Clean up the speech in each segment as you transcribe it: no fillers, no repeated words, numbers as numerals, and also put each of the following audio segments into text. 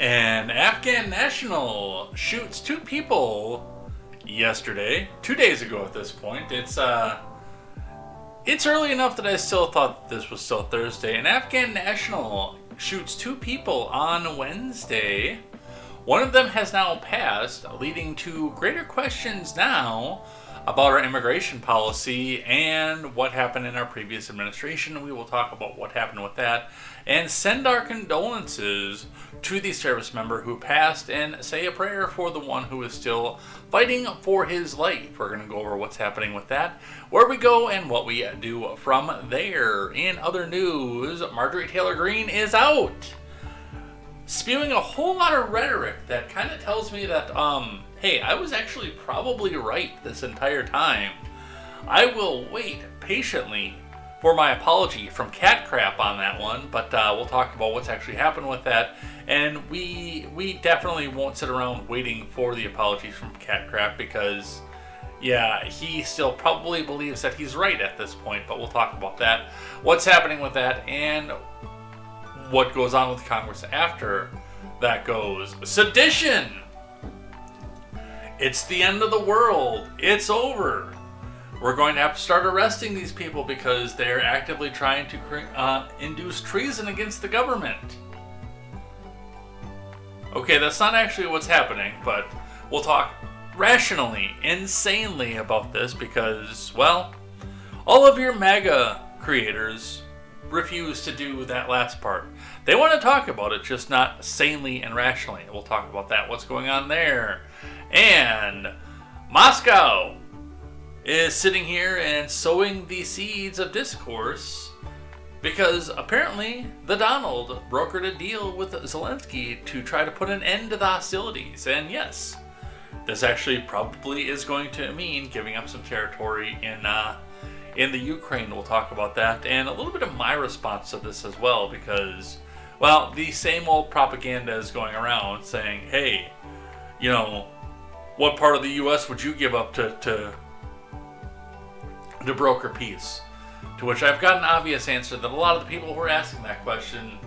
An Afghan national shoots two people yesterday, 2 days ago at this point. It's early enough that I still thought this was still Thursday. An Afghan national shoots two people on Wednesday. One of them has now passed, leading to greater questions now about our immigration policy and what happened in our previous administration. We will talk about what happened with that and send our condolences to the service member who passed and say a prayer for the one who is still fighting for his life. We're going to go over what's happening with that, where we go, and what we do from there. In other news, Marjorie Taylor Greene is out, spewing a whole lot of rhetoric that kind of tells me that, hey, I was actually probably right this entire time. I will wait patiently for my apology from Cat Crap on that one, but we'll talk about what's actually happened with that. And we definitely won't sit around waiting for the apologies from Cat Crap because, yeah, he still probably believes that he's right at this point, but we'll talk about that. What's happening with that and what goes on with Congress after that goes. Sedition! It's the end of the world. It's over. We're going to have to start arresting these people because they're actively trying to induce treason against the government. Okay, that's not actually what's happening, but we'll talk rationally, insanely about this because, well, all of your MAGA creators refuse to do that last part. They want to talk about it, just not sanely and rationally. We'll talk about that, what's going on there. And Moscow is sitting here and sowing the seeds of discourse because apparently the Donald brokered a deal with Zelensky to try to put an end to the hostilities. And yes, this actually probably is going to mean giving up some territory in the Ukraine. We'll talk about that and a little bit of my response to this as well because, well, the same old propaganda is going around saying, hey, you know, what part of the U.S. would you give up to broker peace? To which I've got an obvious answer that a lot of the people who are asking that question,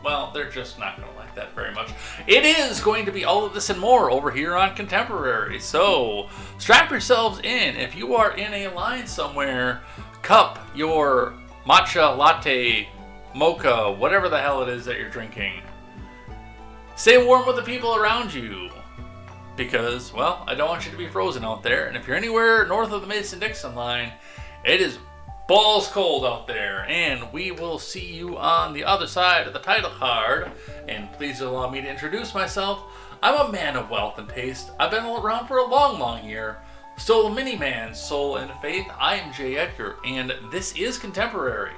well, they're just not going to like that very much. It is going to be all of this and more over here on Contemporary. So strap yourselves in. If you are in a line somewhere, cup your matcha, latte, mocha, whatever the hell it is that you're drinking. Stay warm with the people around you. Because, well, I don't want you to be frozen out there. And if you're anywhere north of the Mason-Dixon line, it is balls cold out there. And we will see you on the other side of the title card. And please allow me to introduce myself. I'm a man of wealth and taste. I've been around for a long, long year. Still a mini-man, soul and faith. I am Jay Edgar, and this is Contemporary.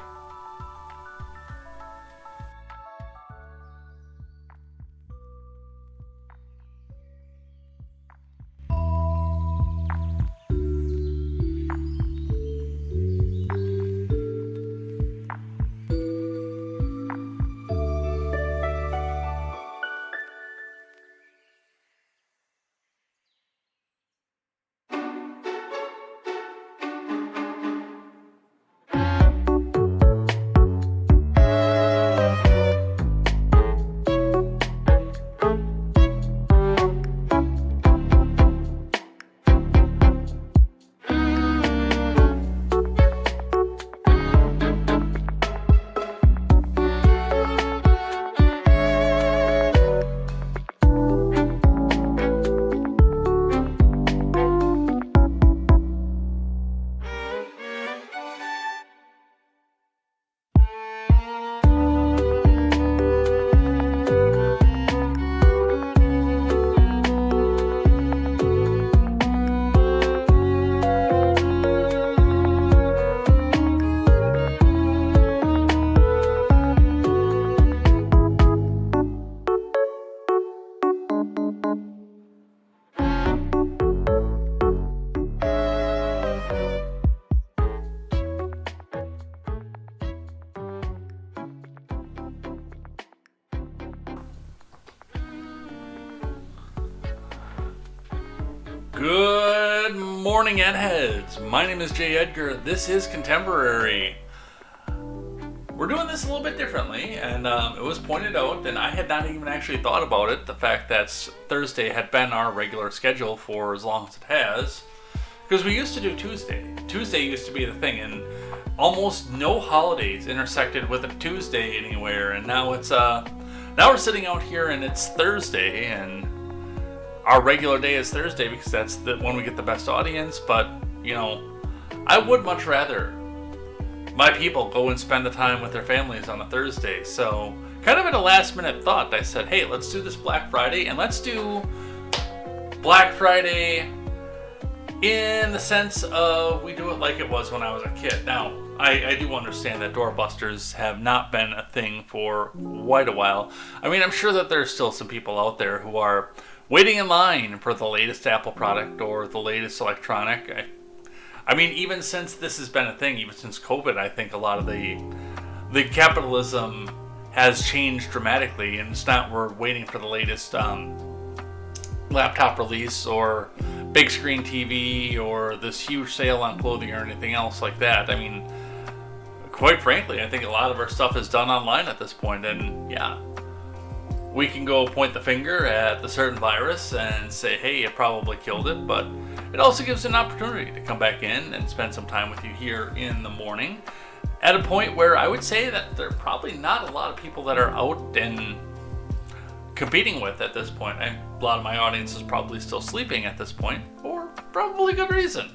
Good morning, Edheads. My name is Jay Edgar. This is Contemporary. we're doing this a little bit differently, and it was pointed out, and I had not even actually thought about it, the fact that Thursday had been our regular schedule for as long as it has, because we used to do Tuesday. Tuesday used to be the thing, and almost no holidays intersected with a Tuesday anywhere, and now it's now we're sitting out here and it's Thursday, and our regular day is Thursday because that's when we get the best audience. But I would much rather my people go and spend the time with their families on a Thursday. So kind of at a last minute thought, I said, hey, let's do this Black Friday, and let's do Black Friday in the sense of we do it like it was when I was a kid. Now, I do understand that doorbusters have not been a thing for quite a while. I mean, I'm sure that there's still some people out there who are waiting in line for the latest Apple product or the latest electronic. I mean, even since this has been a thing, even since COVID, I think a lot of the capitalism has changed dramatically, and it's not we're waiting for the latest laptop release or big screen TV or this huge sale on clothing or anything else like that. I mean, quite frankly, I think a lot of our stuff is done online at this point, and yeah, we can go point the finger at the certain virus and say, hey, it probably killed it, but it also gives an opportunity to come back in and spend some time with you here in the morning at a point where I would say that there are probably not a lot of people that are out and competing with at this point. A lot of my audience is probably still sleeping at this point, for probably good reason.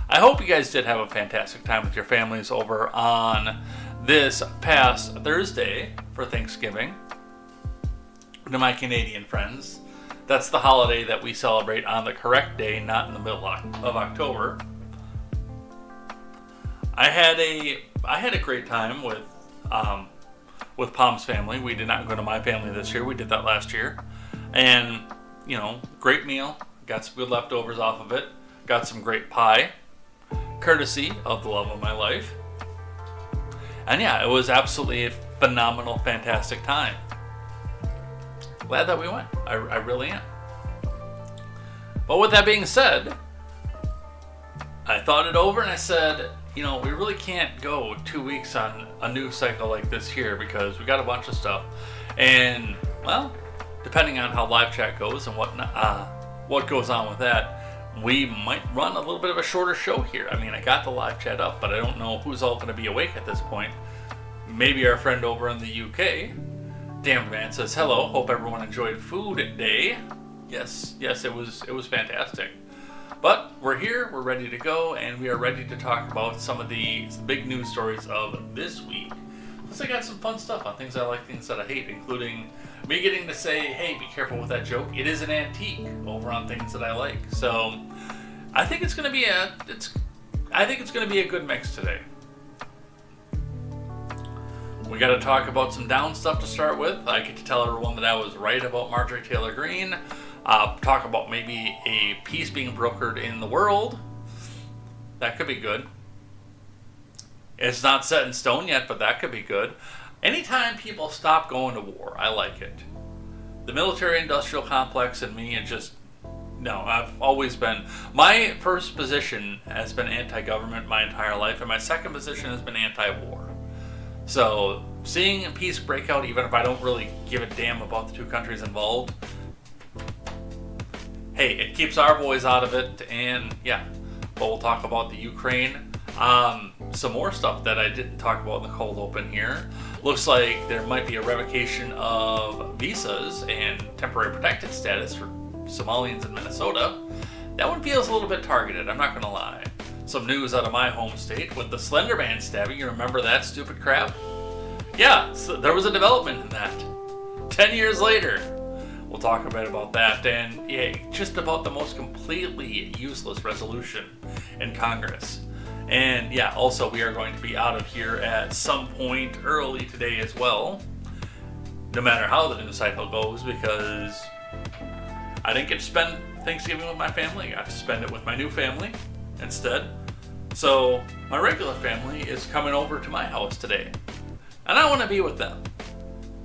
I hope you guys did have a fantastic time with your families over on this past Thursday for Thanksgiving. To my Canadian friends, that's the holiday that we celebrate on the correct day, not in the middle of October. I had a great time with Palm's family. We did not go to my family this year. We did that last year. And, great meal. Got some good leftovers off of it. Got some great pie, courtesy of the love of my life. And yeah, it was absolutely a phenomenal, fantastic time. Glad that we went. I really am. But with that being said, I thought it over and I said, we really can't go 2 weeks on a news cycle like this here because we got a bunch of stuff. And, well, depending on how live chat goes and what goes on with that, we might run a little bit of a shorter show here. I mean, I got the live chat up, but I don't know who's all going to be awake at this point. Maybe our friend over in the UK, Damned Man, says, hello, hope everyone enjoyed Food Day. Yes, it was fantastic. But we're here, we're ready to go, and we are ready to talk about some of the big news stories of this week. Plus I got some fun stuff on things I like, things that I hate, including me getting to say, hey, be careful with that joke. It is an antique over on things that I like. So I think it's gonna be a good mix today. We got to talk about some down stuff to start with. I get to tell everyone that I was right about Marjorie Taylor Greene. Talk about maybe a peace being brokered in the world. That could be good. It's not set in stone yet, but that could be good. Anytime people stop going to war, I like it. The military-industrial complex and me, I've always been... My first position has been anti-government my entire life, and my second position has been anti-war. So, seeing peace break out, even if I don't really give a damn about the two countries involved, hey, it keeps our boys out of it, and yeah. But we'll talk about the Ukraine. Some more stuff that I didn't talk about in the cold open here. Looks like there might be a revocation of visas and temporary protected status for Somalians in Minnesota. That one feels a little bit targeted, I'm not going to lie. Some news out of my home state with the Slender Man stabbing. You remember that stupid crap? Yeah, so there was a development in that. 10 years later. We'll talk a bit about that, and yeah, just about the most completely useless resolution in Congress. And yeah, also we are going to be out of here at some point early today as well, no matter how the news cycle goes, because I didn't get to spend Thanksgiving with my family. I got to spend it with my new family instead. So my regular family is coming over to my house today, and I want to be with them.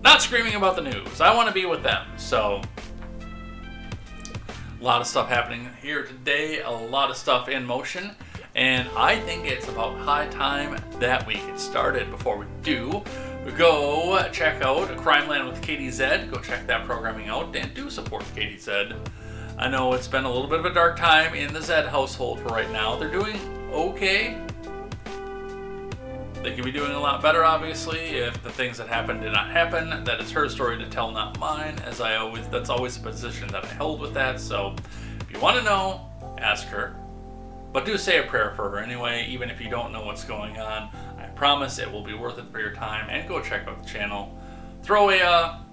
Not screaming about the news. I want to be with them. So a lot of stuff happening here today, a lot of stuff in motion. and I think it's about high time that we get started. Before we do, go check out Crime Land with Katie Zed. Go check that programming out and do support Katie Zed. I know it's been a little bit of a dark time in the Zed household for right now. They're doing okay. They could be doing a lot better, obviously, if the things that happened did not happen. That is her story to tell, not mine, as that's always the position that I held with that. So if you want to know, ask her. But do say a prayer for her anyway, even if you don't know what's going on. I promise it will be worth it for your time. And go check out the channel. Throw a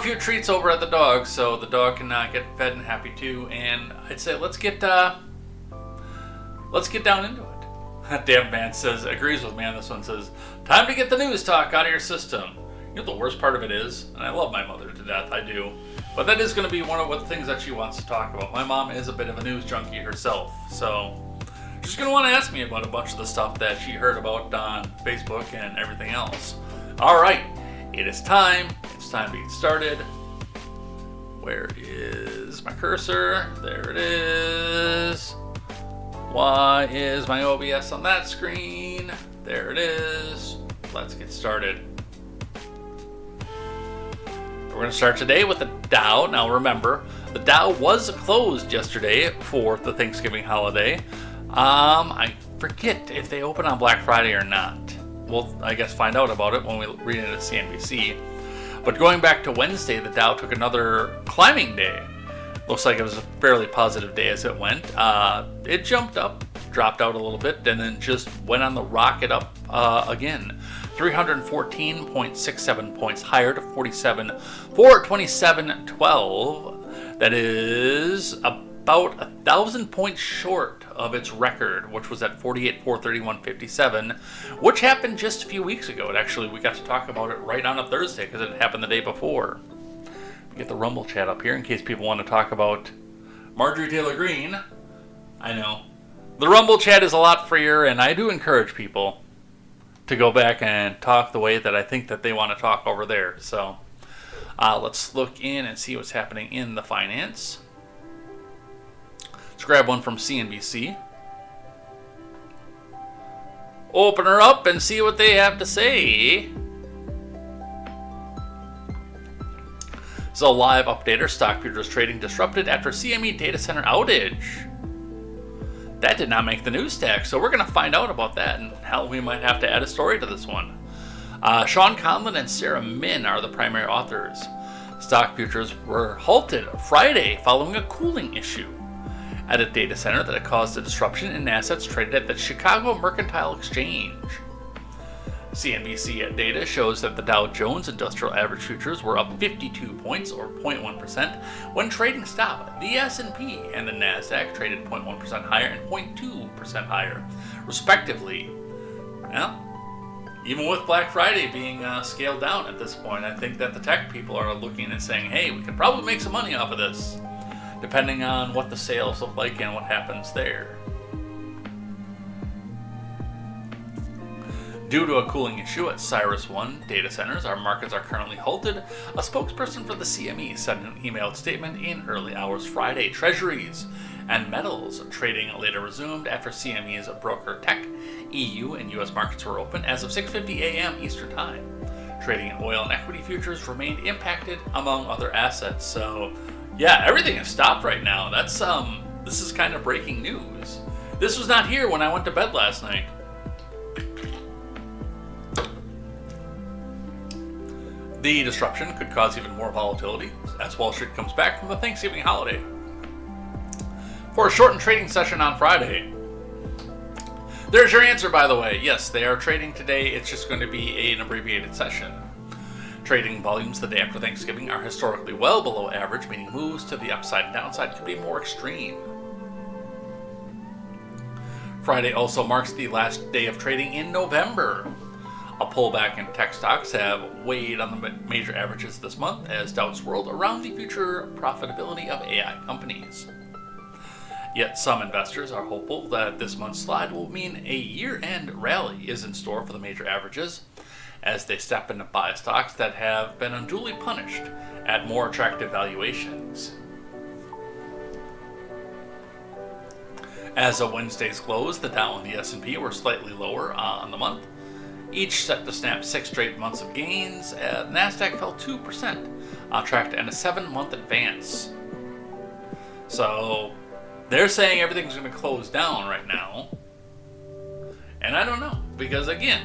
few treats over at the dog so the dog can get fed and happy too. And I'd say let's get down into it. Damn Man says, agrees with me on this one, says, time to get the news talk out of your system. You know what the worst part of it is? And I love my mother to death, I do. But that is going to be one of the things that she wants to talk about. My mom is a bit of a news junkie herself, so she's going to want to ask me about a bunch of the stuff that she heard about on Facebook and everything else. Alright, it is time. It's time to get started. Where is my cursor? There it is. Why is my OBS on that screen? There it is. Let's get started. We're going to start today with the Dow. Now remember, the Dow was closed yesterday for the Thanksgiving holiday. I forget if they open on Black Friday or not. We'll, I guess, find out about it when we read it at CNBC. But going back to Wednesday, the Dow took another climbing day. Looks like it was a fairly positive day as it went. It jumped up, dropped out a little bit, and then just went on the rocket up again. 314.67 points higher to 427.12. That is about 1,000 points short of its record, which was at 48,431.57, which happened just a few weeks ago. We got to talk about it right on a Thursday because it happened the day before. Get the Rumble chat up here in case people want to talk about Marjorie Taylor Greene. I know. The Rumble chat is a lot freer, and I do encourage people to go back and talk the way that I think that they want to talk over there. So let's look in and see what's happening in the finance. Let's grab one from CNBC. Open her up and see what they have to say. This is a live updater. Stock futures trading disrupted after CME data center outage. That did not make the news tag, so we're going to find out about that, and hell, we might have to add a story to this one. Sean Conlon and Sarah Min are the primary authors. Stock futures were halted Friday following a cooling issue at a data center that had caused a disruption in assets traded at the Chicago Mercantile Exchange. CNBC data shows that the Dow Jones Industrial Average futures were up 52 points, or 0.1%, when trading stopped. The S&P and the Nasdaq traded 0.1% higher and 0.2% higher, respectively. Well, even with Black Friday being scaled down at this point, I think that the tech people are looking and saying, hey, we could probably make some money off of this, depending on what the sales look like and what happens there. Due to a cooling issue at Cyrus One data centers, our markets are currently halted, a spokesperson for the CME said in an emailed statement in early hours Friday. Treasuries and metals trading later resumed after CME's broker Tech, EU and US markets were open as of 6:50 a.m. Eastern Time. Trading in oil and equity futures remained impacted, among other assets. So, yeah, everything is stopped right now. That's this is kind of breaking news. This was not here when I went to bed last night. The disruption could cause even more volatility as Wall Street comes back from the Thanksgiving holiday. For a shortened trading session on Friday. There's your answer, by the way. Yes, they are trading today. It's just going to be an abbreviated session. Trading volumes the day after Thanksgiving are historically well below average, meaning moves to the upside and downside could be more extreme. Friday also marks the last day of trading in November. A pullback in tech stocks have weighed on the major averages this month as doubts swirled around the future profitability of AI companies. Yet some investors are hopeful that this month's slide will mean a year-end rally is in store for the major averages as they step in to buy stocks that have been unduly punished at more attractive valuations. As of Wednesday's close, the Dow and the S&P were slightly lower on the month, each set to snap 6 straight months of gains. Nasdaq fell 2%, on track to end a 7-month advance. So they're saying everything's going to close down right now, and I don't know, because again,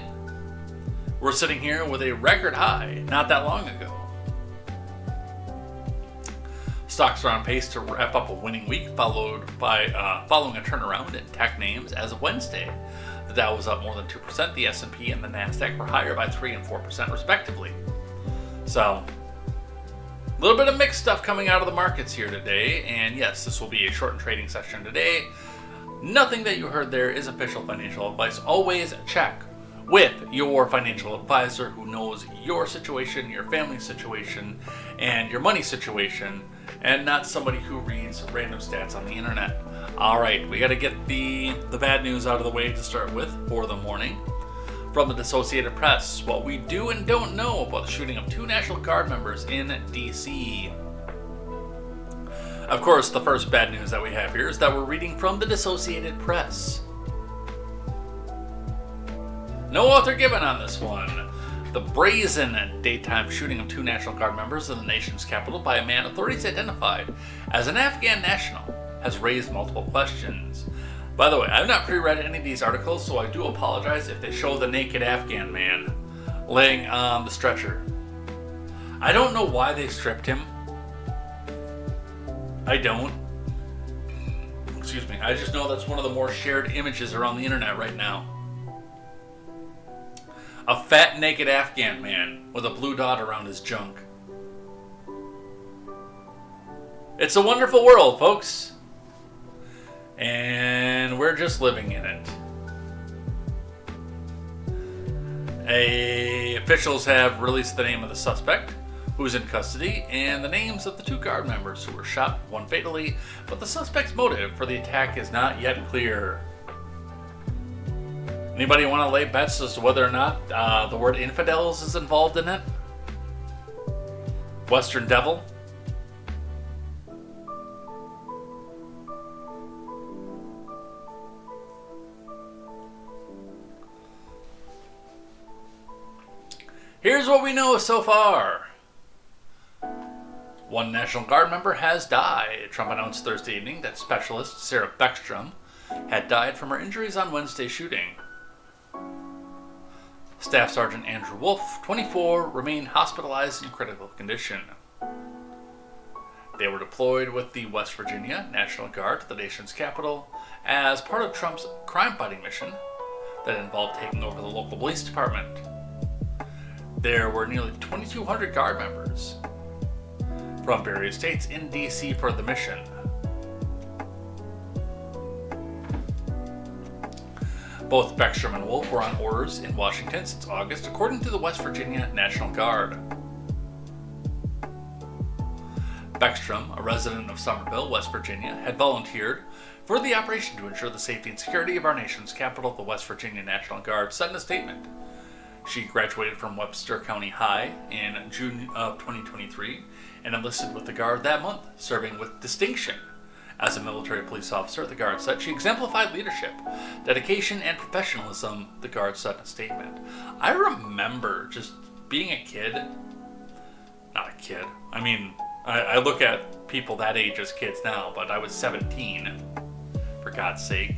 we're sitting here with a record high not that long ago. Stocks are on pace to wrap up a winning week, following a turnaround in tech names. As of Wednesday, the Dow was up more than 2%, the S&P and the Nasdaq were higher by 3 and 4% respectively. So, a little bit of mixed stuff coming out of the markets here today, and yes, this will be a shortened trading session today. Nothing that you heard there is official financial advice. Always check with your financial advisor who knows your situation, your family situation, and your money situation, and not somebody who reads random stats on the internet. All right, we got to get the bad news out of the way to start with for the morning. From the Associated Press, what we do and don't know about the shooting of 2 National Guard members in D.C. Of course, the first bad news that we have here is that we're reading from the Associated Press. No author given on this one. The brazen daytime shooting of 2 National Guard members in the nation's capital by a man authorities identified as an Afghan national has raised multiple questions. By the way, I've not pre-read any of these articles, so I do apologize if they show the naked Afghan man laying on the stretcher. I don't know why they stripped him. I don't. Excuse me. I just know that's one of the more shared images around the internet right now. A fat, naked Afghan man with a blue dot around his junk. It's a wonderful world, folks. And we're just living in it. Officials have released the name of the suspect, who's in custody, and the names of the 2 Guard members who were shot, one fatally, but the suspect's motive for the attack is not yet clear. Anybody want to lay bets as to whether or not the word infidels is involved in it? Western Devil? Here's what we know so far. 1 National Guard member has died. Trump announced Thursday evening that specialist Sarah Beckstrom had died from her injuries on Wednesday's shooting. Staff Sergeant Andrew Wolf, 24, remained hospitalized in critical condition. They were deployed with the West Virginia National Guard to the nation's capital as part of Trump's crime-fighting mission that involved taking over the local police department. There were nearly 2,200 Guard members from various states in D.C. for the mission. Both Beckstrom and Wolf were on orders in Washington since August, according to the West Virginia National Guard. Beckstrom, a resident of Somerville, West Virginia, had volunteered for the operation to ensure the safety and security of our nation's capital, the West Virginia National Guard said in a statement. She graduated from Webster County High in June of 2023 and enlisted with the Guard that month, serving with distinction. As a military police officer, the Guard said she exemplified leadership, dedication, and professionalism, the Guard said in a statement. I remember just being a kid. Not a kid. I mean, I look at people that age as kids now, but I was 17, for God's sake.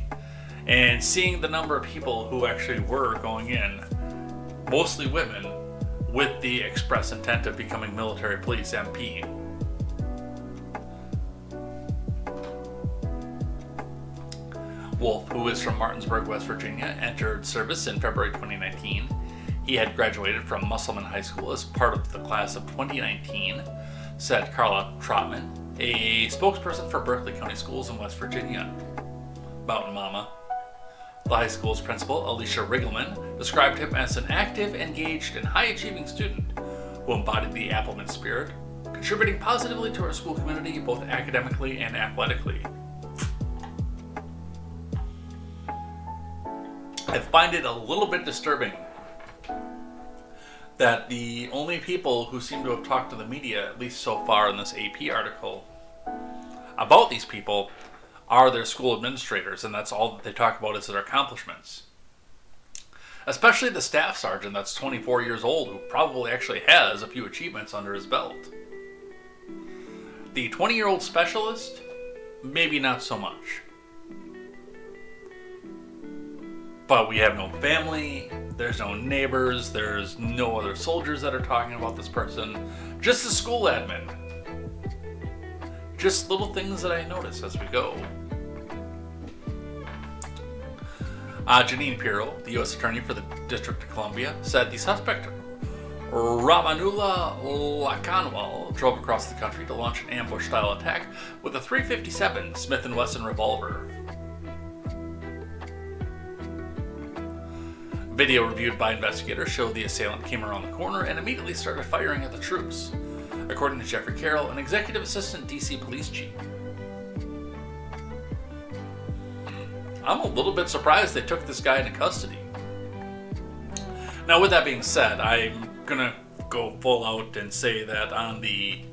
And seeing the number of people who actually were going in, mostly women, with the express intent of becoming military police MP. Wolf, who is from Martinsburg, West Virginia, entered service in February 2019. He had graduated from Musselman High School as part of the class of 2019, said Carla Trotman, a spokesperson for Berkeley County Schools in West Virginia. Mountain Mama. The high school's principal, Alicia Riggleman, described him as an active, engaged, and high-achieving student who embodied the Appleman spirit, contributing positively to our school community both academically and athletically. I find it a little bit disturbing that the only people who seem to have talked to the media, at least so far in this AP article, about these people are their school administrators, and that's all that they talk about is their accomplishments. Especially the staff sergeant that's 24 years old, who probably actually has a few achievements under his belt. The 20-year-old specialist, maybe not so much. But we have no family, there's no neighbors, there's no other soldiers that are talking about this person, just the school admin. Just little things that I notice as we go. Janine Pirro, the U.S. Attorney for the District of Columbia, said the suspect, Ramanula Lakanwal, drove across the country to launch an ambush-style attack with a .357 Smith & Wesson revolver. Video reviewed by investigators showed the assailant came around the corner and immediately started firing at the troops, according to Jeffrey Carroll, an executive assistant D.C. police chief. I'm a little bit surprised they took this guy into custody. Now, with that being said, I'm gonna go full out and say that on the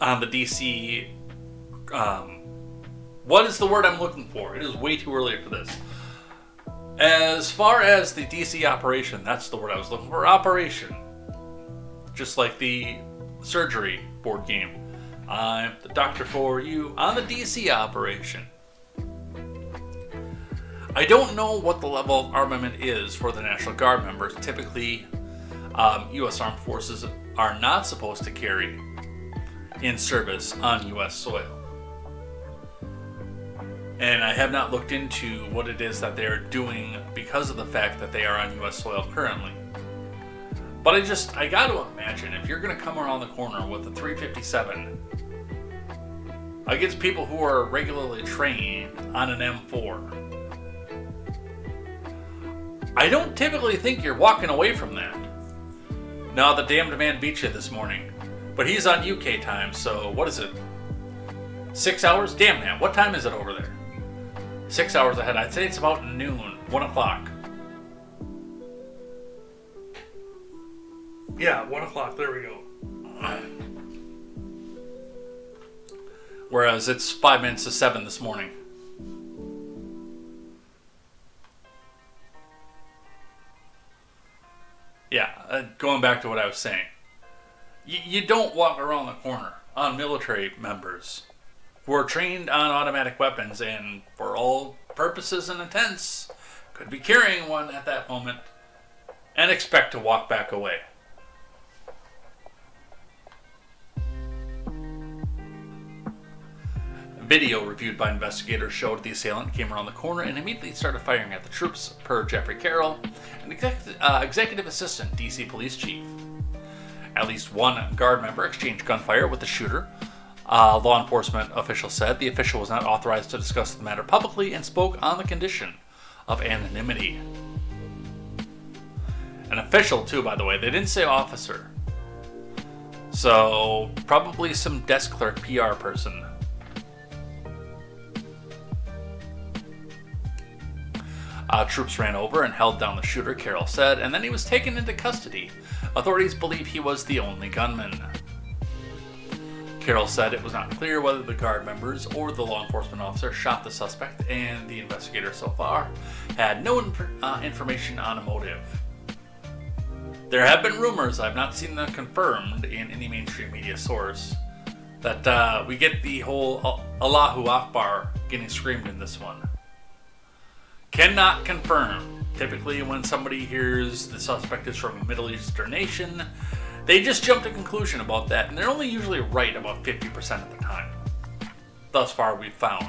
DC, what is the word I'm looking for? It is way too early for this. As far as the DC operation, that's the word I was looking for. Operation, just like the surgery board game. I'm the doctor for you on the DC operation. I don't know what the level of armament is for the National Guard members. Typically, U.S. Armed Forces are not supposed to carry in service on U.S. soil. And I have not looked into what it is that they are doing because of the fact that they are on U.S. soil currently. But I got to imagine, if you're going to come around the corner with a .357 against people who are regularly trained on an M4, I don't typically think you're walking away from that. Now, the damned man beat you this morning, but he's on UK time, so what is it? 6 hours? Damn, man, what time is it over there? 6 hours ahead. I'd say it's about noon, 1 o'clock. Yeah, 1 o'clock, there we go. Whereas it's 5 minutes to 7 this morning. Yeah, going back to what I was saying. You don't walk around the corner on military members who are trained on automatic weapons and, for all purposes and intents, could be carrying one at that moment and expect to walk back away. Video reviewed by investigators showed the assailant came around the corner and immediately started firing at the troops, per Jeffrey Carroll, an executive assistant DC police chief. At least one Guard member exchanged gunfire with the shooter. Law enforcement officials said the official was not authorized to discuss the matter publicly and spoke on the condition of anonymity. An official, too, by the way. They didn't say officer. So, probably some desk clerk PR person. Troops ran over and held down the shooter, Carroll said, and then he was taken into custody. Authorities believe he was the only gunman. Carroll said it was not clear whether the Guard members or the law enforcement officer shot the suspect, and the investigators so far had no information on a motive. There have been rumors, I've not seen them confirmed in any mainstream media source, that we get the whole Allahu Akbar getting screamed in this one. Cannot confirm. Typically, when somebody hears the suspect is from a Middle Eastern nation, they just jump to conclusion about that, and they're only usually right about 50% of the time. Thus far, we've found.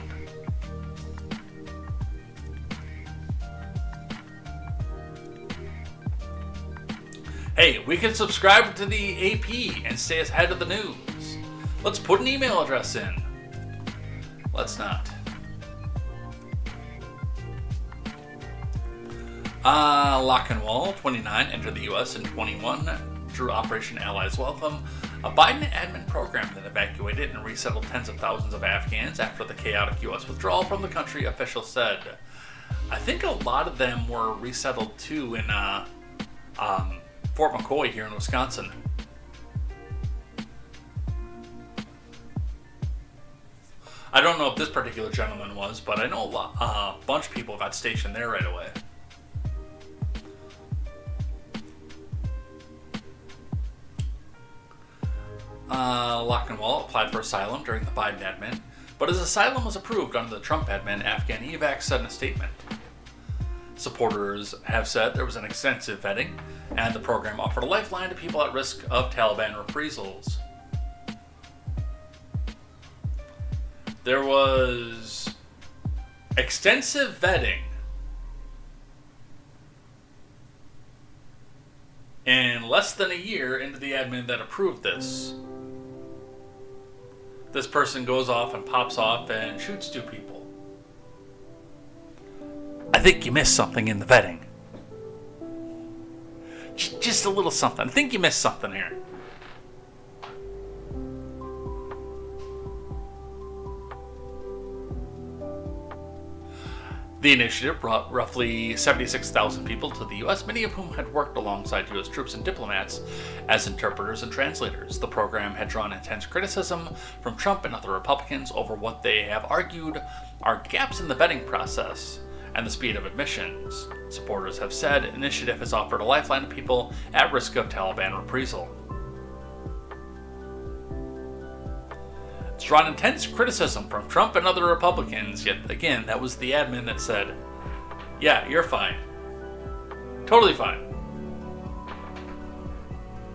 Hey, we can subscribe to the AP and stay ahead of the news. Let's put an email address in. Let's not. Lockenwall, 29, entered the U.S. in 21 through Operation Allies Welcome, a Biden admin program that evacuated and resettled tens of thousands of Afghans after the chaotic U.S. withdrawal from the country, officials said. I think a lot of them were resettled too in Fort McCoy here in Wisconsin. I don't know if this particular gentleman was, but I know a bunch of people got stationed there right away. Lockenwall applied for asylum during the Biden admin, but his asylum was approved under the Trump admin, Afghan evac said in a statement. Supporters have said there was an extensive vetting, and the program offered a lifeline to people at risk of Taliban reprisals. There was extensive vetting and less than a year into the admin that approved this, this person goes off and pops off and shoots 2 people. I think you missed something in the vetting. Just a little something. I think you missed something here. The initiative brought roughly 76,000 people to the U.S., many of whom had worked alongside U.S. troops and diplomats as interpreters and translators. The program had drawn intense criticism from Trump and other Republicans over what they have argued are gaps in the vetting process and the speed of admissions. Supporters have said the initiative has offered a lifeline to people at risk of Taliban reprisal. It's drawn intense criticism from Trump and other Republicans, yet again, that was the admin that said, yeah, you're fine. Totally fine.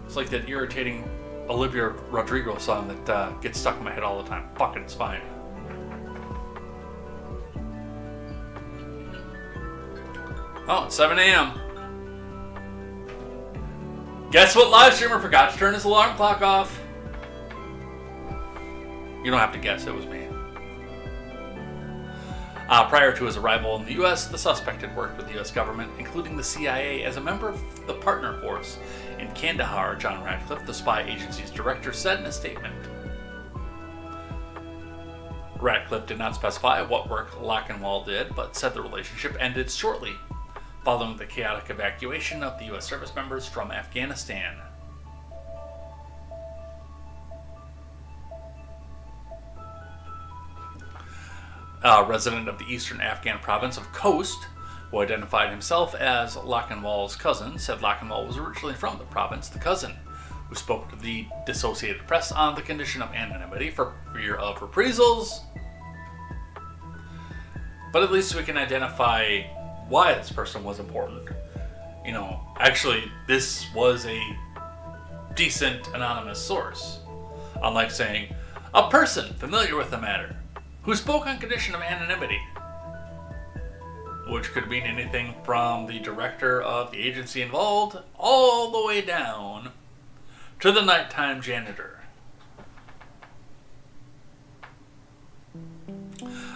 It's like that irritating Olivia Rodrigo song that gets stuck in my head all the time. Fuck it, it's fine. Oh, it's 7 a.m. Guess what live streamer forgot to turn his alarm clock off? You don't have to guess, it was me. Prior to his arrival in the U.S., the suspect had worked with the U.S. government, including the CIA, as a member of the partner force in Kandahar, John Ratcliffe, the spy agency's director, said in a statement. Ratcliffe did not specify what work Lockenwall did, but said the relationship ended shortly following the chaotic evacuation of the U.S. service members from Afghanistan. A resident of the eastern Afghan province of Khost, who identified himself as Lockenwall's cousin, said Lockenwall was originally from the province. The cousin, who spoke to the Associated Press on the condition of anonymity for fear of reprisals. But at least we can identify why this person was important. You know, actually, this was a decent anonymous source. Unlike saying, a person familiar with the matter, who spoke on condition of anonymity, which could mean anything from the director of the agency involved all the way down to the nighttime janitor.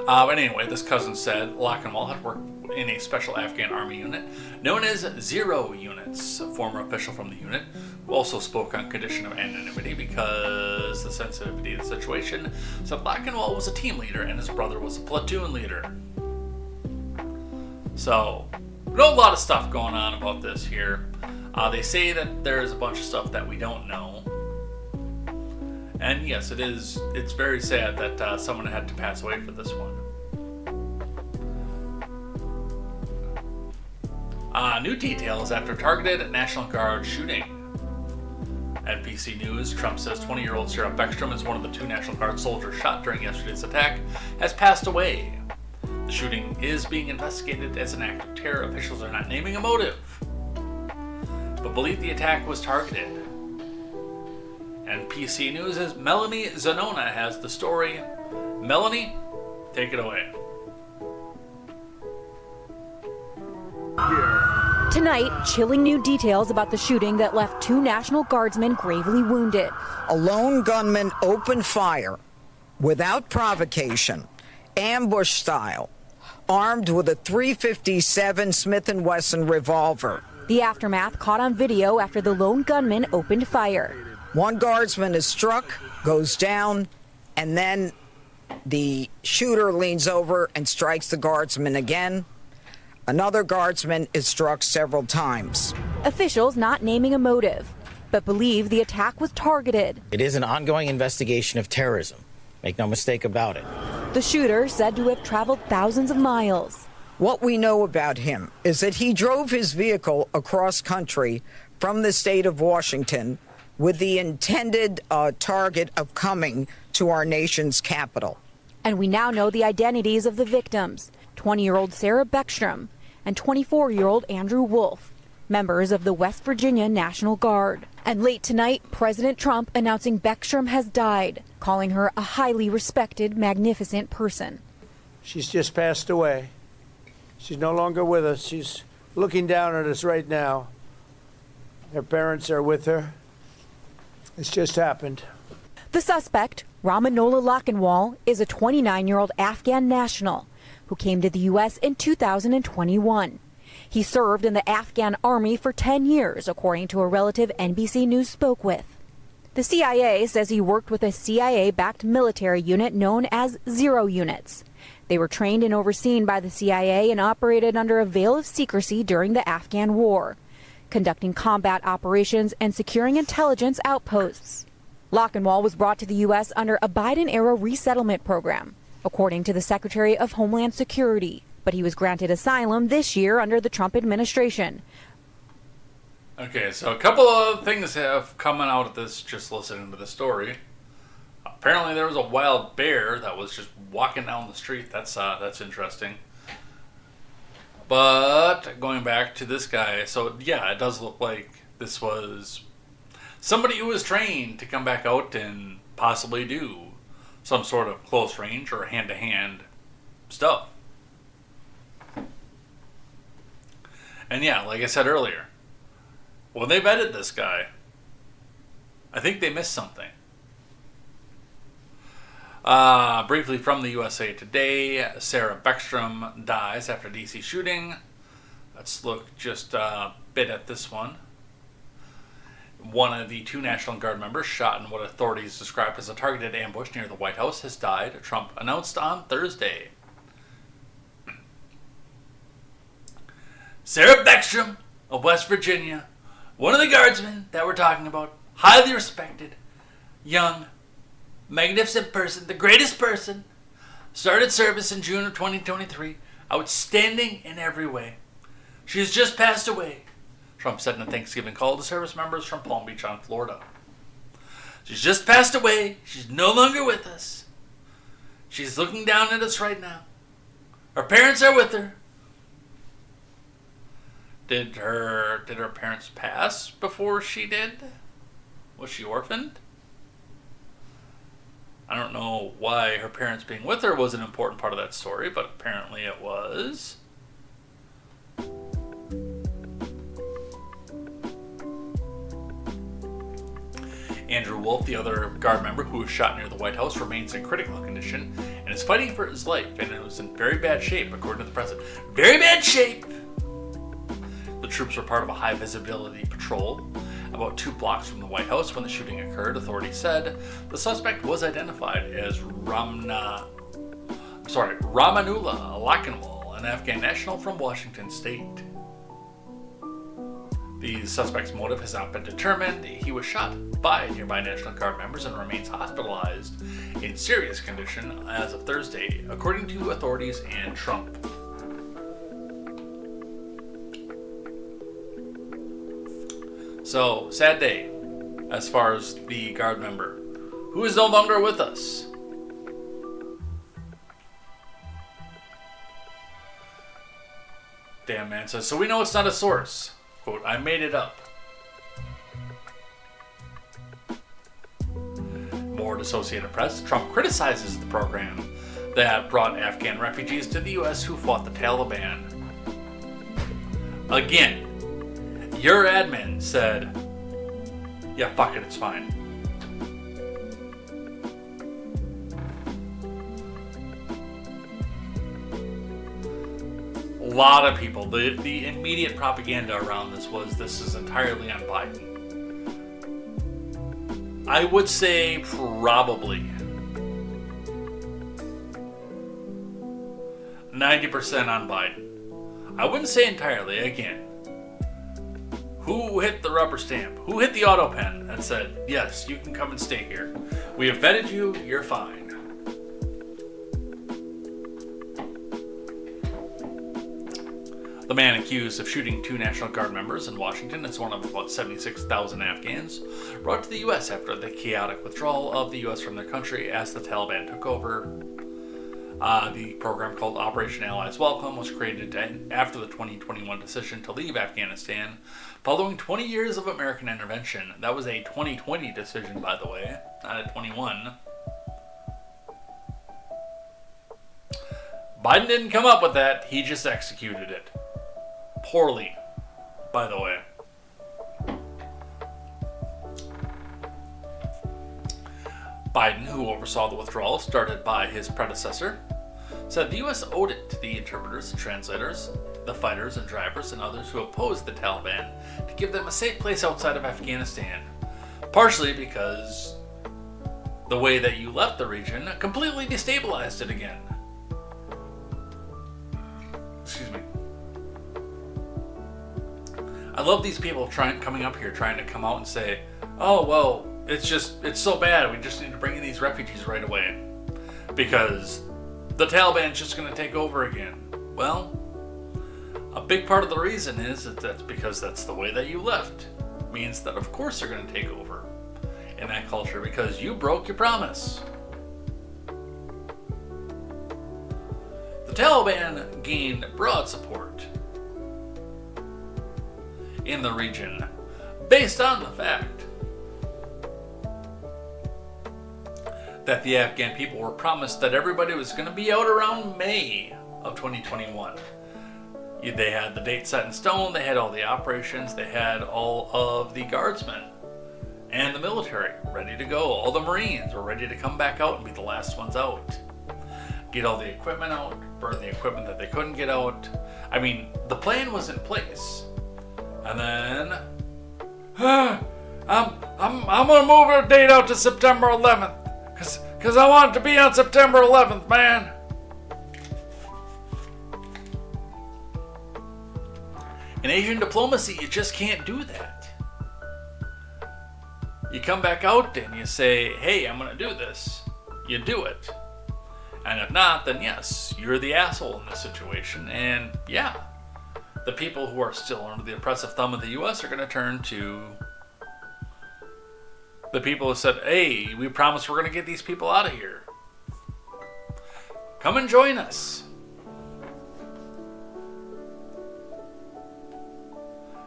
But anyway, this cousin said Lockenwall had worked in a special Afghan army unit known as Zero Units. A former official from the unit who also spoke on condition of anonymity because the sensitivity of the situation said Lockenwall was a team leader and his brother was a platoon leader. So, we know a lot of stuff going on about this here. They say that there's a bunch of stuff that we don't know. And yes, it's very sad that someone had to pass away for this one. New details after targeted National Guard shooting. NBC News, Trump says 20-year-old Sarah Beckstrom is one of the 2 National Guard soldiers shot during yesterday's attack, has passed away. The shooting is being investigated as an act of terror. Officials are not naming a motive, but believe the attack was targeted. NBC News' Melanie Zanona has the story. Melanie, take it away. Tonight, chilling new details about the shooting that left 2 National Guardsmen gravely wounded. A lone gunman opened fire without provocation, ambush style, armed with a .357 Smith & Wesson revolver. The aftermath caught on video after the lone gunman opened fire. One guardsman is struck, goes down, and then the shooter leans over and strikes the guardsman again. Another guardsman is struck several times. Officials not naming a motive, but believe the attack was targeted. It is an ongoing investigation of terrorism. Make no mistake about it. The shooter said to have traveled thousands of miles. What we know about him is that he drove his vehicle across country from the state of Washington with the intended target of coming to our nation's capital. And we now know the identities of the victims, 20-year-old Sarah Beckstrom and 24-year-old Andrew Wolf, members of the West Virginia National Guard. And late tonight, President Trump announcing Beckstrom has died, calling her a highly respected, magnificent person. She's just passed away. She's no longer with us. She's looking down at us right now. Her parents are with her. It's just happened. The suspect, Ramanola Lochinwall, is a 29-year-old Afghan national who came to the U.S. in 2021. He served in the Afghan army for 10 years, according to a relative NBC News spoke with. The CIA says he worked with a CIA-backed military unit known as Zero Units. They were trained and overseen by the CIA and operated under a veil of secrecy during the Afghan war, conducting combat operations and securing intelligence outposts. Lochinwall was brought to the U.S. under a Biden-era resettlement program, according to the Secretary of Homeland Security, but he was granted asylum this year under the Trump administration. Okay, so a couple of things have come out of this just listening to the story. Apparently there was a wild bear that was just walking down the street. That's interesting. But going back to this guy, so yeah, it does look like this was somebody who was trained to come back out and possibly do some sort of close range or hand-to-hand stuff. And yeah, like I said earlier, when they vetted this guy, I think they missed something. Briefly from the USA Today, Sarah Beckstrom dies after DC shooting. Let's look just a bit at this one. One of the two National Guard members shot in what authorities described as a targeted ambush near the White House has died, Trump announced on Thursday. Sarah Beckstrom of West Virginia, one of the guardsmen that we're talking about, highly respected, young, magnificent person, the greatest person, started service in June of 2023, outstanding in every way. She has just passed away, Trump said in a Thanksgiving call to service members from Palm Beach on Florida. She's just passed away. She's no longer with us. She's looking down at us right now. Her parents are with her. Did her parents pass before she did? Was she orphaned? I don't know why her parents being with her was an important part of that story, but apparently it was. Andrew Wolf, the other guard member who was shot near the White House, remains in critical condition and is fighting for his life, and it was in very bad shape, according to the president. Very bad shape! The troops were part of a high-visibility patrol about 2 blocks from the White House when the shooting occurred, authorities said. The suspect was identified as Ramanula Lochinwall, an Afghan national from Washington state. The suspect's motive has not been determined. He was shot by nearby National Guard members and remains hospitalized in serious condition as of Thursday, according to authorities and Trump. So, sad day as far as the guard member, who is no longer with us. Damn man says, so we know it's not a source. Quote, I made it up. More at Associated Press, Trump criticizes the program that brought Afghan refugees to the U.S. who fought the Taliban. Again, your admin said, yeah, fuck it, it's fine. A lot of people, the immediate propaganda around this is entirely on Biden. I would say probably 90% on Biden. I wouldn't say entirely, again. Who hit the rubber stamp? Who hit the auto pen and said, yes, you can come and stay here. We have vetted you, you're fine. The man accused of shooting 2 National Guard members in Washington is one of about 76,000 Afghans brought to the U.S. after the chaotic withdrawal of the U.S. from their country as the Taliban took over. The program called Operation Allies Welcome was created after the 2021 decision to leave Afghanistan following 20 years of American intervention. That was a 2020 decision, by the way, not a 21. Biden didn't come up with that, he just executed it. Poorly, by the way. Biden, who oversaw the withdrawal started by his predecessor, said the U.S. owed it to the interpreters and translators, the fighters and drivers, and others who opposed the Taliban to give them a safe place outside of Afghanistan, partially because the way that you left the region completely destabilized it again. Excuse me. I love these people coming up here trying to come out and say, oh, well, it's so bad, we just need to bring in these refugees right away because the Taliban's just going to take over again. Well, a big part of the reason is that that's because that's the way that you left. It means that of course they're going to take over in that culture because you broke your promise. The Taliban gained broad support in the region based on the fact that the Afghan people were promised that everybody was going to be out around May of 2021. They had the date set in stone, they had all the operations, they had all of the guardsmen and the military ready to go. All the Marines were ready to come back out and be the last ones out. Get all the equipment out, burn the equipment that they couldn't get out. I mean, the plan was in place. And then, I'm gonna move our date out to September 11th, cause I want it to be on September 11th, man. In Asian diplomacy, you just can't do that. You come back out and you say, hey, I'm gonna do this. You do it. And if not, then yes, you're the asshole in this situation. And yeah, the people who are still under the oppressive thumb of the U.S. are going to turn to the people who said, hey, we promise we're going to get these people out of here. Come and join us.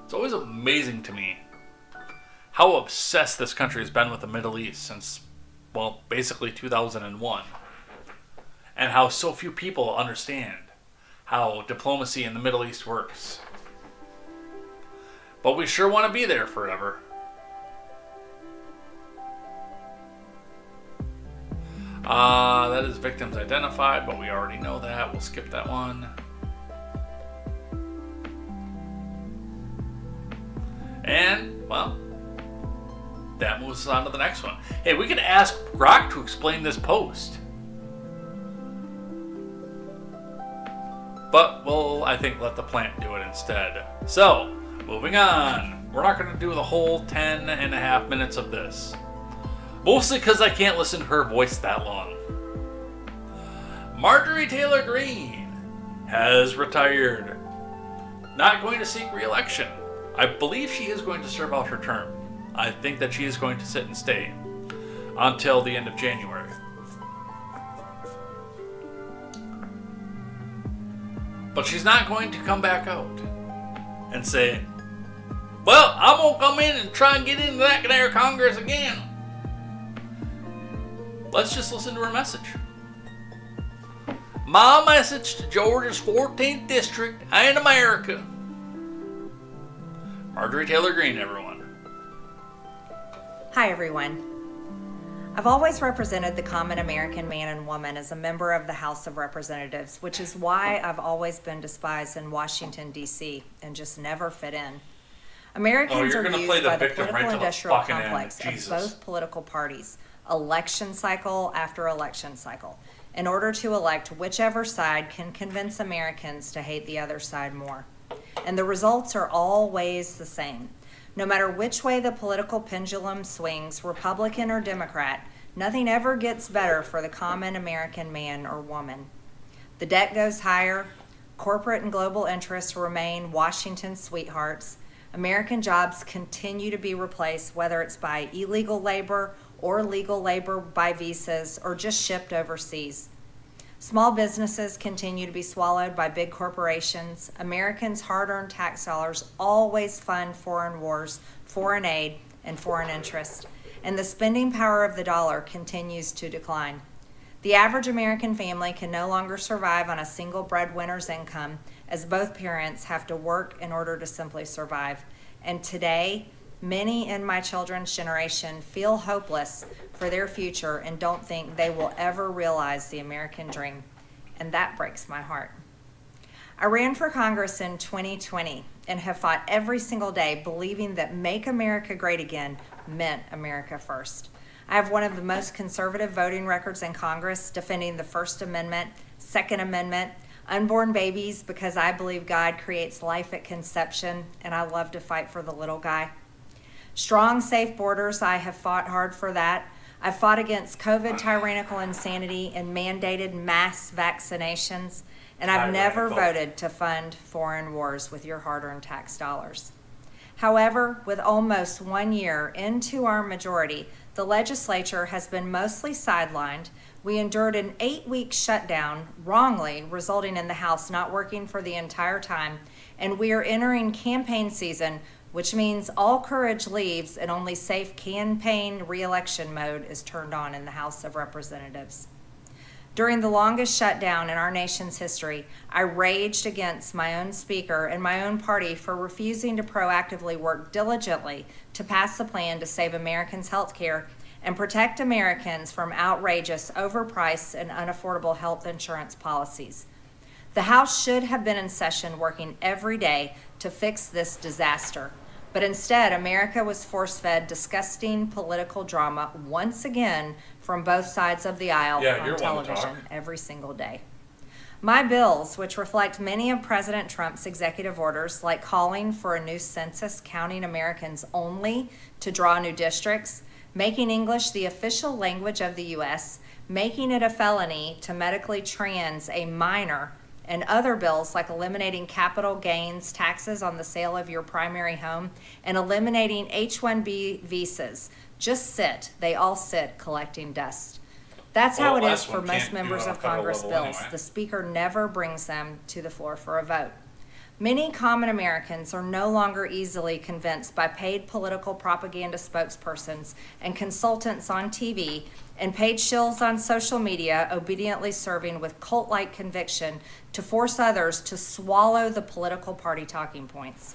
It's always amazing to me how obsessed this country has been with the Middle East since, well, basically 2001. And how so few people understand how diplomacy in the Middle East works. But we sure want to be there forever. That is victims identified, but we already know that. We'll skip that one. And, well, that moves us on to the next one. Hey, we could ask Grok to explain this post. But we'll, I think, let the plant do it instead. So, moving on. We're not going to do the whole 10 and a half minutes of this. Mostly because I can't listen to her voice that long. Marjorie Taylor Greene has retired. Not going to seek re-election. I believe she is going to serve out her term. I think that she is going to sit and stay until the end of January. But she's not going to come back out and say, well, I'm going to come in and try and get into that there Congress again. Let's just listen to her message. My message to Georgia's 14th District and America. Marjorie Taylor Greene, everyone. Hi, everyone. I've always represented the common American man and woman as a member of the House of Representatives, which is why I've always been despised in Washington, D.C., and just never fit in. Americans are used by the political-industrial complex of both political parties, election cycle after election cycle, in order to elect whichever side can convince Americans to hate the other side more. And the results are always the same. No matter which way the political pendulum swings, Republican or Democrat, nothing ever gets better for the common American man or woman. The debt goes higher, Corporate and global interests remain Washington's sweethearts. American jobs continue to be replaced, whether it's by illegal labor or legal labor by visas or just shipped overseas. Small businesses continue to be swallowed by big corporations. Americans' hard-earned tax dollars always fund foreign wars, foreign aid, and foreign interest, and the spending power of the dollar continues to decline. The average American family can no longer survive on a single breadwinner's income, as both parents have to work in order to simply survive. And today, many in my children's generation feel hopeless for their future and don't think they will ever realize the American dream. And that breaks my heart. I ran for Congress in 2020 and have fought every single day believing that Make America Great Again meant America first. I have one of the most conservative voting records in Congress, defending the First Amendment, Second Amendment, unborn babies because I believe God creates life at conception, and I love to fight for the little guy. Strong, safe borders, I have fought hard for that. I've fought against COVID tyrannical insanity and mandated mass vaccinations, and I've never voted to fund foreign wars with your hard-earned tax dollars. However, with almost 1 year into our majority, the legislature has been mostly sidelined. We endured an 8-week shutdown, wrongly, resulting in the House not working for the entire time, and we are entering campaign season, which means all courage leaves and only safe campaign re-election mode is turned on in the House of Representatives. During the longest shutdown in our nation's history, I raged against my own speaker and my own party for refusing to proactively work diligently to pass a plan to save Americans' health care and protect Americans from outrageous, overpriced, and unaffordable health insurance policies. The House should have been in session working every day to fix this disaster. But instead, America was force-fed disgusting political drama once again from both sides of the aisle on television every single day. My bills, which reflect many of President Trump's executive orders, like calling for a new census counting Americans only to draw new districts, making English the official language of the U.S., making it a felony to medically trans a minor, and other bills like eliminating capital gains taxes on the sale of your primary home and eliminating H-1B visas. Just sit. They all sit collecting dust. That's how it is for most members of Congress bills. The Speaker never brings them to the floor for a vote. Many common Americans are no longer easily convinced by paid political propaganda spokespersons and consultants on TV and paid shills on social media obediently serving with cult-like conviction to force others to swallow the political party talking points.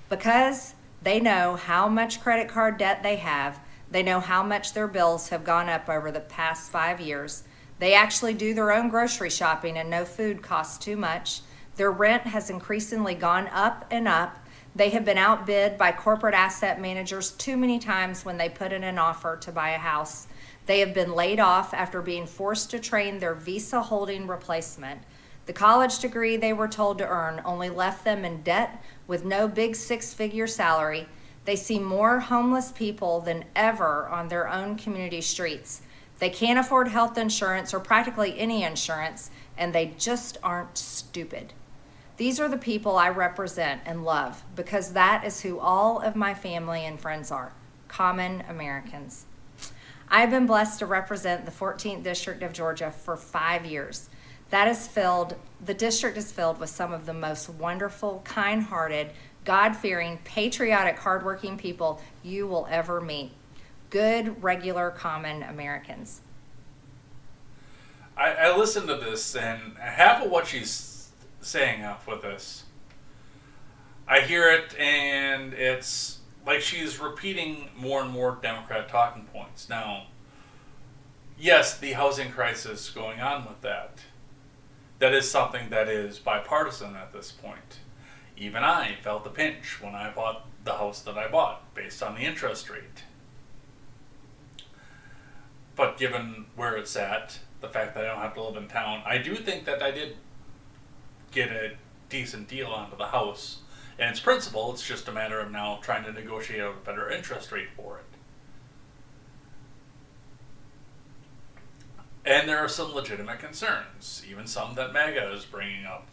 Because they know how much credit card debt they have, they know how much their bills have gone up over the past 5 years, they actually do their own grocery shopping and know food costs too much, their rent has increasingly gone up and up, they have been outbid by corporate asset managers too many times when they put in an offer to buy a house, they have been laid off after being forced to train their visa holding replacement. The college degree they were told to earn only left them in debt with no big 6-figure salary. They see more homeless people than ever on their own community streets. They can't afford health insurance or practically any insurance, and they just aren't stupid. These are the people I represent and love because that is who all of my family and friends are, common Americans. I've been blessed to represent the 14th District of Georgia for 5 years. The district is filled with some of the most wonderful, kind-hearted, God-fearing, patriotic, hardworking people you will ever meet. Good, regular, common Americans. I listened to this, and half of what she's saying with this, I hear it, and it's like she's repeating more and more Democrat talking points. Now, yes, the housing crisis going on with that. That is something that is bipartisan at this point. Even I felt the pinch when I bought the house that I bought, based on the interest rate. But given where it's at, the fact that I don't have to live in town, I do think that I did get a decent deal onto the house. And its principal, it's just a matter of now trying to negotiate a better interest rate for it. And there are some legitimate concerns, even some that MAGA is bringing up.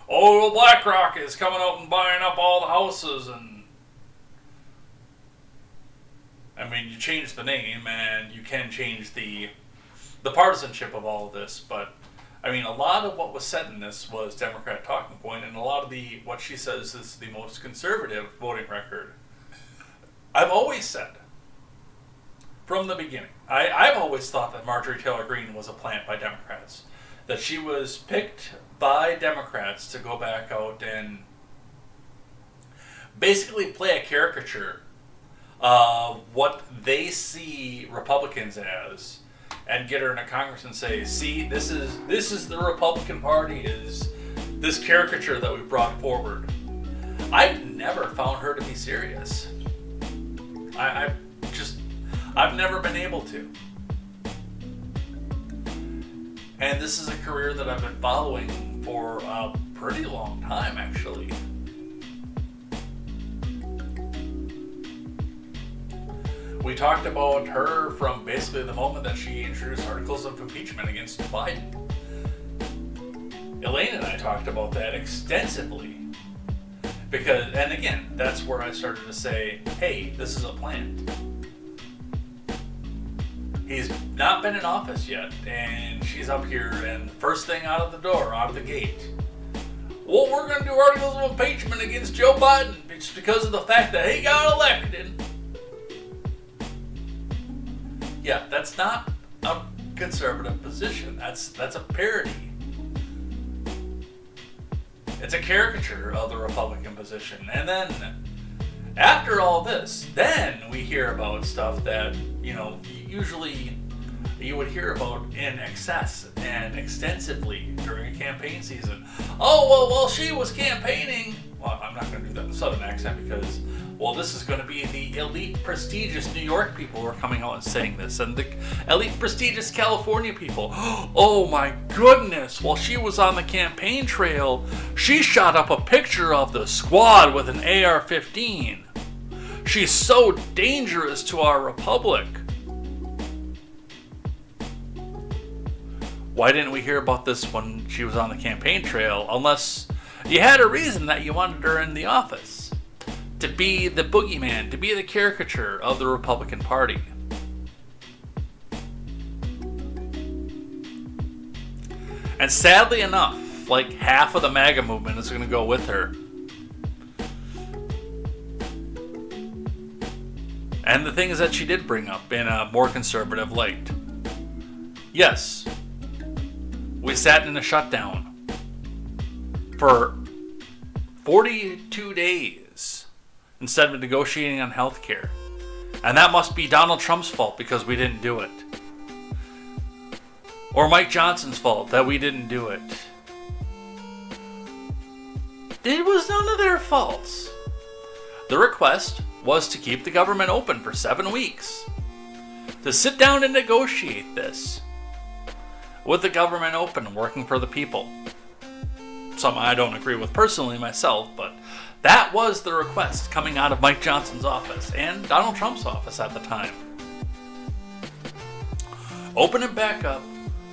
oh, BlackRock is coming out and buying up all the houses, and I mean, you change the name and you can change the partisanship of all of this, but I mean, a lot of what was said in this was Democrat talking point, and a lot of what she says is the most conservative voting record. I've always said, from the beginning, I've always thought that Marjorie Taylor Greene was a plant by Democrats. That she was picked by Democrats to go back out and basically play a caricature of what they see Republicans as, and get her into Congress and say, see, this is the Republican Party, is this caricature that we brought forward. I've never found her to be serious. I've never been able to. And this is a career that I've been following for a pretty long time, actually. We talked about her from basically the moment that she introduced articles of impeachment against Biden. Elaine and I talked about that extensively. Because, and again, that's where I started to say, hey, this is a plant. He's not been in office yet, and she's up here, and first thing out of the door, out of the gate, well, we're going to do articles of impeachment against Joe Biden just because of the fact that he got elected. Yeah, that's not a conservative position. That's a parody. It's a caricature of the Republican position. And then, after all this, then we hear about stuff that, usually you would hear about in excess and extensively during a campaign season. Oh, well, she was campaigning. Well, I'm not going to do that in a Southern accent because, well, this is going to be the elite, prestigious New York people who are coming out and saying this, and the elite, prestigious California people. Oh my goodness, while she was on the campaign trail, she shot up a picture of the squad with an AR-15. She's so dangerous to our republic. Why didn't we hear about this when she was on the campaign trail, unless you had a reason that you wanted her in the office? To be the boogeyman, to be the caricature of the Republican Party. And sadly enough, like half of the MAGA movement is going to go with her. And the things that she did bring up in a more conservative light. Yes, we sat in a shutdown for 42 days instead of negotiating on health care. And that must be Donald Trump's fault because we didn't do it. Or Mike Johnson's fault that we didn't do it. It was none of their faults. The request was to keep the government open for 7 weeks. To sit down and negotiate this. With the government open, working for the people. Something I don't agree with personally myself, but that was the request coming out of Mike Johnson's office and Donald Trump's office at the time. Open it back up.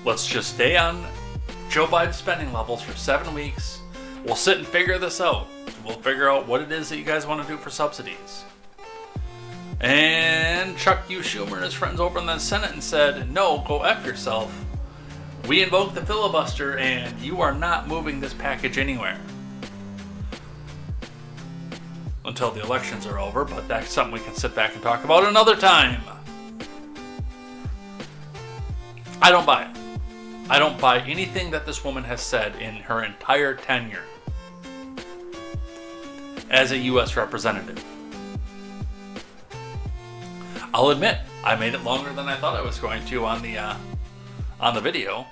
Let's just stay on Joe Biden's spending levels for 7 weeks. We'll sit and figure this out. We'll figure out what it is that you guys want to do for subsidies. And Chuck U. Schumer and his friends over in the Senate and said, no, go F yourself. We invoked the filibuster and you are not moving this package anywhere. Until the elections are over, but that's something we can sit back and talk about another time. I don't buy it. I don't buy anything that this woman has said in her entire tenure as a U.S. representative. I'll admit, I made it longer than I thought I was going to on the video.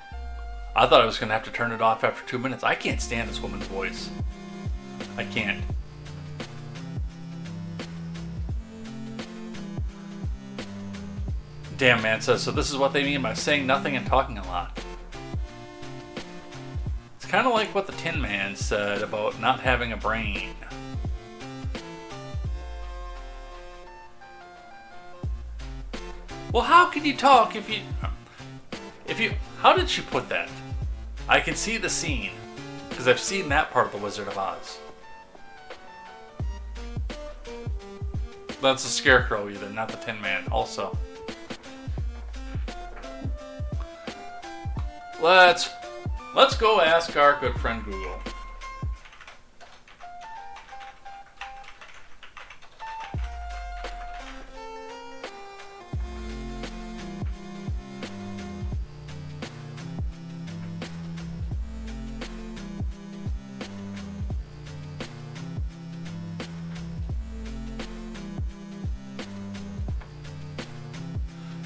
I thought I was going to have to turn it off after 2 minutes. I can't stand this woman's voice. I can't. Damn Man says, so this is what they mean by saying nothing and talking a lot. It's kind of like what the Tin Man said about not having a brain. Well, how can you talk if you, how did she put that? I can see the scene. because I've seen that part of The Wizard of Oz. That's the Scarecrow either, not the Tin Man, also. Let's go ask our good friend Google.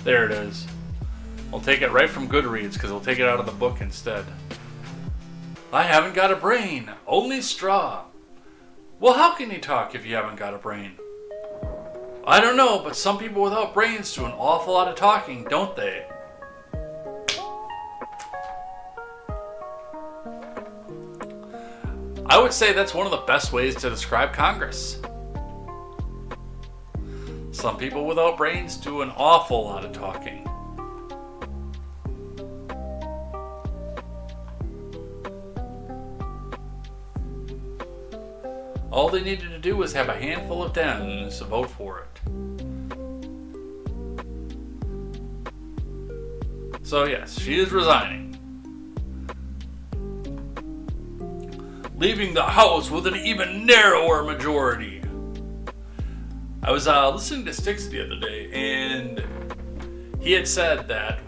There it is. I'll take it right from Goodreads because we'll take it out of the book instead. I haven't got a brain, only straw. Well, how can you talk if you haven't got a brain? I don't know, but some people without brains do an awful lot of talking, don't they? I would say that's one of the best ways to describe Congress. Some people without brains do an awful lot of talking. All they needed to do was have a handful of Dems vote for it. So yes, she is resigning. Leaving the House with an even narrower majority. I was listening to Styx the other day, and he had said that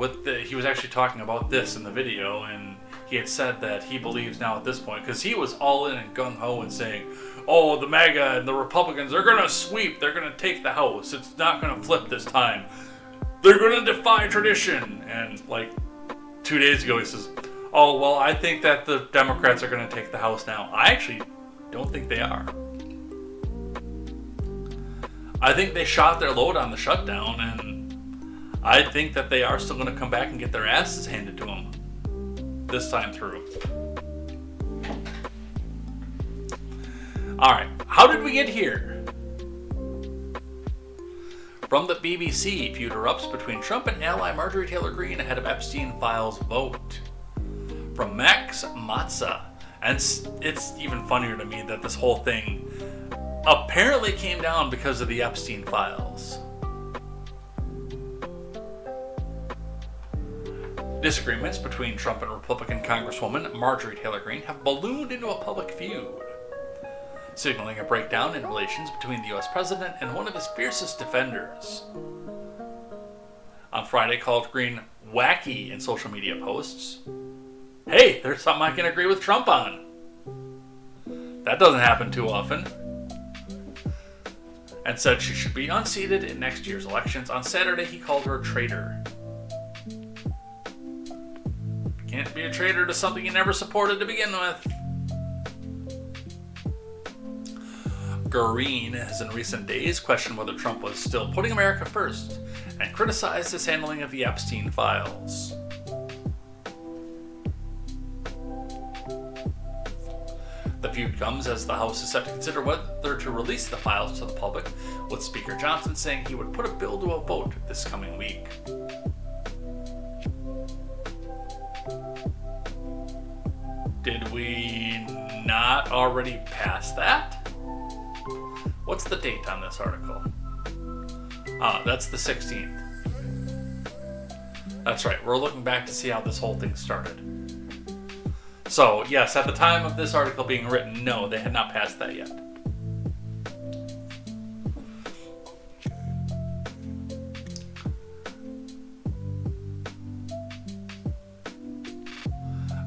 he was actually talking about this in the video, and he had said that he believes now at this point, because he was all in and gung-ho and saying, oh, the MAGA and the Republicans, they're going to sweep, they're going to take the House, it's not going to flip this time, they're going to defy tradition. And like 2 days ago he says, oh, well, I think that the Democrats are going to take the House now. I actually don't think they are. I think they shot their load on the shutdown, and I think that they are still going to come back and get their asses handed to them this time through. Alright, how did we get here? From the BBC, feud erupts between Trump and ally Marjorie Taylor Greene ahead of Epstein files vote. From Max Matza, and it's even funnier to me that this whole thing apparently came down because of the Epstein files. Disagreements between Trump and Republican Congresswoman Marjorie Taylor Greene have ballooned into a public feud, signaling a breakdown in relations between the US president and one of his fiercest defenders. On Friday, called Greene wacky in social media posts. Hey, there's something I can agree with Trump on. That doesn't happen too often. And said she should be unseated in next year's elections. On Saturday, he called her a traitor. Can't be a traitor to something you never supported to begin with. Greene has in recent days questioned whether Trump was still putting America first and criticized his handling of the Epstein files. The feud comes as the House is set to consider whether to release the files to the public, with Speaker Johnson saying he would put a bill to a vote this coming week. Did we not already pass that? What's the date on this article? That's the 16th. That's right, we're looking back to see how this whole thing started. So, yes, at the time of this article being written, no, they had not passed that yet.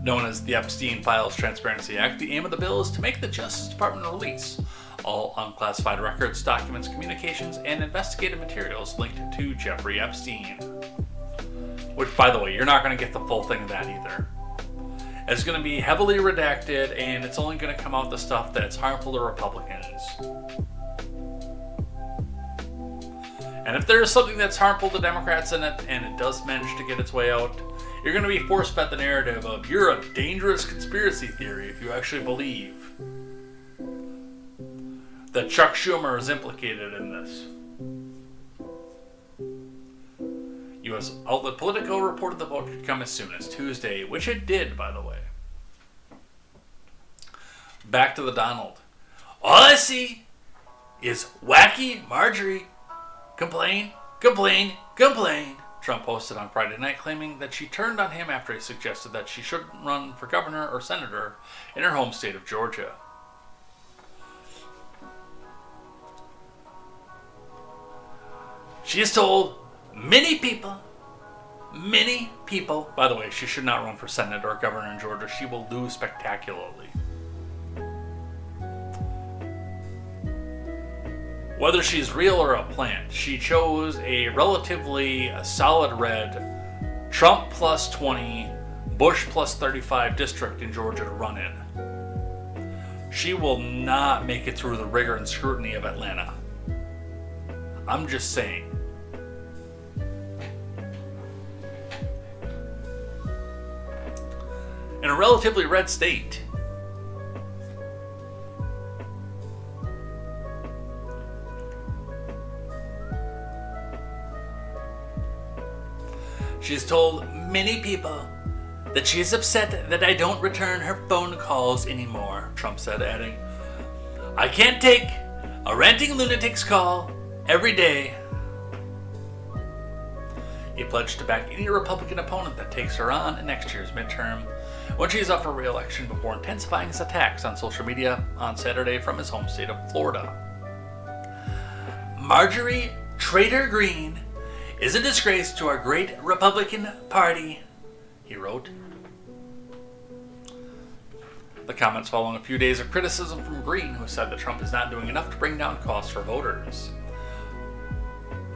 Known as the Epstein Files Transparency Act, the aim of the bill is to make the Justice Department release all unclassified records, documents, communications, and investigative materials linked to Jeffrey Epstein. Which, by the way, you're not going to get the full thing of that either. It's going to be heavily redacted, and it's only going to come out the stuff that's harmful to Republicans. And if there's something that's harmful to Democrats in it, and it does manage to get its way out, you're going to be force-fed the narrative of you're a dangerous conspiracy theory if you actually believe that Chuck Schumer is implicated in this. U.S. outlet Politico reported the vote could come as soon as Tuesday, which it did, by the way. Back to the Donald. All I see is wacky Marjorie. Complain, complain, complain. Trump posted on Friday night claiming that she turned on him after he suggested that she shouldn't run for governor or senator in her home state of Georgia. She has told many people, by the way, she should not run for Senate or governor in Georgia. She will lose spectacularly. Whether she's real or a plant, she chose a relatively solid red Trump plus 20, Bush plus 35 district in Georgia to run in. She will not make it through the rigor and scrutiny of Atlanta. I'm just saying. In a relatively red state, she's told many people that she is upset that I don't return her phone calls anymore, Trump said, adding, I can't take a ranting lunatic's call every day. He pledged to back any Republican opponent that takes her on in next year's midterm when she's up for re-election, before intensifying his attacks on social media on Saturday from his home state of Florida. Marjorie Traitor Greene is a disgrace to our great Republican Party, he wrote. The comments following a few days of criticism from Greene, who said that Trump is not doing enough to bring down costs for voters.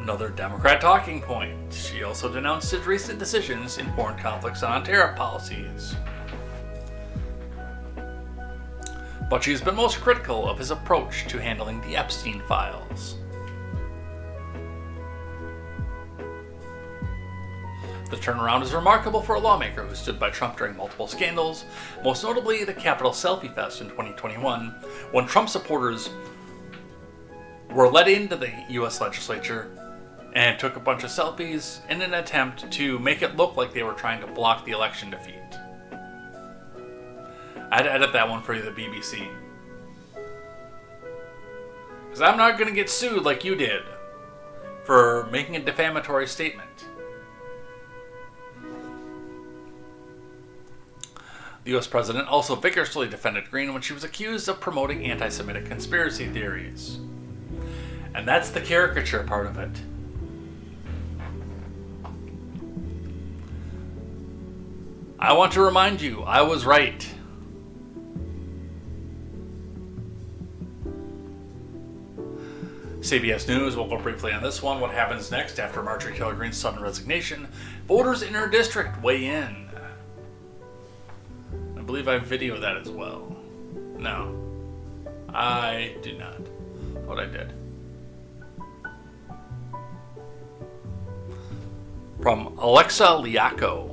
Another Democrat talking point. She also denounced his recent decisions in foreign conflicts and on tariff policies. But she's been most critical of his approach to handling the Epstein files. The turnaround is remarkable for a lawmaker who stood by Trump during multiple scandals, most notably the Capitol Selfie Fest in 2021, when Trump supporters were let into the U.S. legislature and took a bunch of selfies in an attempt to make it look like they were trying to block the election defeat. I'd edit that one for you, the BBC. Because I'm not going to get sued like you did for making a defamatory statement. The U.S. president also vigorously defended Greene when she was accused of promoting anti-Semitic conspiracy theories. And that's the caricature part of it. I want to remind you, I was right. CBS News will go briefly on this one. What happens next after Marjorie Taylor Greene's sudden resignation? Voters in her district weigh in. I believe I videoed that as well. No, I do not. What I did. From Alexa Liaco.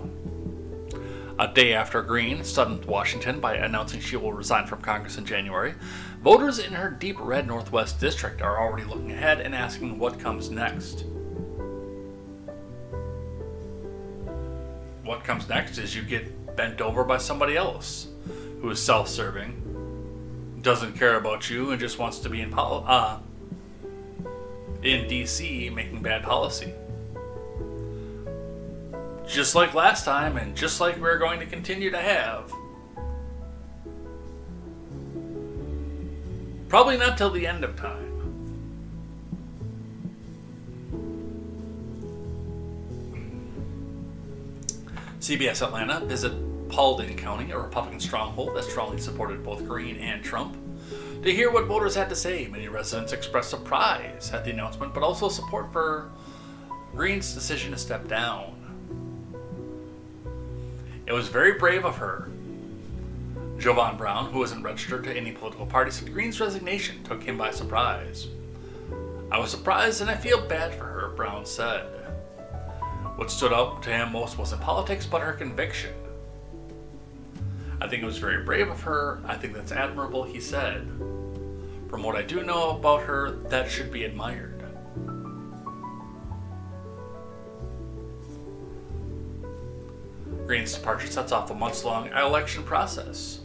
A day after Greene stunned Washington by announcing she will resign from Congress in January, voters in her deep red Northwest district are already looking ahead and asking what comes next. What comes next is you get bent over by somebody else who is self-serving, doesn't care about you, and just wants to be in D.C. making bad policy. Just like last time, and just like we're going to continue to have. Probably not till the end of time. CBS Atlanta visit Paulding County, a Republican stronghold that strongly supported both Greene and Trump, to hear what voters had to say. Many residents expressed surprise at the announcement, but also support for Greene's decision to step down. It was very brave of her. Joan Brown, who isn't registered to any political party, said Greene's resignation took him by surprise. I was surprised and I feel bad for her, Brown said. What stood out to him most wasn't politics, but her conviction. I think it was very brave of her. I think that's admirable, he said. From what I do know about her, that should be admired. Greene's departure sets off a months-long election process.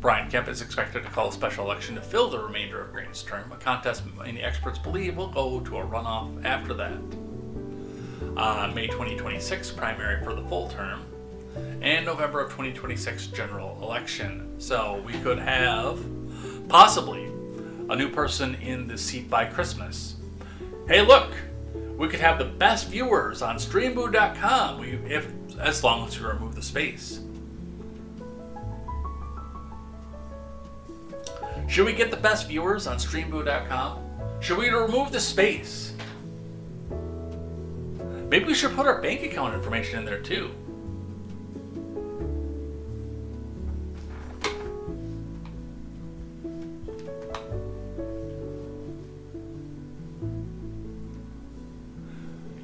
Brian Kemp is expected to call a special election to fill the remainder of Green's term, a contest many experts believe will go to a runoff after that. May 2026 primary for the full term, and November of 2026 general election. So we could have, possibly, a new person in the seat by Christmas. Hey look! We could have the best viewers on streamboo.com as long as we remove the space. Should we get the best viewers on streamboo.com? Should we remove the space? Maybe we should put our bank account information in there too.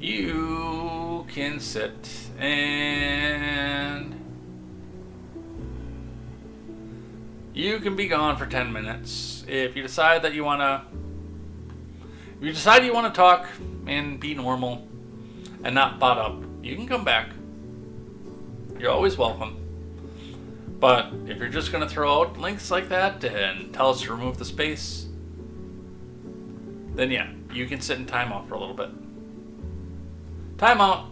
You can sit and you can be gone for 10 minutes. If you decide that you want to talk and be normal and not butt up, you can come back. You're always welcome. But if you're just going to throw out links like that and tell us to remove the space, then yeah, you can sit in timeout for a little bit. Timeout.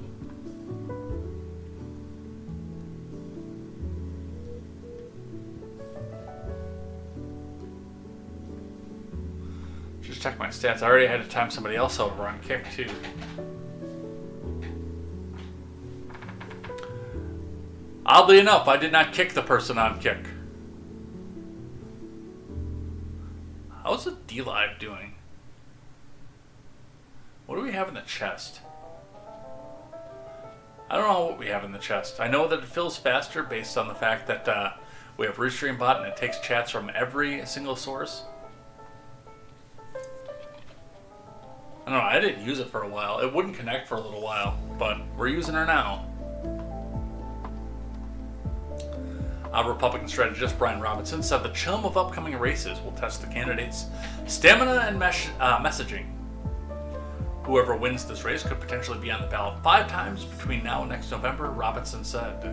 Just check my stats. I already had to time somebody else over on Kick too. Oddly enough, I did not kick the person on Kick. How's the D-Live doing? What do we have in the chest? I don't know what we have in the chest. I know that it fills faster based on the fact that we have Restream Bot and it takes chats from every single source. I don't know, I didn't use it for a while. It wouldn't connect for a little while, but we're using her now. Republican strategist Brian Robinson said the chum of upcoming races will test the candidates' stamina and messaging. Whoever wins this race could potentially be on the ballot 5 times between now and next November, Robinson said.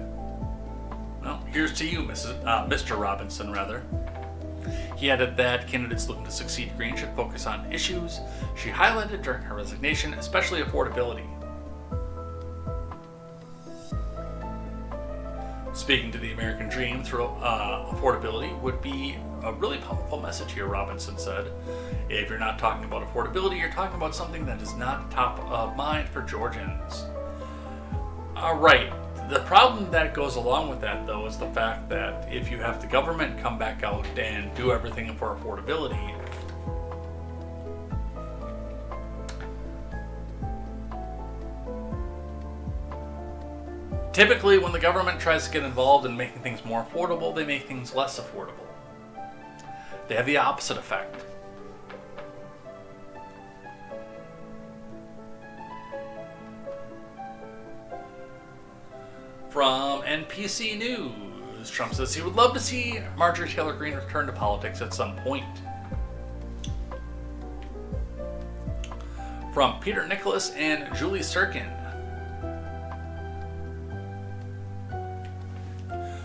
Well, here's to you, Mr. Robinson, rather. He added that candidates looking to succeed Green should focus on issues she highlighted during her resignation, especially affordability. Speaking to the American dream through affordability would be a really powerful message here, Robinson said. If you're not talking about affordability, you're talking about something that is not top of mind for Georgians. Right. The problem that goes along with that, though, is the fact that if you have the government come back out and do everything for affordability, typically when the government tries to get involved in making things more affordable, they make things less affordable. They have the opposite effect. From NPC News, Trump says he would love to see Marjorie Taylor Greene return to politics at some point. From Peter Nicholas and Julie Sirkin,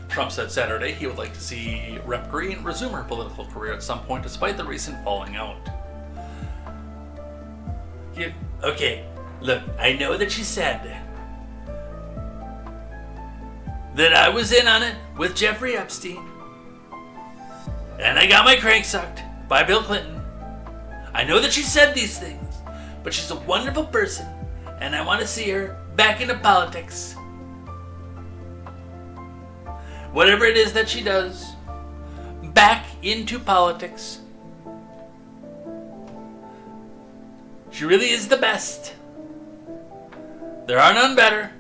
Trump said Saturday he would like to see Rep. Greene resume her political career at some point despite the recent falling out. Okay, look, I know that she said that I was in on it with Jeffrey Epstein, and I got my crank sucked by Bill Clinton. I know that she said these things, but she's a wonderful person, and I want to see her back into politics. Whatever it is that she does, back into politics. She really is the best. There are none better.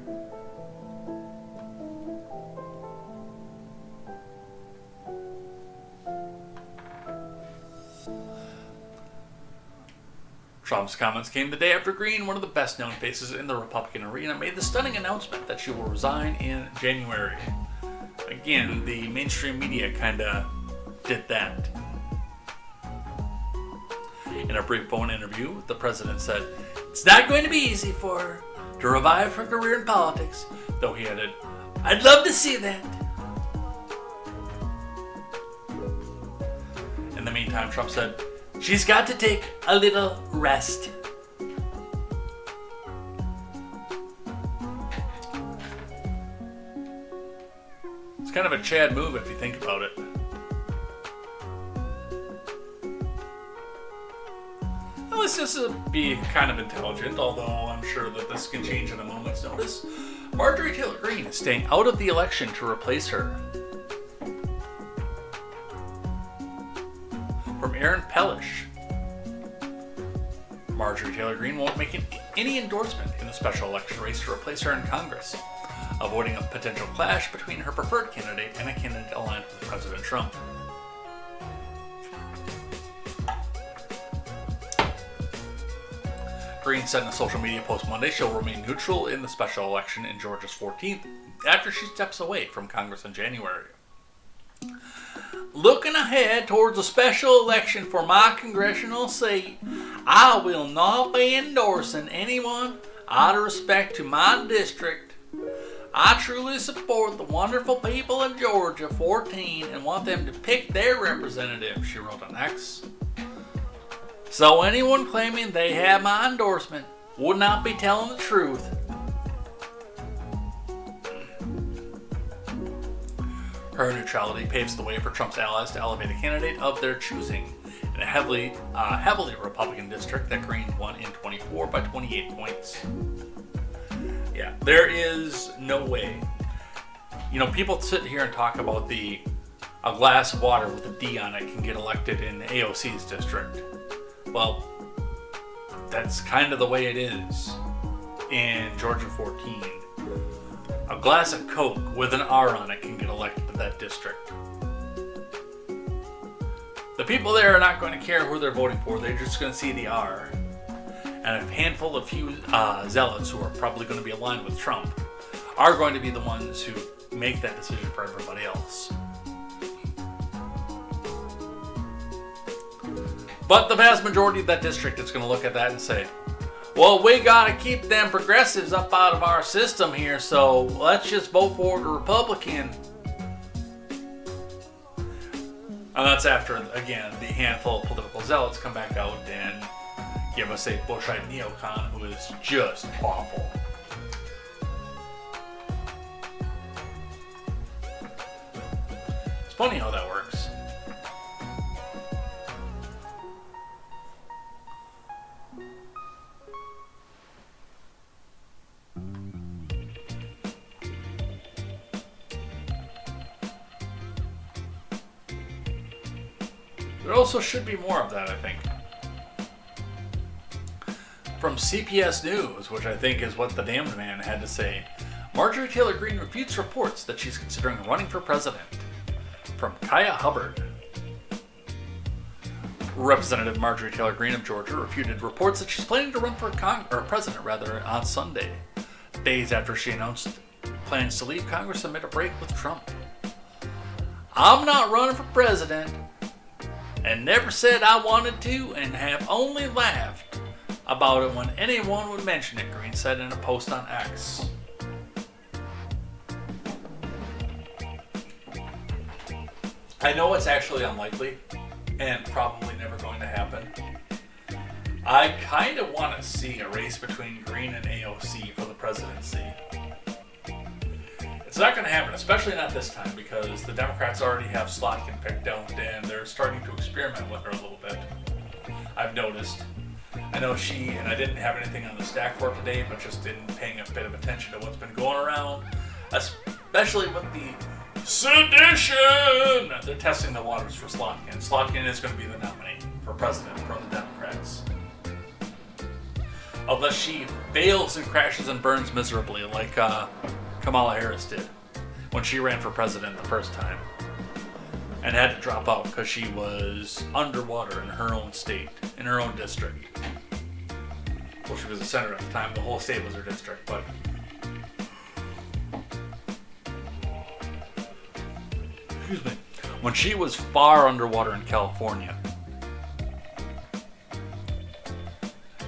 Trump's comments came the day after Greene, one of the best-known faces in the Republican arena, made the stunning announcement that she will resign in January. Again, the mainstream media kinda did that. In a brief phone interview, the president said, "It's not going to be easy for her to revive her career in politics," though he added, "I'd love to see that." the meantime, Trump said she's got to take a little rest. It's kind of a Chad move if you think about it. Well, let's just be kind of intelligent, although I'm sure that this can change in a moment's notice. Marjorie Taylor Greene is staying out of the election to replace her. From Aaron Pellish. Marjorie Taylor Greene won't make any endorsement in the special election race to replace her in Congress, avoiding a potential clash between her preferred candidate and a candidate aligned with President Trump. Greene said in a social media post Monday she'll remain neutral in the special election in Georgia's 14th after she steps away from Congress in January. Looking ahead towards a special election for my congressional seat, I will not be endorsing anyone out of respect to my district. I truly support the wonderful people of Georgia 14 and want them to pick their representative, she wrote on X. So anyone claiming they have my endorsement would not be telling the truth. Her neutrality paves the way for Trump's allies to elevate a candidate of their choosing in a heavily Republican district that Greene won in 24 by 28 points. Yeah, there is no way. You know, people sit here and talk about a glass of water with a D on it can get elected in AOC's district. Well, that's kind of the way it is in Georgia 14. A glass of Coke with an R on it can get elected to that district. The people there are not going to care who they're voting for. They're just going to see the R. And a handful of few zealots who are probably going to be aligned with Trump are going to be the ones who make that decision for everybody else. But the vast majority of that district is going to look at that and say, well, we got to keep them progressives up out of our system here, so let's just vote for the Republican. And that's after, again, the handful of political zealots come back out and give us a Bushite neocon who is just awful. It's funny how that works. There also should be more of that, I think. From CPS News, which I think is what the damned man had to say, Marjorie Taylor Greene refutes reports that she's considering running for president. From Kaya Hubbard. Representative Marjorie Taylor Greene of Georgia refuted reports that she's planning to run for president on Sunday, days after she announced plans to leave Congress amid a break with Trump. I'm not running for president, and never said I wanted to, and have only laughed about it when anyone would mention it, Greene said in a post on X. I know it's actually unlikely and probably never going to happen. I kind of want to see a race between Greene and AOC for the presidency. It's not going to happen, especially not this time, because the Democrats already have Slotkin picked out and they're starting to experiment with her a little bit. I've noticed. I know and I didn't have anything on the stack for today, but just in paying a bit of attention to what's been going around, especially with the sedition. They're testing the waters for Slotkin. Slotkin is going to be the nominee for president from the Democrats. Unless she fails and crashes and burns miserably like Kamala Harris did when she ran for president the first time and had to drop out because she was underwater in her own state, in her own district. Well, she was a senator at the time. The whole state was her district, but excuse me. When she was far underwater in California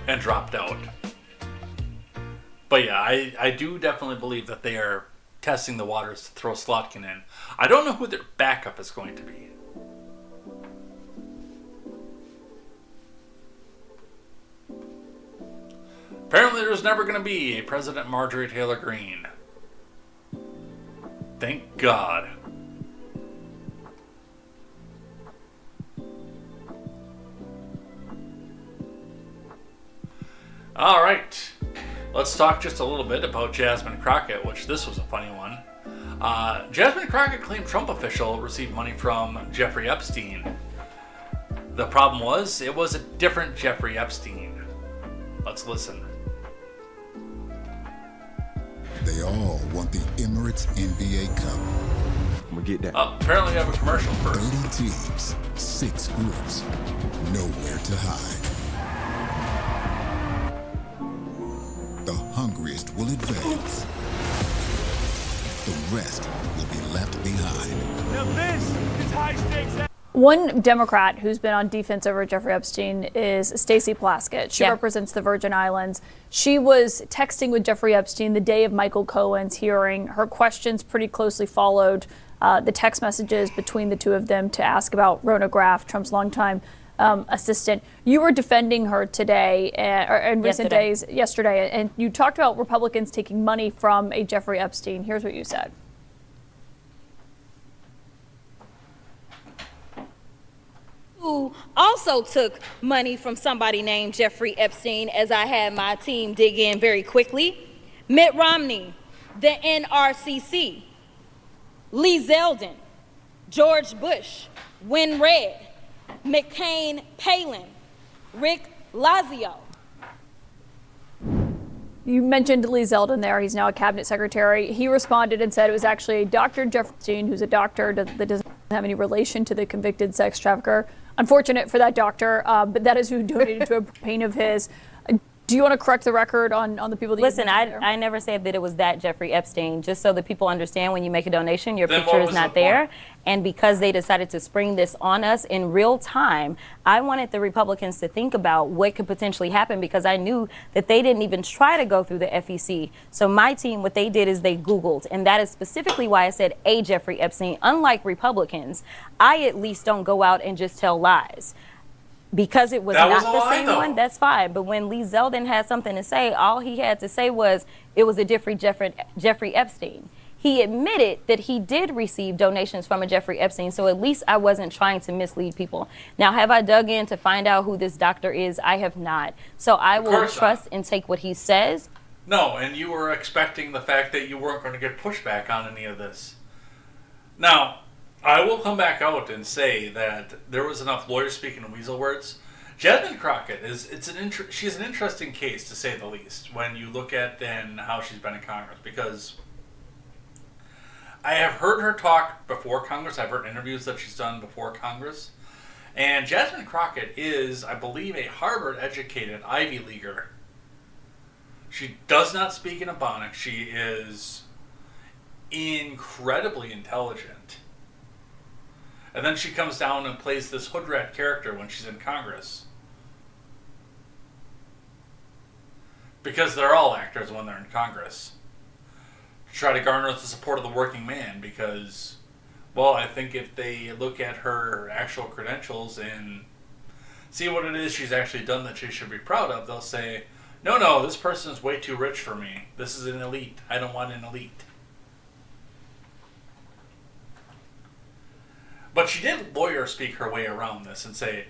and dropped out. But yeah, I do definitely believe that they are testing the waters to throw Slotkin in. I don't know who their backup is going to be. apparently there's never going to be a President Marjorie Taylor Greene. Thank God. All right, let's talk just a little bit about Jasmine Crockett, which this was a funny one. Jasmine Crockett claimed Trump official received money from Jeffrey Epstein. The problem was, it was a different Jeffrey Epstein. Let's listen. They all want the Emirates NBA Cup. I'm gonna get that. Apparently we have a commercial first. 30 teams, 6 groups, nowhere to hide. The hungriest will advance. The rest will be left behind. Now this is high stakes. One Democrat who's been on defense over Jeffrey Epstein is Stacey Plaskett. She represents the Virgin Islands. She was texting with Jeffrey Epstein the day of Michael Cohen's hearing. Her questions pretty closely followed the text messages between the two of them to ask about Rona Graff, Trump's longtime assistant. You were defending her today, or in recent days, yesterday, and you talked about Republicans taking money from a Jeffrey Epstein. Here's what you said. Who also took money from somebody named Jeffrey Epstein, as I had my team dig in very quickly. Mitt Romney, the NRCC, Lee Zeldin, George Bush, Win Red, McCain Palin, Rick Lazio. You mentioned Lee Zeldin there. He's now a cabinet secretary. He responded and said it was actually Dr. Jeffrey Epstein, who's a doctor that doesn't have any relation to the convicted sex trafficker. Unfortunate for that doctor, but that is who donated to a campaign of his. Do you want to correct the record on the people that Listen, I never said that it was that Jeffrey Epstein. Just so that people understand, when you make a donation, your picture is not there. And because they decided to spring this on us in real time, I wanted the Republicans to think about what could potentially happen, because I knew that they didn't even try to go through the FEC. So my team, what they did is they Googled, and that is specifically why I said a Jeffrey Epstein. Unlike Republicans, I at least don't go out and just tell lies. Because it was not the same one, that's fine. But when Lee Zeldin had something to say, all he had to say was it was a different Jeffrey Epstein. He admitted that he did receive donations from a Jeffrey Epstein, so at least I wasn't trying to mislead people. Now, have I dug in to find out who this doctor is? I have not. So I will trust and take what he says. No, and you were expecting the fact that you weren't going to get pushback on any of this. Now, I will come back out and say that there was enough lawyers speaking in weasel words. Jasmine Crockett she's an interesting case, to say the least, when you look at then how she's been in Congress, because I have heard her talk before Congress. I've heard interviews that she's done before Congress, and Jasmine Crockett is, I believe, a Harvard-educated Ivy Leaguer. She does not speak in Ebonics. She is incredibly intelligent. And then she comes down and plays this hood rat character when she's in Congress. Because they're all actors when they're in Congress. To try to garner the support of the working man, because, well, I think if they look at her actual credentials and see what it is she's actually done that she should be proud of, they'll say, no, this person is way too rich for me. This is an elite. I don't want an elite. But she did lawyer speak her way around this and say,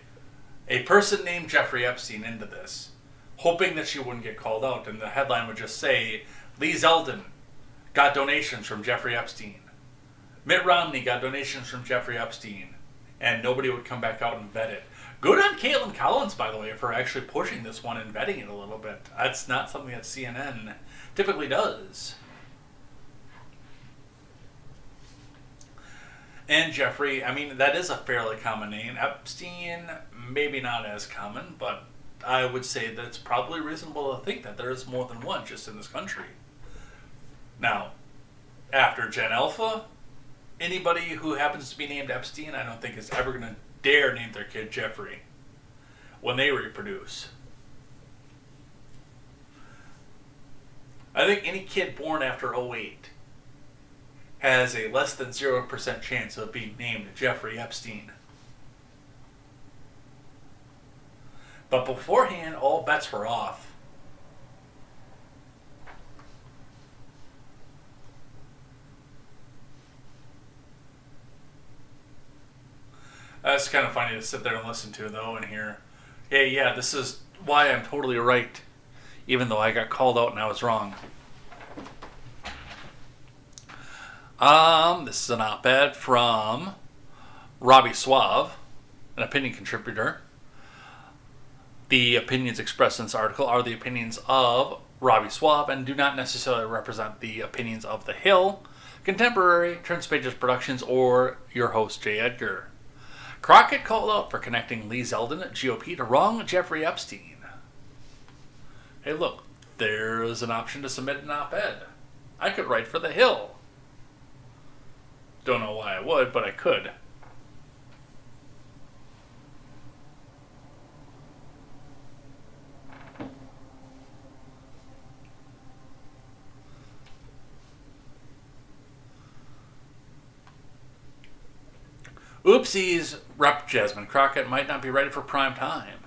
a person named Jeffrey Epstein into this, hoping that she wouldn't get called out. And the headline would just say, Lee Zeldin got donations from Jeffrey Epstein. Mitt Romney got donations from Jeffrey Epstein. And nobody would come back out and vet it. Good on Caitlin Collins, by the way, for actually pushing this one and vetting it a little bit. That's not something that CNN typically does. And Jeffrey, I mean, that is a fairly common name. Epstein, maybe not as common, but I would say that it's probably reasonable to think that there is more than one just in this country. Now, after Gen Alpha, anybody who happens to be named Epstein, I don't think is ever going to dare name their kid Jeffrey when they reproduce. I think any kid born after 2008 has a less than 0% chance of being named Jeffrey Epstein. But beforehand, all bets were off. That's kind of funny to sit there and listen to, though, and hear, hey, yeah, this is why I'm totally right, even though I got called out and I was wrong. This is an op-ed from Robbie Suave, an opinion contributor. The opinions expressed in this article are the opinions of Robbie Suave and do not necessarily represent the opinions of The Hill, Contemporary, Turns Pages Productions, or your host, J. Edgar. Crockett called out for connecting Lee Zeldin at GOP to wrong Jeffrey Epstein. Hey, look, there's an option to submit an op-ed. I could write for The Hill. Don't know why I would, but I could. Oopsies, Rep. Jasmine Crockett might not be ready for prime time.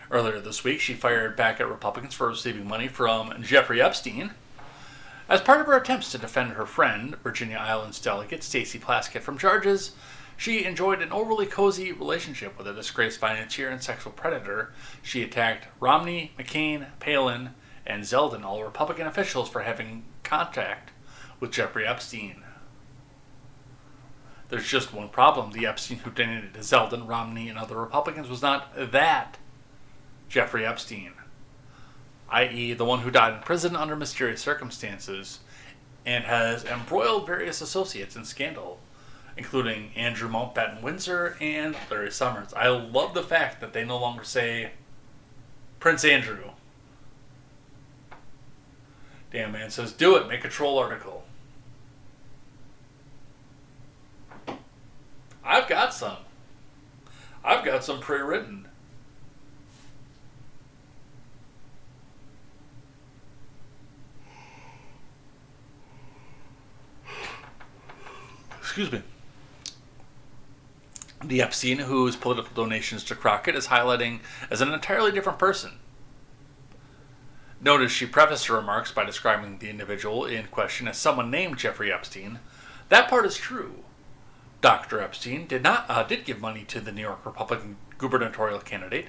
Earlier this week, she fired back at Republicans for receiving money from Jeffrey Epstein. As part of her attempts to defend her friend, Virginia Islands delegate Stacey Plaskett, from charges she enjoyed an overly cozy relationship with a disgraced financier and sexual predator, she attacked Romney, McCain, Palin, and Zeldin, all Republican officials, for having contact with Jeffrey Epstein. There's just one problem. The Epstein who donated to Zeldin, Romney, and other Republicans was not that Jeffrey Epstein, i.e. the one who died in prison under mysterious circumstances and has embroiled various associates in scandal, including Andrew Mountbatten Windsor and Larry Summers. I love the fact that they no longer say Prince Andrew. Damn man says, do it, make a troll article. I've got some pre-written. Excuse me. The Epstein, whose political donations to Crockett is highlighting as an entirely different person. Notice she prefaced her remarks by describing the individual in question as someone named Jeffrey Epstein. That part is true. Dr. Epstein did give money to the New York Republican gubernatorial candidate,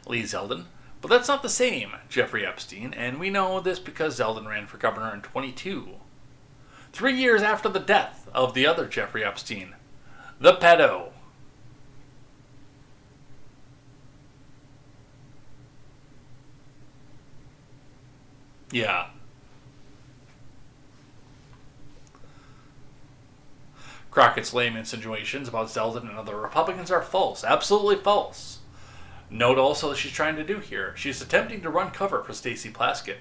Lee Zeldin, but that's not the same Jeffrey Epstein, and we know this because Zeldin ran for governor in 22. 3 years after the death of the other Jeffrey Epstein, the pedo. Yeah. Crockett's lame insinuations about Zeldin and other Republicans are false. Absolutely false. Note also that she's trying to do here. She's attempting to run cover for Stacey Plaskett,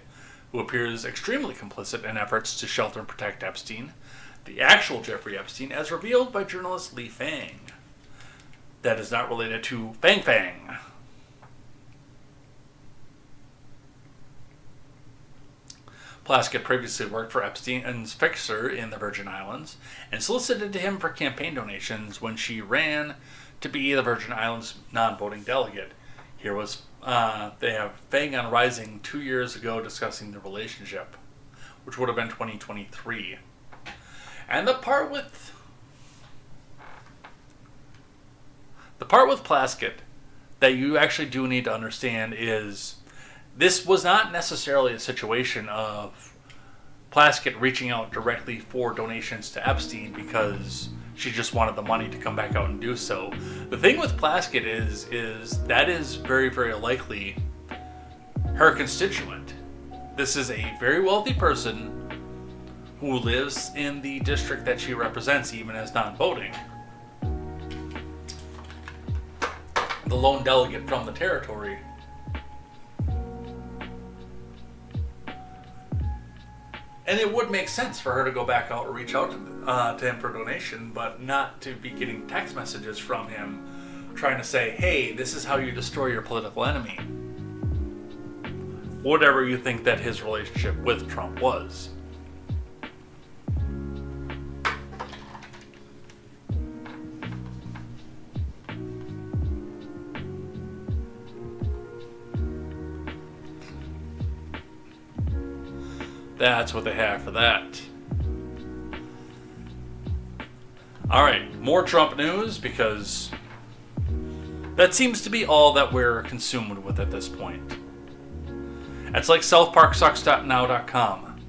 who appears extremely complicit in efforts to shelter and protect Epstein, the actual Jeffrey Epstein, as revealed by journalist Lee Fang. That is not related to Fang Fang. Plaskett previously worked for Epstein's fixer in the Virgin Islands and solicited him for campaign donations when she ran to be the Virgin Islands non-voting delegate. Here was, they have Fang on Rising 2 years ago discussing the relationship, which would have been 2023. And the part with Plaskett that you actually do need to understand is this was not necessarily a situation of Plaskett reaching out directly for donations to Epstein because she just wanted the money to come back out and do so. The thing with Plaskett is that is very, very likely her constituent. This is a very wealthy person who lives in the district that she represents, even as non-voting. The lone delegate from the territory. And it would make sense for her to go back out or reach out to him for donation, but not to be getting text messages from him trying to say, hey, this is how you destroy your political enemy. Whatever you think that his relationship with Trump was. That's what they have for that. Alright, more Trump news because That seems to be all that we're consumed with at this point. It's like SouthParkSucks.now.com.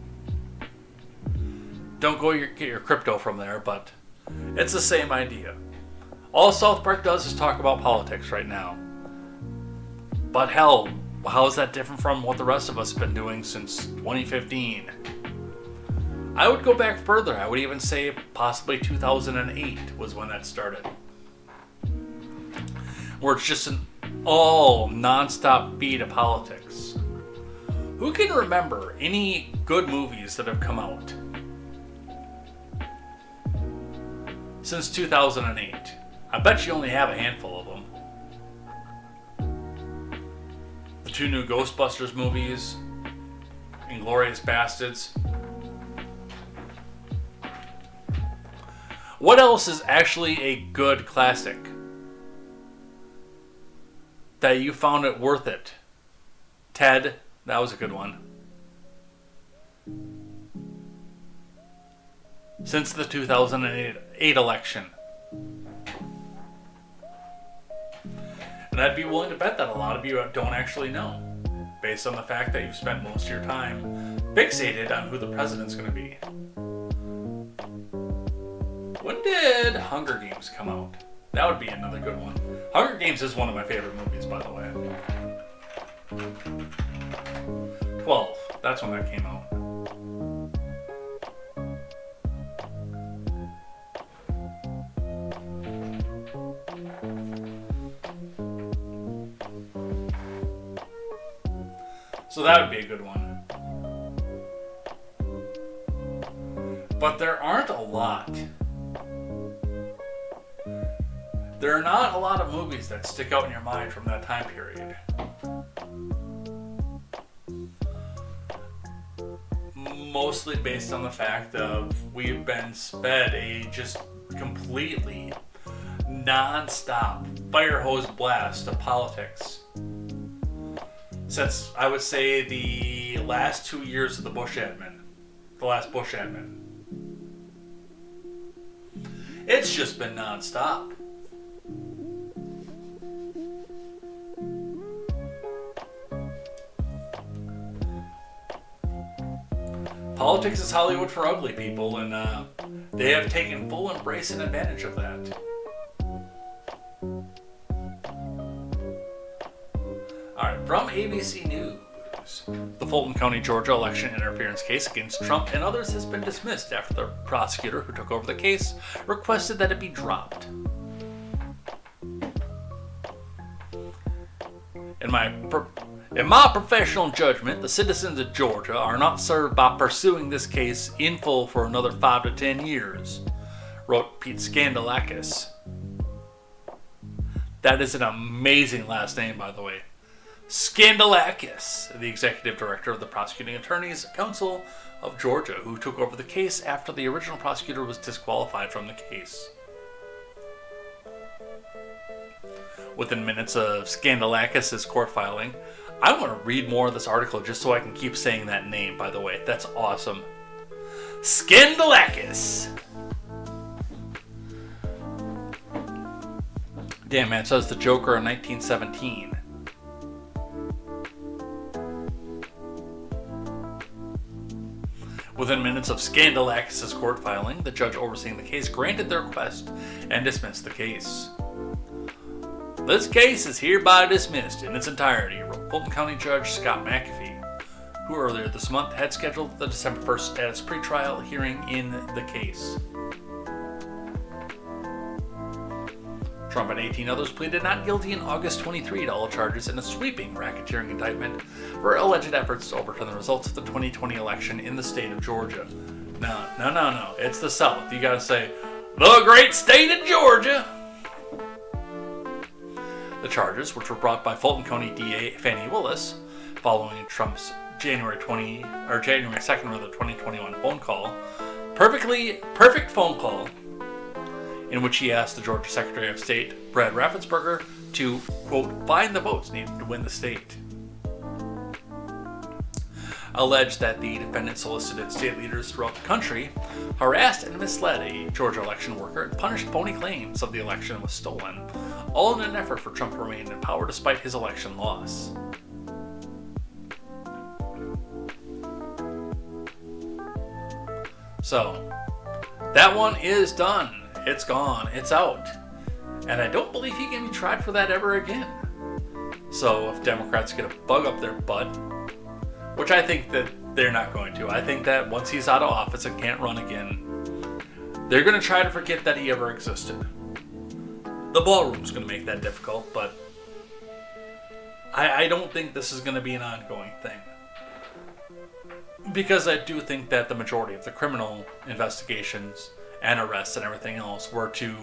Don't go get your crypto from there, but it's the same idea. All South Park does is talk about politics right now. But hell, how is that different from what the rest of us have been doing since 2015? I would go back further. I would even say possibly 2008 was when that started. Where it's just an all non-stop beat of politics. Who can remember any good movies that have come out since 2008? I bet you only have a handful of them. The 2 new Ghostbusters movies, Inglourious Bastards. What else is actually a good classic that you found it worth it? Ted, that was a good one. Since the 2008 election. And I'd be willing to bet that a lot of you don't actually know, based on the fact that you've spent most of your time fixated on who the president's going to be. When did Hunger Games come out? That would be another good one. Hunger Games is one of my favorite movies, by the way. 12. That's when that came out. So that would be a good one. But there aren't a lot. There are not a lot of movies that stick out in your mind from that time period. Mostly based on the fact of we've been sped a just completely non-stop fire hose blast of politics since, I would say, the last 2 years of the Bush admin. The last Bush admin. It's just been non-stop. Politics is Hollywood for ugly people, and they have taken full embrace and advantage of that. Alright, from ABC News. The Fulton County, Georgia election interference case against Trump and others has been dismissed after the prosecutor who took over the case requested that it be dropped. In my professional judgment, the citizens of Georgia are not served by pursuing this case in full for another 5 to 10 years, wrote Pete Skandalakis. That is an amazing last name, by the way. Skandalakis, the executive director of the Prosecuting Attorneys Council of Georgia, who took over the case after the original prosecutor was disqualified from the case. Within minutes of Skandalakis' court filing, I want to read more of this article just so I can keep saying that name, by the way. That's awesome. Skandalakis! Damn, man, it says the Joker in 1917. Within minutes of Skandalakis' court filing, the judge overseeing the case granted the request and dismissed the case. This case is hereby dismissed in its entirety, wrote Fulton County Judge Scott McAfee, who earlier this month had scheduled the December 1st status pretrial hearing in the case. Trump and 18 others pleaded not guilty in August 23 to all charges in a sweeping racketeering indictment for alleged efforts to overturn the results of the 2020 election in the state of Georgia. No. It's the South. You gotta say, the great state of Georgia! The charges, which were brought by Fulton County DA Fannie Willis, following Trump's January 2nd, 2021 phone call, perfect phone call, in which he asked the Georgia Secretary of State, Brad Raffensperger, to, quote, find the votes needed to win the state. alleged that the defendant solicited state leaders throughout the country, harassed and misled a Georgia election worker, and punished phony claims of the election was stolen, all in an effort for Trump to remain in power despite his election loss. So, that one is done. It's gone. It's out. And I don't believe he can be tried for that ever again. So if Democrats get a bug up their butt, which I think that they're not going to. I think that once he's out of office and can't run again, they're going to try to forget that he ever existed. The ballroom's going to make that difficult, but I don't think this is going to be an ongoing thing. Because I do think that the majority of the criminal investigations and arrests and everything else were to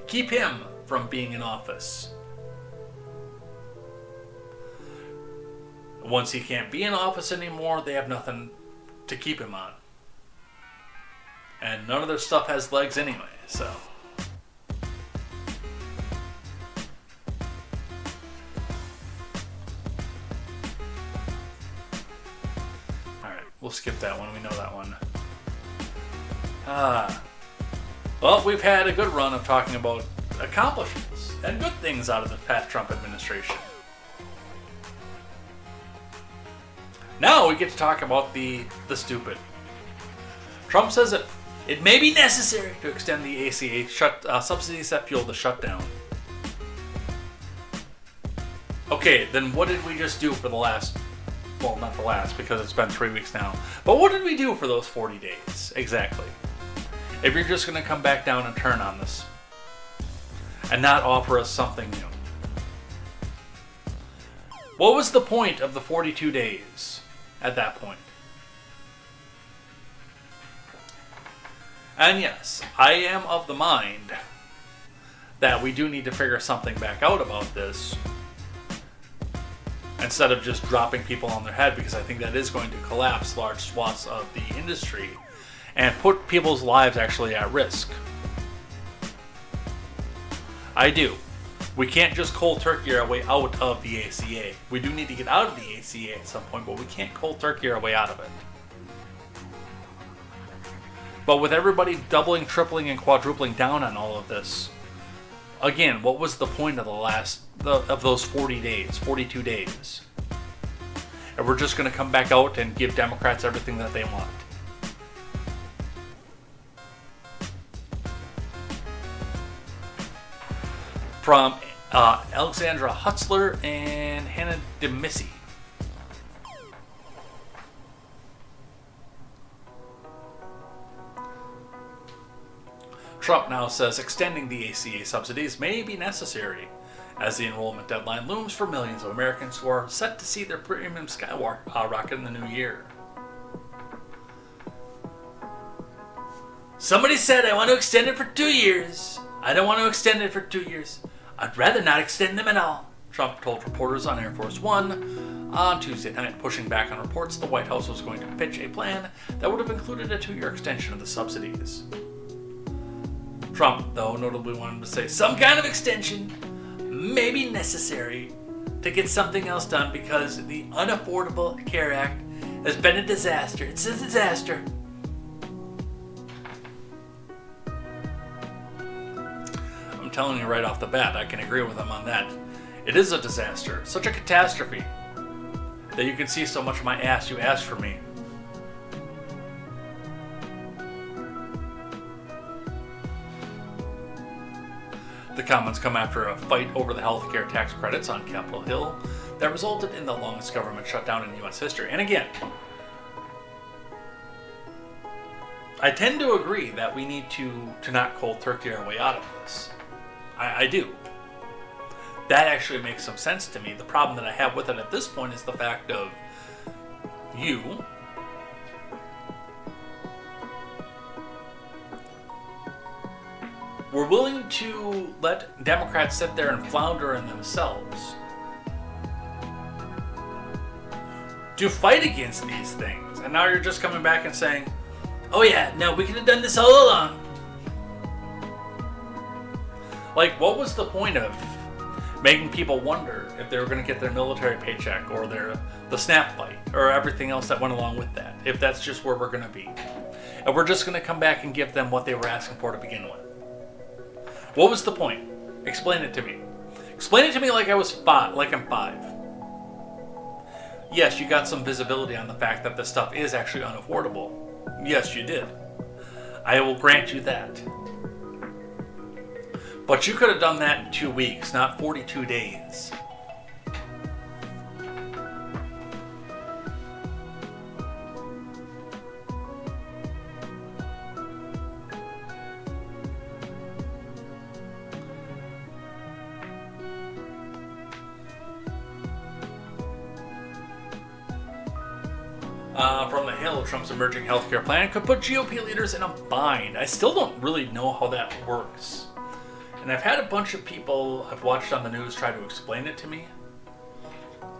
keep him from being in office. Once he can't be in office anymore, they have nothing to keep him on. And none of their stuff has legs anyway, so. Alright, we'll skip that one. We know that one. Well, we've had a good run of talking about accomplishments and good things out of the past Trump administration. Now we get to talk about the stupid. Trump says that it may be necessary to extend the ACA subsidies that fuel the shutdown. Okay, then what did we just do for the last, well, not the last because it's been 3 weeks now, but what did we do for those 40 days exactly? If you're just going to come back down and turn on this and not offer us something new. What was the point of the 42 days at that point? And yes, I am of the mind that we do need to figure something back out about this instead of just dropping people on their head, because I think that is going to collapse large swaths of the industry and put people's lives actually at risk. I do. We can't just cold turkey our way out of the ACA. We do need to get out of the ACA at some point, but we can't cold turkey our way out of it. But with everybody doubling, tripling, and quadrupling down on all of this, again, what was the point of of those 40 days, 42 days? And we're just going to come back out and give Democrats everything that they want. From Alexandra Hutzler and Hannah DeMissy. Trump now says extending the ACA subsidies may be necessary as the enrollment deadline looms for millions of Americans who are set to see their premium skyrocket in the new year. Somebody said I want to extend it for 2 years. I don't want to extend it for 2 years. I'd rather not extend them at all, Trump told reporters on Air Force One on Tuesday night, pushing back on reports the White House was going to pitch a plan that would have included a 2-year extension of the subsidies. Trump, though, notably wanted to say some kind of extension may be necessary to get something else done because the Unaffordable Care Act has been a disaster. It's a disaster. I'm telling you right off the bat, I can agree with him on that. It is a disaster, such a catastrophe, that you can see so much of my ass you asked for me. The comments come after a fight over the healthcare tax credits on Capitol Hill that resulted in the longest government shutdown in U.S. history. And again, I tend to agree that we need to not cold turkey our way out of this. I do. That actually makes some sense to me. The problem that I have with it at this point is the fact of you were willing to let Democrats sit there and flounder in themselves to fight against these things. And now you're just coming back and saying, oh yeah, no, we could have done this all along. Like, what was the point of making people wonder if they were going to get their military paycheck or the SNAP bite or everything else that went along with that, if that's just where we're going to be. And we're just going to come back and give them what they were asking for to begin with. What was the point? Explain it to me. Explain it to me like I'm 5. Yes, you got some visibility on the fact that this stuff is actually unaffordable. Yes, you did. I will grant you that. But you could have done that in 2 weeks, not 42 days. From the Hill, Trump's emerging healthcare plan could put GOP leaders in a bind. I still don't really know how that works. And I've had a bunch of people I've watched on the news try to explain it to me.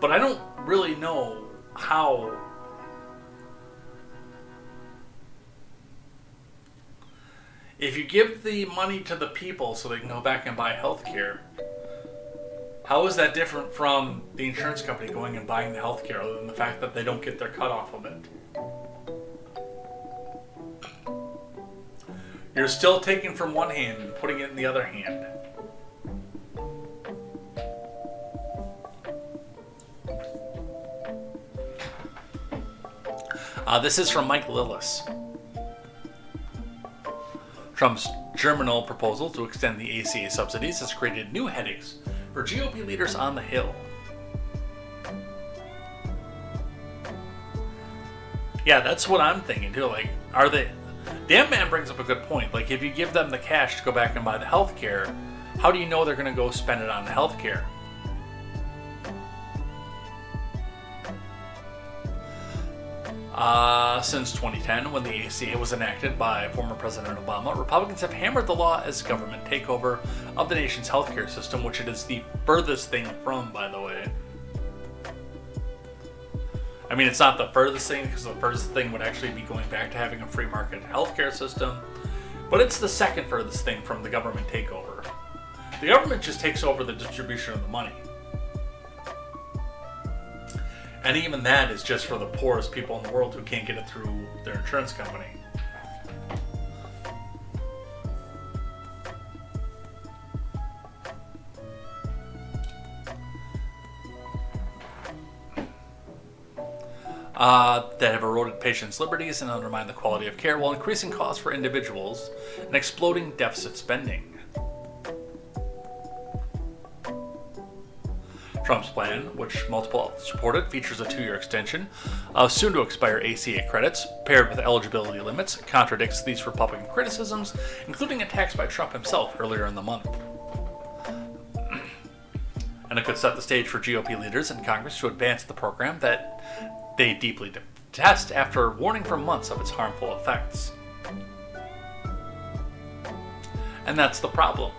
But I don't really know how. If you give the money to the people so they can go back and buy healthcare, how is that different from the insurance company going and buying the healthcare, other than the fact that they don't get their cut off of it? You're still taking from one hand and putting it in the other hand. This is from Mike Lillis. Trump's germinal proposal to extend the ACA subsidies has created new headaches for GOP leaders on the Hill. Yeah, that's what I'm thinking too. Like, are they... Dan Man brings up a good point. Like, if you give them the cash to go back and buy the health care, how do you know they're going to go spend it on the health care? Since 2010, when the ACA was enacted by former President Obama, Republicans have hammered the law as government takeover of the nation's healthcare system, which it is the furthest thing from, by the way. I mean, it's not the furthest thing, because the furthest thing would actually be going back to having a free market healthcare system, but it's the second furthest thing from the government takeover. The government just takes over the distribution of the money. And even that is just for the poorest people in the world who can't get it through their insurance company. That have eroded patients' liberties and undermined the quality of care while increasing costs for individuals and exploding deficit spending. Trump's plan, which multiple outlets supported, features a 2-year extension of soon-to-expire ACA credits, paired with eligibility limits, contradicts these Republican criticisms, including attacks by Trump himself earlier in the month. And it could set the stage for GOP leaders in Congress to advance the program that they deeply detest after warning for months of its harmful effects. And that's the problem.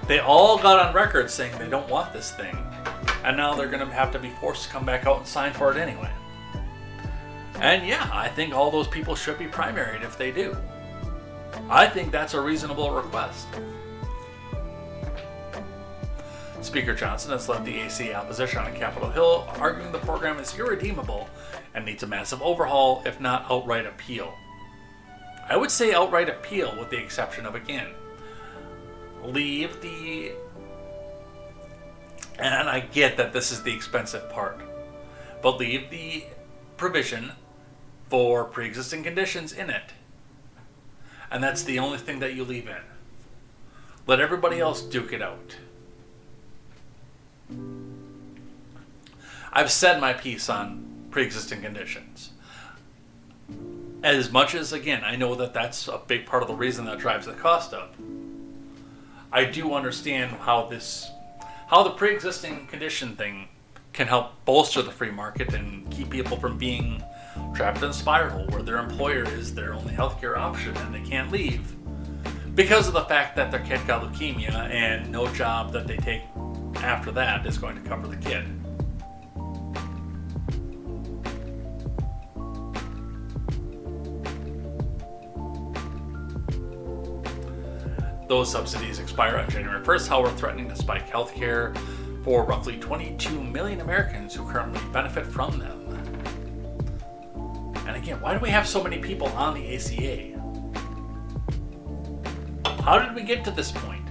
They all got on record saying they don't want this thing, and now they're going to have to be forced to come back out and sign for it anyway. And yeah, I think all those people should be primaried if they do. I think that's a reasonable request. Speaker Johnson has led the ACA opposition on Capitol Hill, arguing the program is irredeemable and needs a massive overhaul, if not outright appeal. I would say outright appeal, with the exception of, again, leave the... And I get that this is the expensive part, but leave the provision for pre-existing conditions in it. And that's the only thing that you leave in. Let everybody else duke it out. I've said my piece on pre-existing conditions. As much as, again, I know that that's a big part of the reason that drives the cost up. I do understand how the pre-existing condition thing can help bolster the free market and keep people from being trapped in a spiral where their employer is their only healthcare option and they can't leave because of the fact that their kid got leukemia and no job that they take after that is going to cover the kid. Those subsidies expire on January 1st, however, threatening to spike health care for roughly 22 million Americans who currently benefit from them. And again, why do we have so many people on the ACA? How did we get to this point?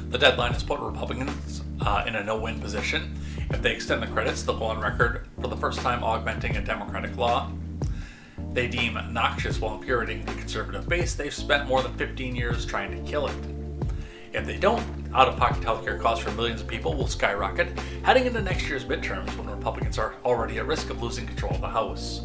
The deadline has put Republicans in a no-win position. If they extend the credits, they'll go on record for the first time augmenting a Democratic law they deem noxious while infuriating the conservative base they've spent more than 15 years trying to kill it. If they don't, out-of-pocket healthcare costs for millions of people will skyrocket heading into next year's midterms when Republicans are already at risk of losing control of the House.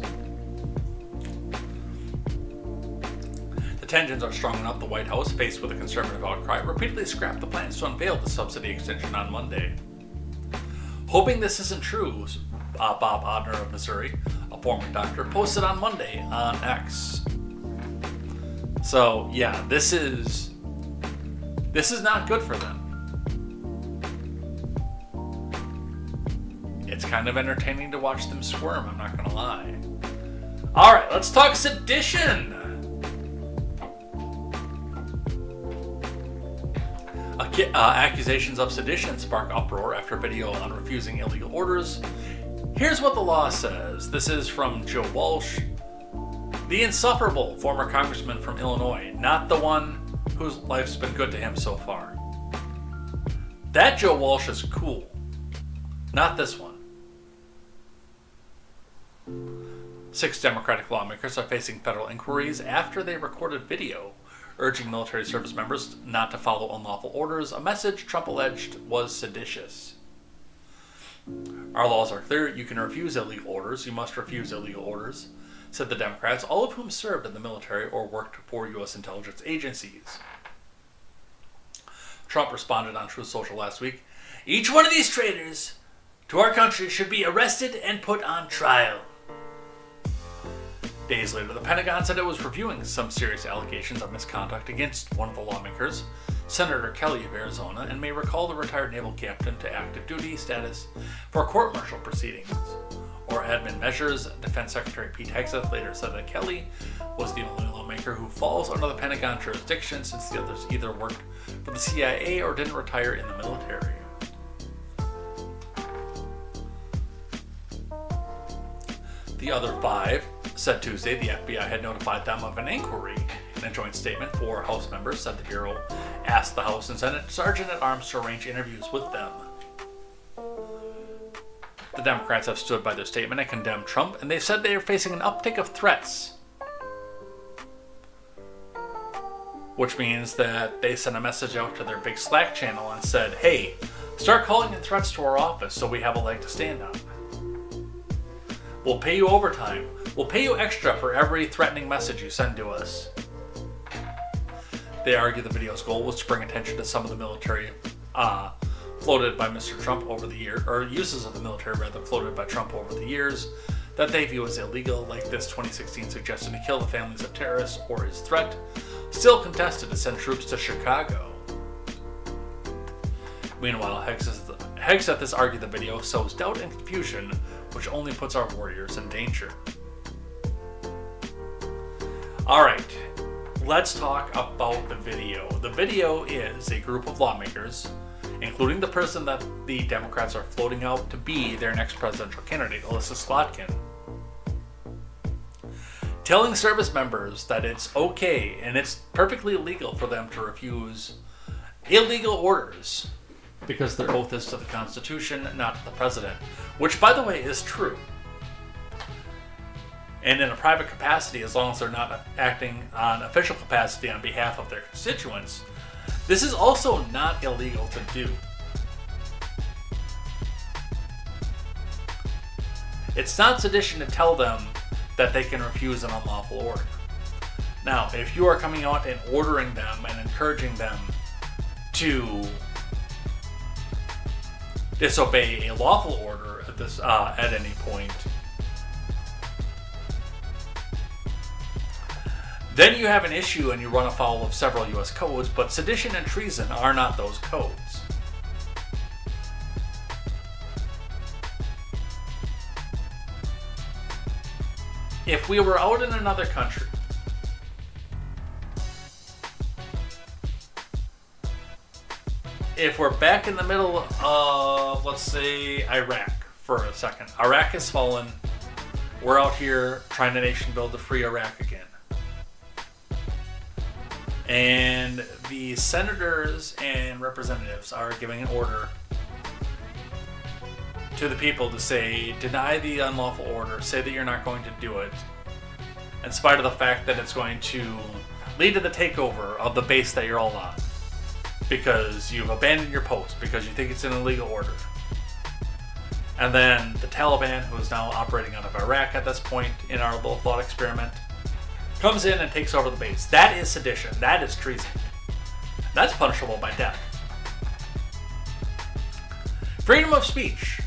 The tensions are strong enough the White House, faced with a conservative outcry, repeatedly scrapped the plans to unveil the subsidy extension on Monday. Hoping this isn't true, Bob Odner of Missouri, a former doctor, posted on Monday on X. So yeah, this is not good for them. It's kind of entertaining to watch them squirm, I'm not gonna lie. Alright, let's talk sedition! Accusations of sedition spark uproar after video on refusing illegal orders. Here's what the law says. This is from Joe Walsh, the insufferable former congressman from Illinois, not the one whose life's been good to him so far. That Joe Walsh is cool, not this one. 6 Democratic lawmakers are facing federal inquiries after they recorded video urging military service members not to follow unlawful orders, a message Trump alleged was seditious. Our laws are clear. You can refuse illegal orders. You must refuse illegal orders, said the Democrats, all of whom served in the military or worked for U.S. intelligence agencies. Trump responded on Truth Social last week, "Each one of these traitors to our country should be arrested and put on trial." Days later, the Pentagon said it was reviewing some serious allegations of misconduct against one of the lawmakers, Senator Kelly of Arizona, and may recall the retired naval captain to active duty status for court-martial proceedings or admin measures. Defense Secretary Pete Hegseth later said that Kelly was the only lawmaker who falls under the Pentagon jurisdiction, since the others either worked for the CIA or didn't retire in the military. The other 5 said Tuesday the FBI had notified them of an inquiry. In a joint statement, 4 House members said the Bureau asked the House and Senate Sergeant-at-Arms to arrange interviews with them. The Democrats have stood by their statement and condemned Trump, and they've said they are facing an uptick of threats. Which means that they sent a message out to their big Slack channel and said, hey, start calling in threats to our office so we have a leg to stand on. We'll pay you overtime. We'll pay you extra for every threatening message you send to us. They argue the video's goal was to bring attention to some of the military floated by Mr. Trump over the year, or uses of the military rather floated by Trump over the years that they view as illegal, like this 2016 suggestion to kill the families of terrorists or his threat, still contested to send troops to Chicago. Meanwhile, Hegseth has argued the video sows doubt and confusion, which only puts our warriors in danger. Alright, let's talk about the video. The video is a group of lawmakers, including the person that the Democrats are floating out to be their next presidential candidate, Alyssa Slotkin, telling service members that it's okay and it's perfectly legal for them to refuse illegal orders because their oath is to the Constitution, not to the president, which, by the way, is true. And in a private capacity, as long as they're not acting on official capacity on behalf of their constituents, this is also not illegal to do. It's not sedition to tell them that they can refuse an unlawful order. Now, if you are coming out and ordering them and encouraging them to disobey a lawful order at any point, then you have an issue and you run afoul of several U.S. codes, but sedition and treason are not those codes. if we were out in another country, if we're back in the middle of, let's say, Iraq for a second. Iraq has fallen. We're out here trying to nation build to free Iraq again. And the senators and representatives are giving an order to the people to say, deny the unlawful order, say that you're not going to do it, in spite of the fact that it's going to lead to the takeover of the base that you're all on, because you've abandoned your post, because you think it's an illegal order. And then the Taliban, who is now operating out of Iraq at this point in our little thought experiment, comes in and takes over the base. That is sedition. That is treason. That's punishable by death. Freedom of speech.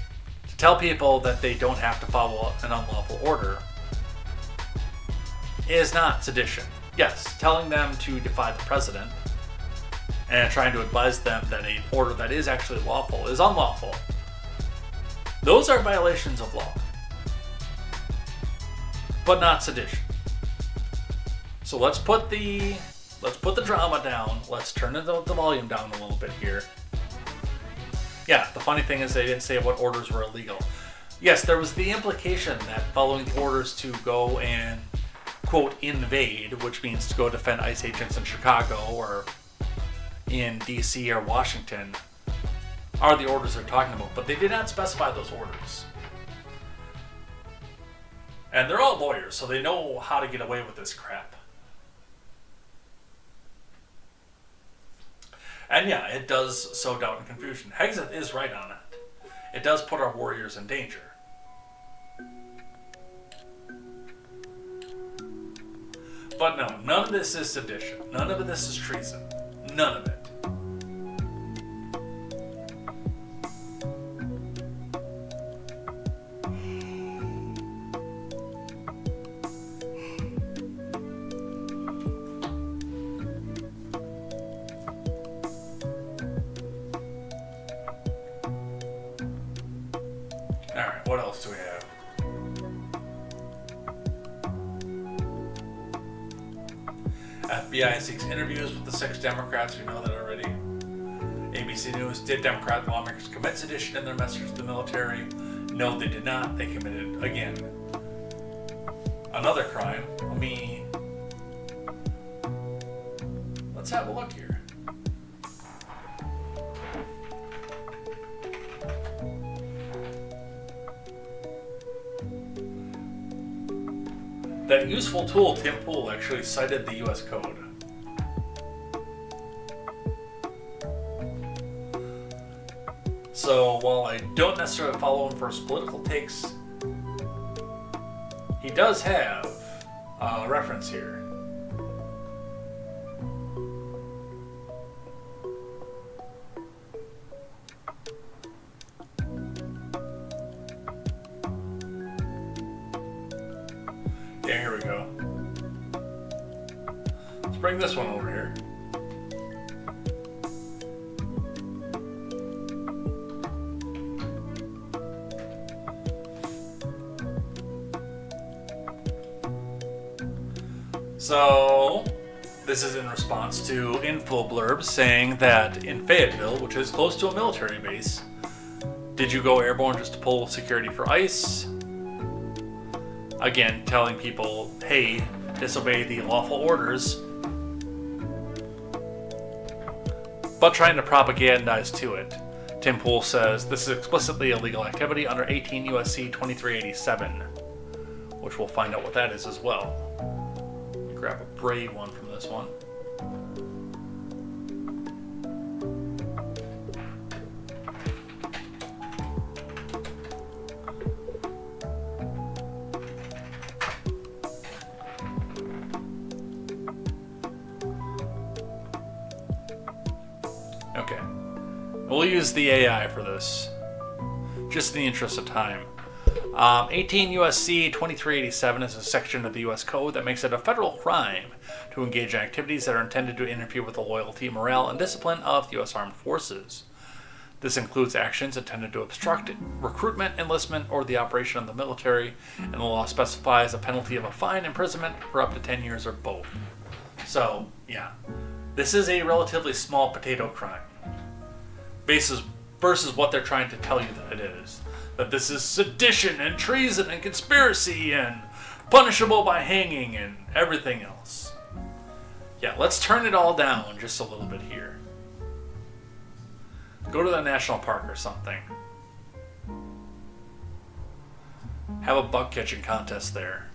To tell people that they don't have to follow an unlawful order is not sedition. Yes, telling them to defy the president and trying to advise them that an order that is actually lawful is unlawful. Those are violations of law, but not sedition. So let's put the drama down. Let's turn the volume down a little bit here. Yeah, the funny thing is they didn't say what orders were illegal. Yes, there was the implication that following the orders to go and, quote, invade, which means to go defend ICE agents in Chicago or in DC or Washington, are the orders they're talking about. But they did not specify those orders. And they're all lawyers, so they know how to get away with this crap. And yeah, it does sow doubt and confusion. Hexeth is right on it. It does put our warriors in danger. But no, none of this is sedition. None of this is treason. None of it. Alright, what else do we have? FBI seeks interviews with the 6 Democrats. We know that already. ABC News, did Democrat lawmakers commit sedition in their message to the military? No, they did not. They committed, again, another crime. Let's have a look here. That useful tool, Tim Pool, actually cited the U.S. Code. So while I don't necessarily follow him for his political takes, he does have a reference here. Yeah, here we go. Let's bring this one over here. So, this is in response to info blurbs saying that in Fayetteville, which is close to a military base, did you go airborne just to pull security for ICE? Again, telling people, hey, disobey the lawful orders, but trying to propagandize to it. Tim Pool says this is explicitly illegal activity under 18 U.S.C. 2387, which we'll find out what that is as well. Let me grab a brave one from this one. Okay, we'll use the AI for this, just in the interest of time. 18 U.S.C. 2387 is a section of the U.S. Code that makes it a federal crime to engage in activities that are intended to interfere with the loyalty, morale, and discipline of the U.S. Armed Forces. This includes actions intended to obstruct recruitment, enlistment, or the operation of the military, and the law specifies a penalty of a fine, imprisonment for up to 10 years, or both. So, yeah, this is a relatively small potato crime versus what they're trying to tell you that it is. That this is sedition and treason and conspiracy and punishable by hanging and everything else. Yeah, let's turn it all down just a little bit here. Go to the national park or something. Have a bug catching contest there.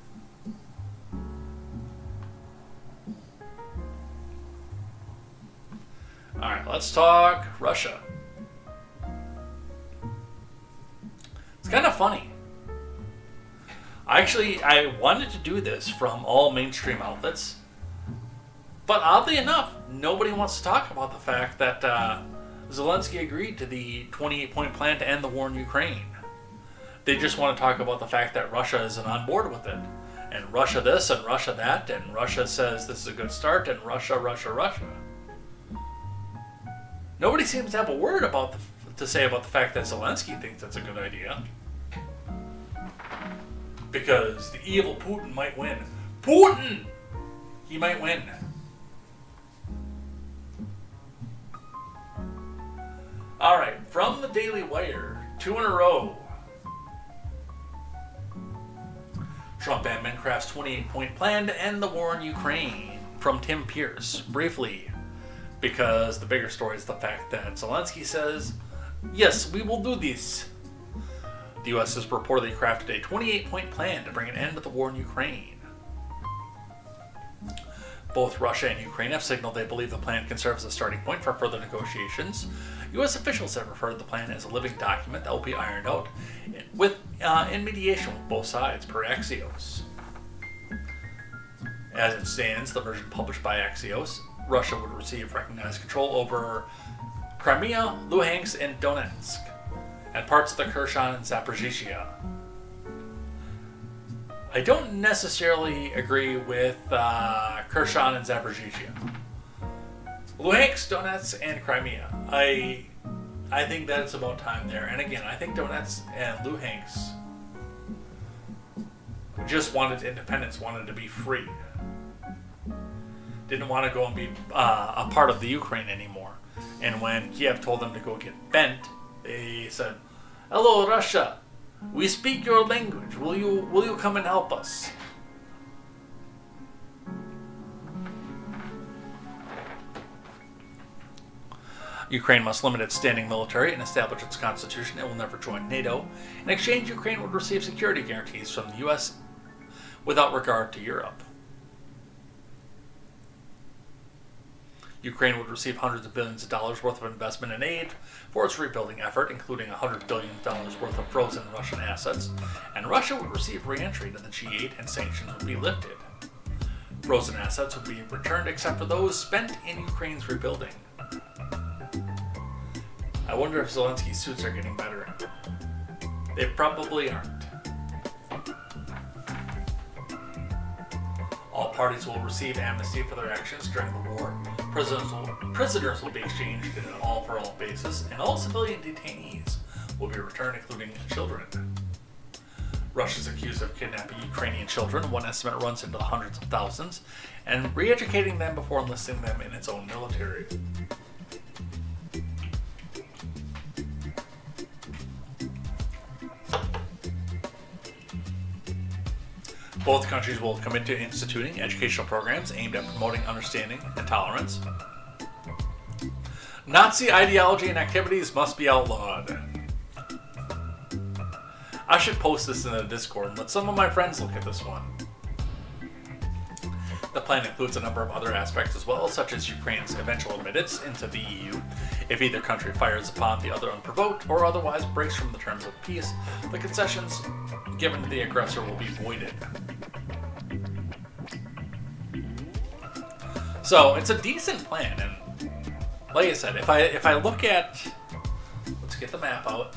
Alright, let's talk Russia. It's kind of funny. I wanted to do this from all mainstream outlets, but oddly enough, nobody wants to talk about the fact that Zelensky agreed to the 28-point plan to end the war in Ukraine. They just want to talk about the fact that Russia isn't on board with it. And Russia this and Russia that, and Russia says this is a good start, and Russia. Nobody seems to have a word to say about the fact that Zelensky thinks that's a good idea. Because the evil Putin might win. Putin! He might win. Alright, from the Daily Wire, 2 in a row. Trump admin crafts 28-point plan to end the war in Ukraine. From Tim Pierce, briefly. Because the bigger story is the fact that Zelensky says, yes, we will do this. The U.S. has reportedly crafted a 28-point plan to bring an end to the war in Ukraine. Both Russia and Ukraine have signaled they believe the plan can serve as a starting point for further negotiations. U.S. officials have referred to the plan as a living document that will be ironed out in mediation with both sides, per Axios. As it stands, the version published by Axios, Russia would receive recognized control over Crimea, Luhansk, and Donetsk, and parts of the Kherson and Zaporizhzhia. I don't necessarily agree with Kherson and Zaporizhzhia. Luhansk, Donetsk, and Crimea. I think that it's about time there. And again, I think Donetsk and Luhansk just wanted independence, wanted to be free. Didn't want to go and be a part of the Ukraine anymore. And when Kiev told them to go get bent, they said, "Hello, Russia. We speak your language. Will you come and help us?" Ukraine must limit its standing military and establish its constitution. It will never join NATO. In exchange, Ukraine would receive security guarantees from the U.S. without regard to Europe. Ukraine would receive hundreds of billions of dollars worth of investment and aid for its rebuilding effort, including $100 billion worth of frozen Russian assets, and Russia would receive re-entry to the G8 and sanctions would be lifted. Frozen assets would be returned except for those spent in Ukraine's rebuilding. I wonder if Zelensky's suits are getting better. They probably aren't. All parties will receive amnesty for their actions during the war. Prisoners will be exchanged in an all-for-all basis, and all civilian detainees will be returned, including children. Russia is accused of kidnapping Ukrainian children. One estimate runs into the hundreds of thousands, and re-educating them before enlisting them in its own military. Both countries will commit to instituting educational programs aimed at promoting understanding and tolerance. Nazi ideology and activities must be outlawed. I should post this in the Discord and let some of my friends look at this one. The plan includes a number of other aspects as well, such as Ukraine's eventual admittance into the EU. If either country fires upon the other unprovoked or otherwise breaks from the terms of peace, the concessions given to the aggressor will be voided. So it's a decent plan, and like I said, if I look at, let's get the map out.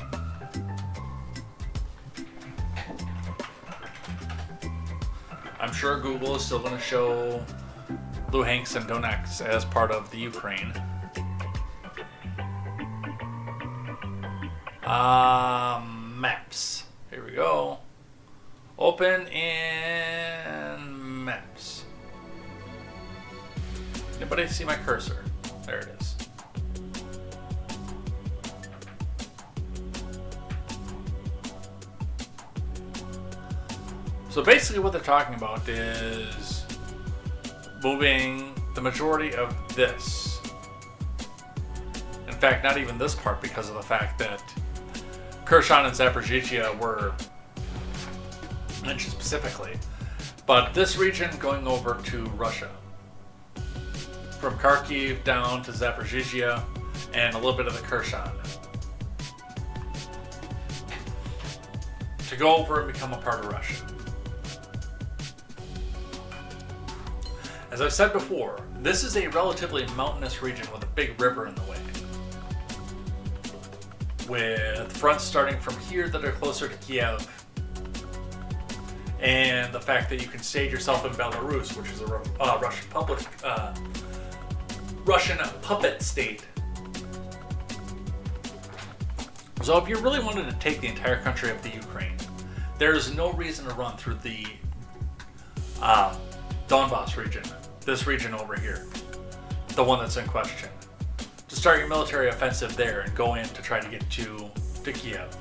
I'm sure Google is still going to show Luhansk and Donetsk as part of the Ukraine. Maps. Here we go. Open in Maps. Anybody see my cursor? There it is. So basically what they're talking about is moving the majority of this. In fact, not even this part, because of the fact that Kherson and Zaporizhzhia were mentioned specifically. But this region going over to Russia. From Kharkiv down to Zaporizhzhia and a little bit of the Kherson. To go over and become a part of Russia. As I've said before, this is a relatively mountainous region with a big river in the way. With fronts starting from here that are closer to Kiev. And the fact that you can stage yourself in Belarus, which is a Russian puppet state. So if you really wanted to take the entire country of the Ukraine, there's no reason to run through the Donbass region. This region over here, the one that's in question, to start your military offensive there and go in to try to get to Kiev.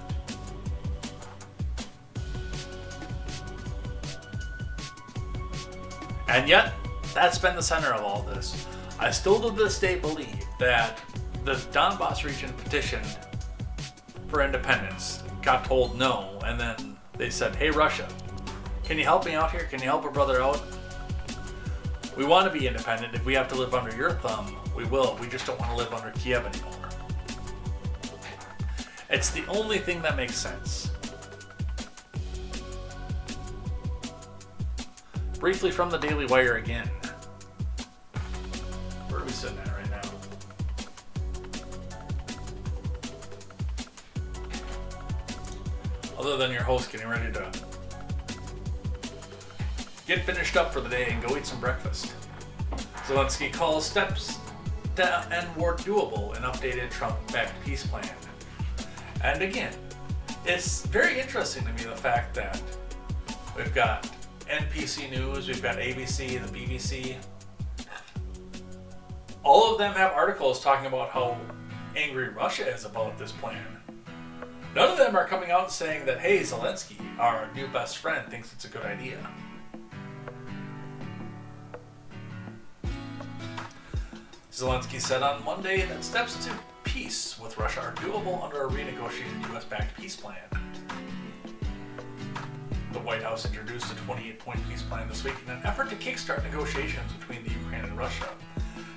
And yet, that's been the center of all this. I still to this day believe that the Donbass region petitioned for independence, got told no, and then they said, hey Russia, can you help me out here? Can you help a brother out? We want to be independent. If we have to live under your thumb, we will. We just don't want to live under Kiev anymore. It's the only thing that makes sense. Briefly from the Daily Wire again. Where are we sitting at right now? Other than your host getting ready to get finished up for the day and go eat some breakfast. Zelensky calls steps to end war doable in updated Trump-backed peace plan. And again, it's very interesting to me the fact that we've got NBC News, we've got ABC, the BBC. All of them have articles talking about how angry Russia is about this plan. None of them are coming out and saying that, hey, Zelensky, our new best friend, thinks it's a good idea. Zelensky said on Monday that steps to peace with Russia are doable under a renegotiated U.S.-backed peace plan. The White House introduced a 28-point peace plan this week in an effort to kickstart negotiations between the Ukraine and Russia.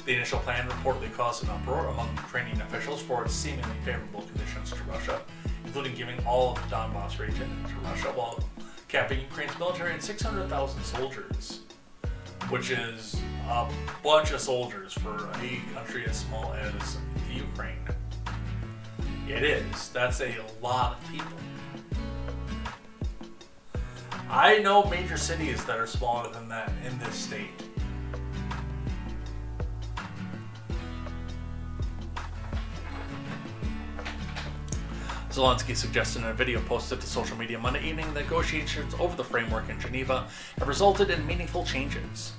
The initial plan reportedly caused an uproar among Ukrainian officials for its seemingly favorable conditions to Russia, including giving all of the Donbass region to Russia while capping Ukraine's military at 600,000 soldiers, which is a bunch of soldiers for a country as small as the Ukraine. It is. That's a lot of people. I know major cities that are smaller than that in this state. Zelensky suggested in a video posted to social media Monday evening that negotiations over the framework in Geneva have resulted in meaningful changes.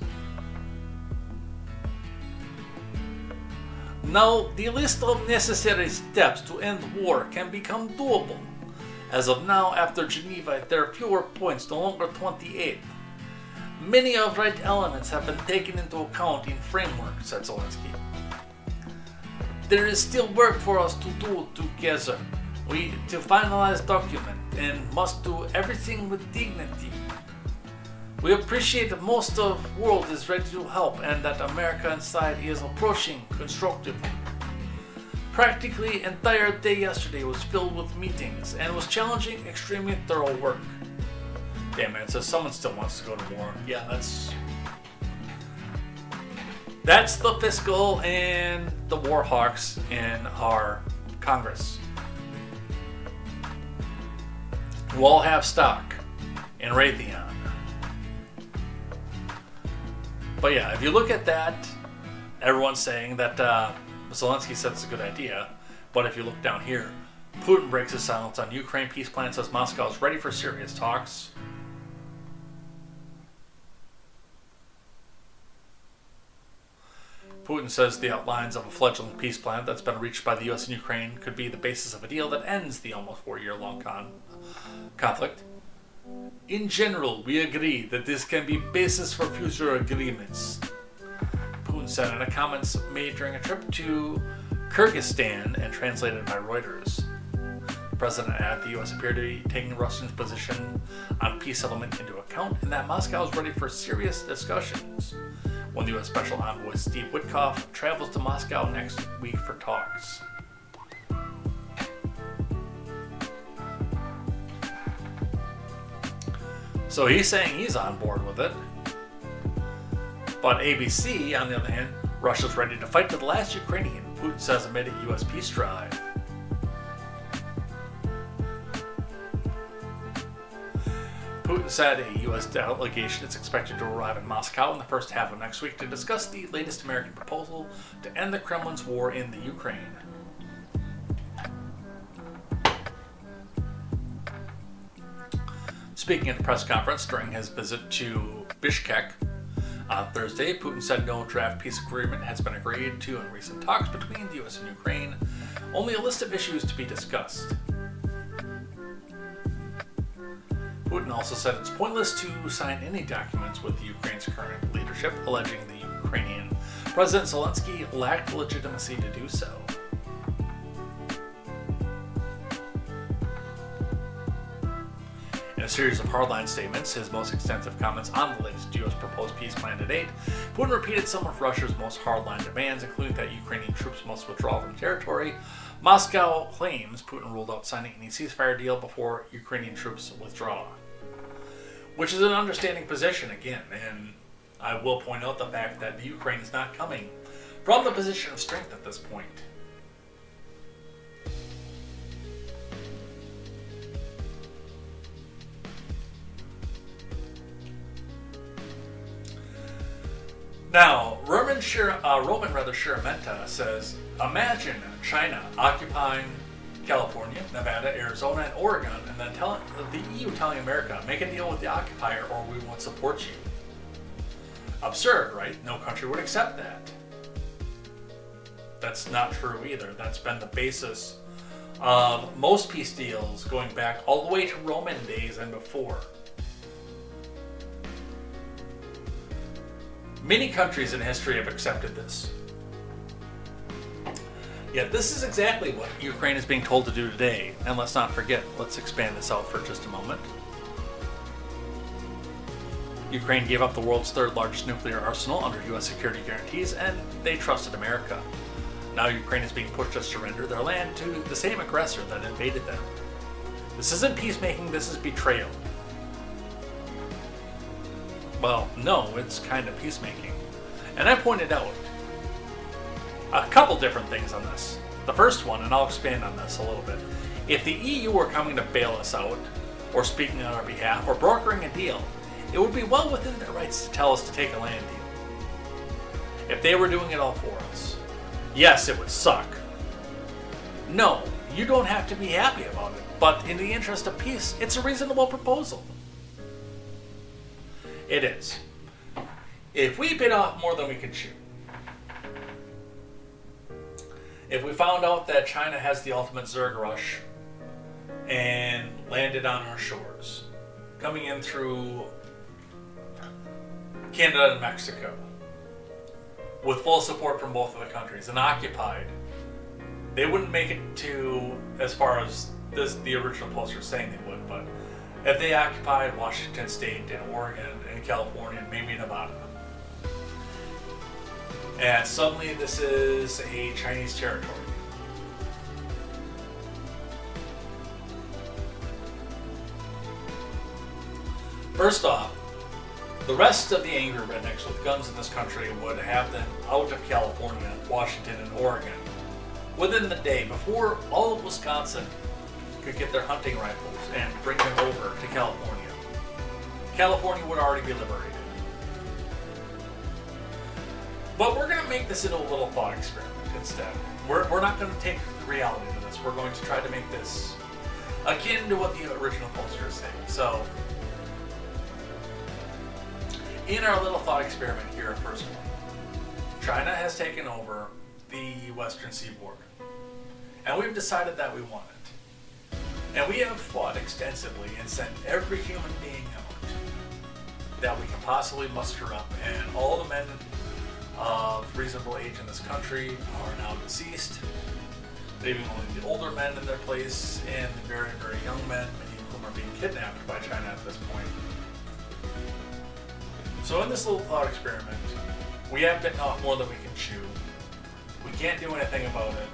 Now, the list of necessary steps to end war can become doable. As of now, after Geneva, there are fewer points, no longer 28. Many of the right elements have been taken into account in framework, said Zelensky. There is still work for us to do together. We to finalize document and must do everything with dignity. We appreciate that most of the world is ready to help and that America inside is approaching constructively. Practically entire day yesterday was filled with meetings and was challenging, extremely thorough work. Damn man, so someone still wants to go to war. Yeah, that's the fiscal and the war hawks in our Congress. Who all have stock in Raytheon. But yeah, if you look at that, everyone's saying that Zelensky said it's a good idea. But if you look down here, Putin breaks his silence on Ukraine peace plan, says Moscow is ready for serious talks. Putin says the outlines of a fledgling peace plan that's been reached by the U.S. and Ukraine could be the basis of a deal that ends the almost 4-year-long conflict. In general, we agree that this can be basis for future agreements, Putin said in a comments made during a trip to Kyrgyzstan and translated by Reuters. The president added the U.S. appeared to be taking Russia's position on peace settlement into account and that Moscow is ready for serious discussions when the U.S. Special Envoy Steve Witkoff travels to Moscow next week for talks. So he's saying he's on board with it. But ABC, on the other hand, Russia's ready to fight to the last Ukrainian, Putin says amid a U.S. peace drive. Putin said a U.S. delegation is expected to arrive in Moscow in the first half of next week to discuss the latest American proposal to end the Kremlin's war in the Ukraine. Speaking at a press conference during his visit to Bishkek on Thursday, Putin said no draft peace agreement has been agreed to in recent talks between the U.S. and Ukraine, only a list of issues to be discussed. Putin also said it's pointless to sign any documents with Ukraine's current leadership, alleging the Ukrainian President Zelensky lacked legitimacy to do so. In a series of hardline statements, his most extensive comments on the latest U.S. proposed peace plan to date, Putin repeated some of Russia's most hardline demands, including that Ukrainian troops must withdraw from territory. Moscow claims Putin ruled out signing any ceasefire deal before Ukrainian troops withdraw, which is an understanding position again, and I will point out the fact that the Ukraine is not coming from the position of strength at this point. Now, Roman Shiramenta says, imagine China occupying California, Nevada, Arizona, and Oregon, and then the EU telling America, make a deal with the occupier or we won't support you. Absurd, right? No country would accept that. That's not true either. That's been the basis of most peace deals going back all the way to Roman days and before. Many countries in history have accepted this. Yet this is exactly what Ukraine is being told to do today. And let's not forget, let's expand this out for just a moment. Ukraine gave up the world's third largest nuclear arsenal under U.S. security guarantees, and they trusted America. Now Ukraine is being pushed to surrender their land to the same aggressor that invaded them. This isn't peacemaking, this is betrayal. Well, no, it's kind of peacemaking. And I pointed out a couple different things on this. The first one, and I'll expand on this a little bit. If the EU were coming to bail us out, or speaking on our behalf, or brokering a deal, it would be well within their rights to tell us to take a land deal. If they were doing it all for us. Yes, it would suck. No, you don't have to be happy about it, but in the interest of peace, it's a reasonable proposal. It is. If we bit off more than we could chew, if we found out that China has the ultimate Zerg rush and landed on our shores, coming in through Canada and Mexico, with full support from both of the countries, and occupied, they wouldn't make it to as far as the original posts are saying they would, but if they occupied Washington State and Oregon and California and maybe Nevada, and suddenly this is a Chinese territory, first off, the rest of the angry rednecks with guns in this country would have them out of California, Washington, and Oregon within the day before all of Wisconsin could get their hunting rifles and bring them over to California. California would already be liberated. But we're going to make this into a little thought experiment instead. We're not going to take the reality of this. We're going to try to make this akin to what the original poster is saying. So, in our little thought experiment here, first one, China has taken over the western seaboard. And we've decided that we want it. And we have fought extensively and sent every human being out that we can possibly muster up. And all the men of reasonable age in this country are now deceased, leaving only the older men in their place and the very, very young men, many of whom are being kidnapped by China at this point. So in this little thought experiment, we have bitten off more than we can chew. We can't do anything about it.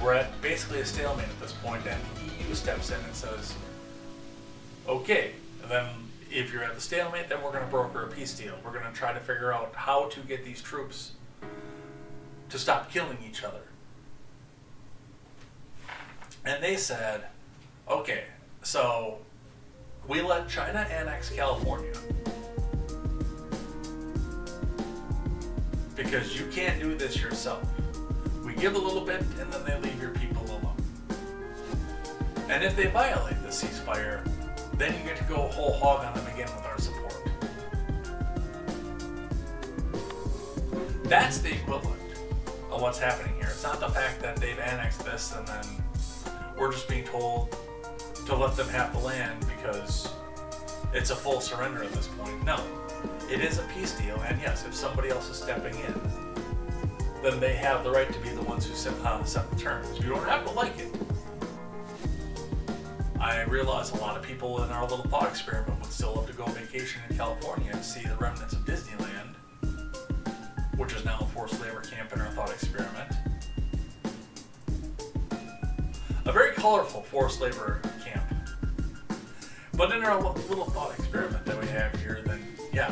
We're at basically a stalemate at this point, and the EU steps in and says, okay, and then if you're at the stalemate, then we're going to broker a peace deal. We're going to try to figure out how to get these troops to stop killing each other. And they said, okay, so we let China annex California because you can't do this yourself. We give a little bit and then they leave your people alone. And if they violate the ceasefire, then you get to go whole hog on them again with our support. That's the equivalent of what's happening here. It's not the fact that they've annexed this and then we're just being told to let them have the land because it's a full surrender at this point. No, it is a peace deal, and yes, if somebody else is stepping in, then they have the right to be the ones who set the terms. You don't have to like it. I realize a lot of people in our little thought experiment would still love to go on vacation in California and see the remnants of Disneyland, which is now a forced labor camp in our thought experiment. A very colorful forced labor camp. But in our little thought experiment that we have here, then yeah,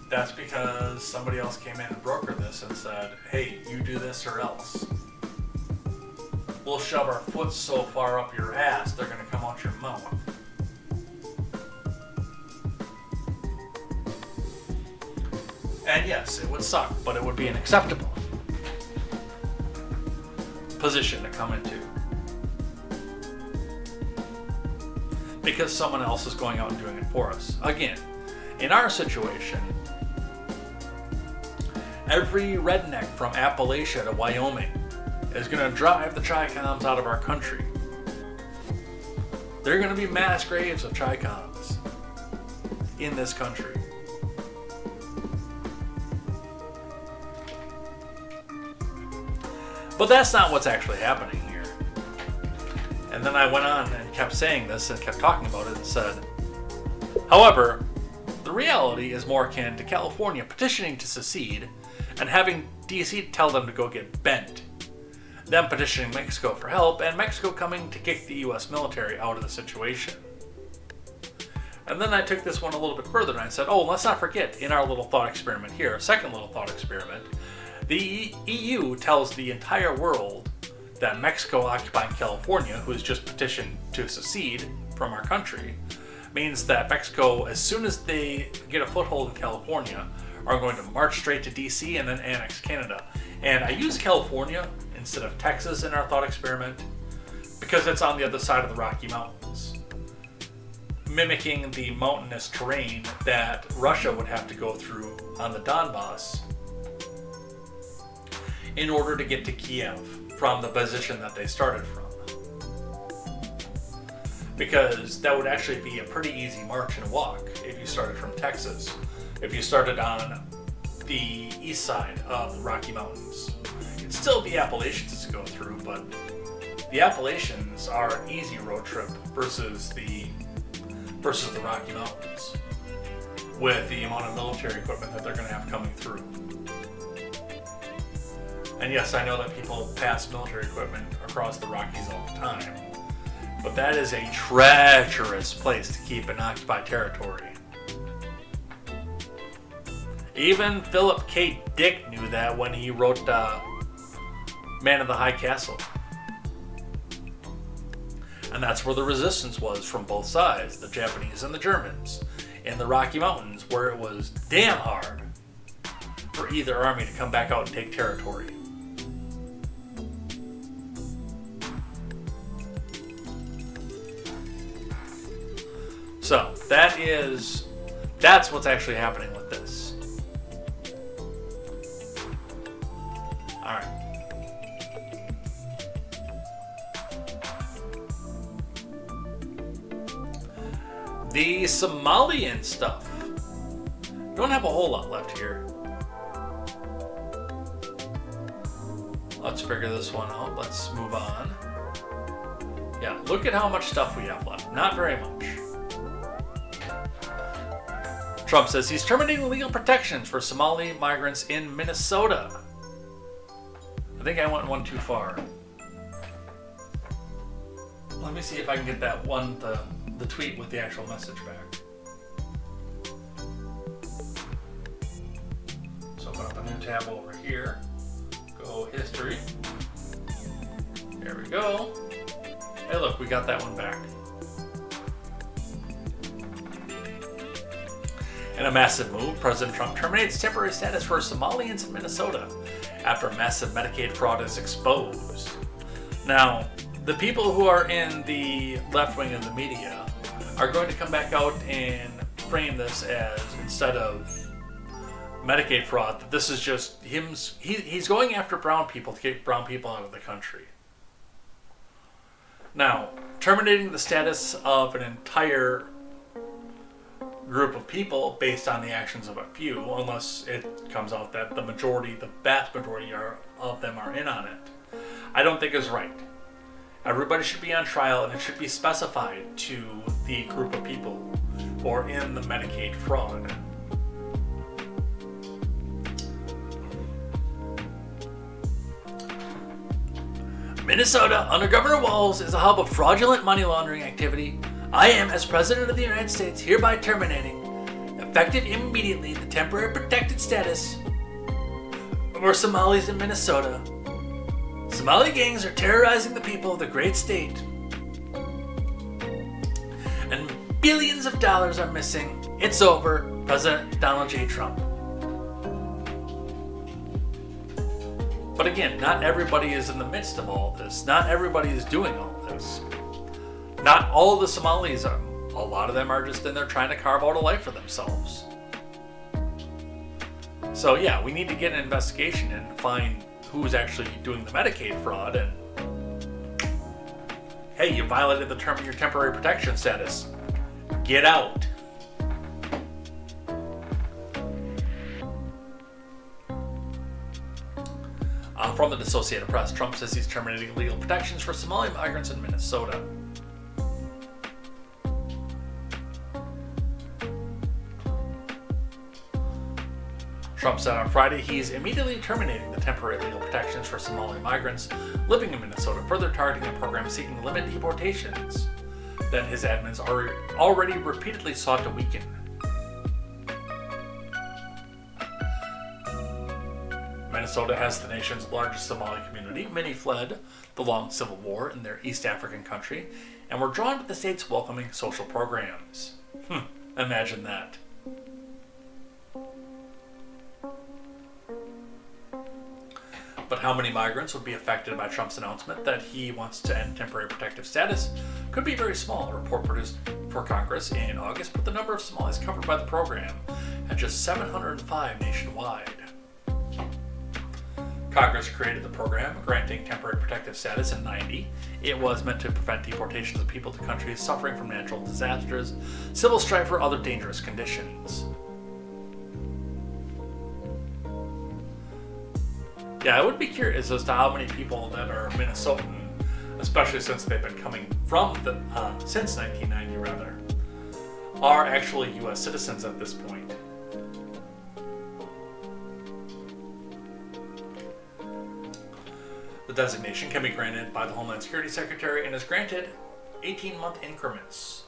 that's because somebody else came in and brokered this and said, hey, you do this or else. We'll shove our foot so far up your ass, they're going to come out your mouth. And yes, it would suck, but it would be an acceptable position to come into. Because someone else is going out and doing it for us. Again, in our situation, every redneck from Appalachia to Wyoming is going to drive the Chi-Coms out of our country. There are going to be mass graves of Chi-Coms in this country. But that's not what's actually happening here. And then I went on and kept saying this and kept talking about it and said, however, the reality is more akin to California petitioning to secede and having DC tell them to go get bent, them petitioning Mexico for help, and Mexico coming to kick the US military out of the situation. And then I took this one a little bit further and I said, oh, let's not forget, in our little thought experiment here, a second little thought experiment, the EU tells the entire world that Mexico occupying California, who has just petitioned to secede from our country, means that Mexico, as soon as they get a foothold in California, are going to march straight to DC and then annex Canada. And I use California instead of Texas in our thought experiment because it's on the other side of the Rocky Mountains, mimicking the mountainous terrain that Russia would have to go through on the Donbass in order to get to Kiev from the position that they started from. Because that would actually be a pretty easy march and walk if you started from Texas. If you started on the east side of the Rocky Mountains. It'd still be Appalachians to go through, but the Appalachians are an easy road trip versus the Rocky Mountains with the amount of military equipment that they're going to have coming through. And yes, I know that people pass military equipment across the Rockies all the time, but that is a treacherous place to keep in occupied territory. Even Philip K. Dick knew that when he wrote Man of the High Castle. And that's where the resistance was from both sides, the Japanese and the Germans, in the Rocky Mountains, where it was damn hard for either army to come back out and take territory. So that's what's actually happening with this. All right. The Somalian stuff. Don't have a whole lot left here. Let's figure this one out. Let's move on. Yeah, look at how much stuff we have left. Not very much. Trump says he's terminating legal protections for Somali migrants in Minnesota. I think I went one too far. Let me see if I can get that one, the tweet with the actual message back. So open up a new tab over here. Go history. There we go. Hey look, we got that one back. In a massive move, President Trump terminates temporary status for Somalians in Minnesota after massive Medicaid fraud is exposed. Now, the people who are in the left wing of the media are going to come back out and frame this as, instead of Medicaid fraud, that this is just him. He's going after brown people to get brown people out of the country. Now, terminating the status of an entire group of people based on the actions of a few, unless it comes out that the vast majority of them are in on it, I don't think is right. Everybody should be on trial, and it should be specified to the group of people who are in the Medicaid fraud. Minnesota, under Governor Walz, is a hub of fraudulent money laundering activity. I am, as President of the United States, hereby terminating, effective immediately, the temporary protected status for Somalis in Minnesota. Somali gangs are terrorizing the people of the great state, and billions of dollars are missing. It's over, President Donald J. Trump. But again, not everybody is in the midst of all this. Not everybody is doing all this. Not all of the Somalis are. A lot of them are just in there trying to carve out a life for themselves. So yeah, we need to get an investigation and find who's actually doing the Medicaid fraud. And hey, you violated the term of your temporary protection status. Get out. From the Associated Press, Trump says he's terminating legal protections for Somali migrants in Minnesota. Trump said on Friday he's immediately terminating the temporary legal protections for Somali migrants living in Minnesota, further targeting a program seeking to limit deportations that his admins already repeatedly sought to weaken. Minnesota has the nation's largest Somali community. Many fled the long civil war in their East African country and were drawn to the state's welcoming social programs. Imagine that. But how many migrants would be affected by Trump's announcement that he wants to end temporary protective status could be very small. A report produced for Congress in August put the number of Somalis covered by the program at just 705 nationwide. Congress created the program, granting temporary protective status in 1990. It was meant to prevent deportations of people to countries suffering from natural disasters, civil strife, or other dangerous conditions. Yeah, I would be curious as to how many people that are Minnesotan, especially since they've been coming from since 1990 rather, are actually U.S. citizens at this point. The designation can be granted by the Homeland Security Secretary and is granted 18-month increments.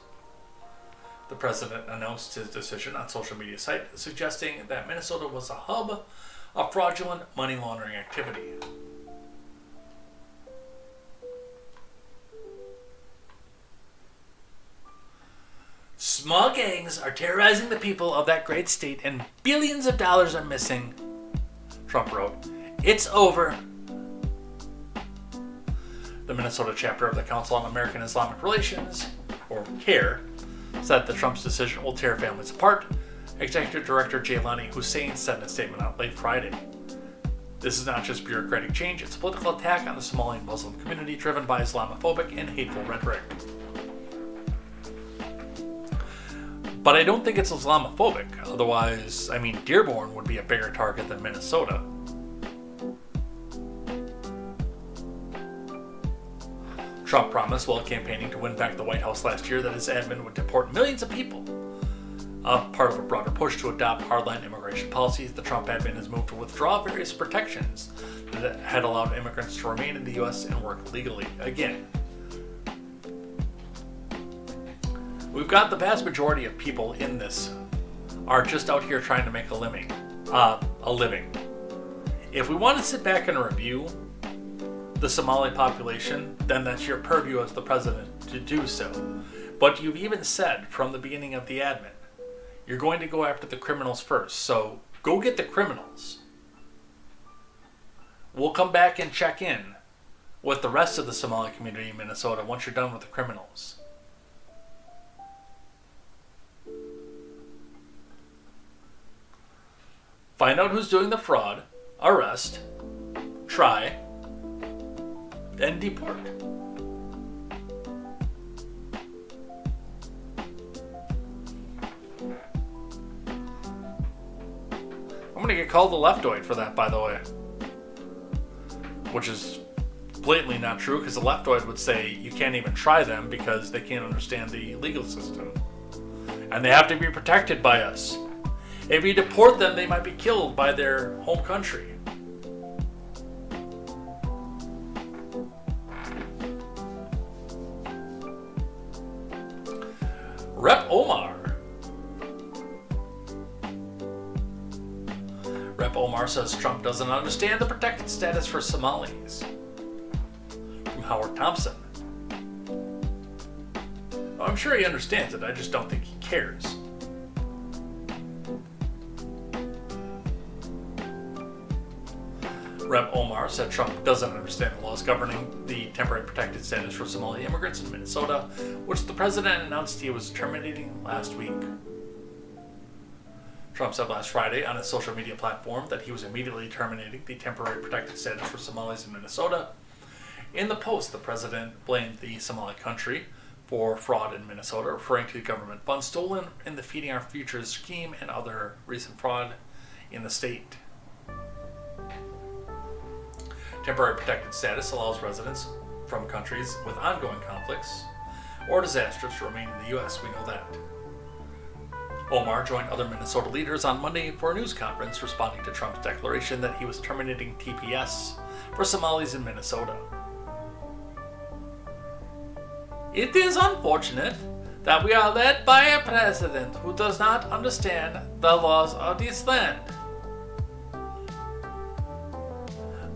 The president announced his decision on social media site, suggesting that Minnesota was a hub of fraudulent money laundering activity. Small gangs are terrorizing the people of that great state, and billions of dollars are missing. Trump wrote, "It's over." The Minnesota chapter of the Council on American Islamic Relations, or CARE, said that Trump's decision will tear families apart. Executive Director Elaine Hussein said in a statement on late Friday. This is not just bureaucratic change, it's a political attack on the Somali Muslim community driven by Islamophobic and hateful rhetoric. But I don't think it's Islamophobic, otherwise, Dearborn would be a bigger target than Minnesota. Trump promised while campaigning to win back the White House last year that his admin would deport millions of people. Part of a broader push to adopt hardline immigration policies, the Trump admin has moved to withdraw various protections that had allowed immigrants to remain in the U.S. and work legally again. We've got the vast majority of people in this are just out here trying to make a living. If we want to sit back and review the Somali population, then that's your purview as the president to do so. But you've even said from the beginning of the admin, you're going to go after the criminals first. So go get the criminals. We'll come back and check in with the rest of the Somali community in Minnesota once you're done with the criminals. Find out who's doing the fraud, arrest, try, and deport. I'm going to get called a leftoid for that, by the way. Which is blatantly not true, because the leftoid would say you can't even try them because they can't understand the legal system. And they have to be protected by us. If you deport them, they might be killed by their home country. Rep. Omar says Trump doesn't understand the protected status for Somalis. From Howard Thompson. Well, I'm sure he understands it, I just don't think he cares. Rep. Omar said Trump doesn't understand the laws governing the temporary protected status for Somali immigrants in Minnesota, which the president announced he was terminating last week. Trump said last Friday on his social media platform that he was immediately terminating the temporary protected status for Somalis in Minnesota. In the post, the president blamed the Somali country for fraud in Minnesota, referring to the government funds stolen in the Feeding Our Futures scheme and other recent fraud in the state. Temporary protected status allows residents from countries with ongoing conflicts or disasters to remain in the U.S. We know that. Omar joined other Minnesota leaders on Monday for a news conference responding to Trump's declaration that he was terminating TPS for Somalis in Minnesota. It is unfortunate that we are led by a president who does not understand the laws of this land.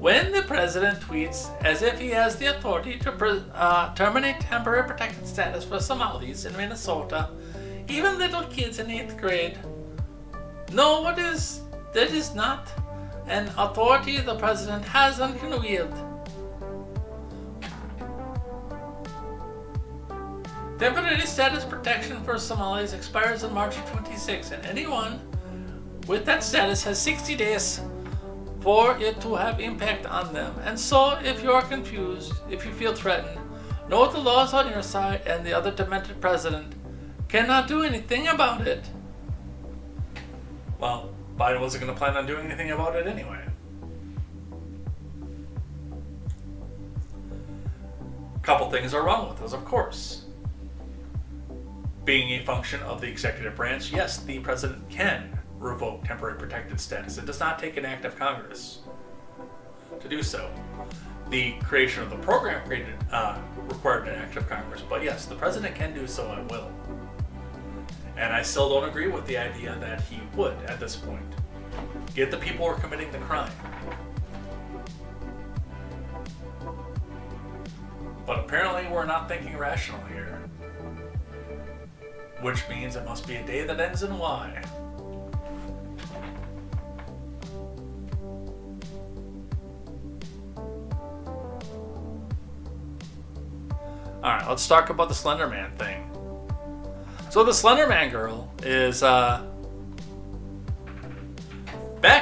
When the president tweets as if he has the authority to terminate temporary protected status for Somalis in Minnesota, even little kids in 8th grade know that is not an authority the president has and can wield. Temporary status protection for Somalis expires in March of 26, and anyone with that status has 60 days for it to have impact on them. And so, if you are confused, if you feel threatened, know the laws on your side and the other demented president cannot do anything about it. Well, Biden wasn't going to plan on doing anything about it anyway. A couple things are wrong with this, of course. Being a function of the executive branch, yes, the president can revoke temporary protected status. It does not take an act of Congress to do so. The creation of the program required an act of Congress, but yes, the president can do so and will. And I still don't agree with the idea that he would at this point. Get the people who are committing the crime. But apparently we're not thinking rational here. Which means it must be a day that ends in Y. Alright, let's talk about the Slender Man thing. So the Slender Man girl is back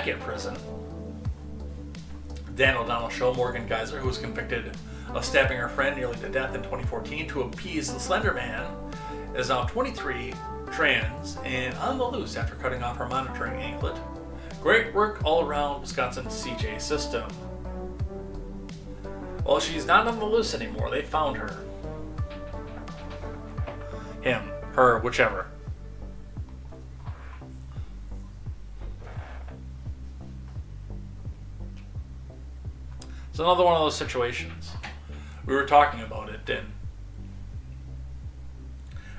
in prison. Dan O'Donnell show Morgan Geyser, who was convicted of stabbing her friend nearly to death in 2014 to appease the Slender Man, is now 23, trans, and on the loose after cutting off her monitoring anklet. Great work all around Wisconsin's CJ system. Well, she's not on the loose anymore. They found her. Him, her, whichever. It's another one of those situations. We were talking about it, and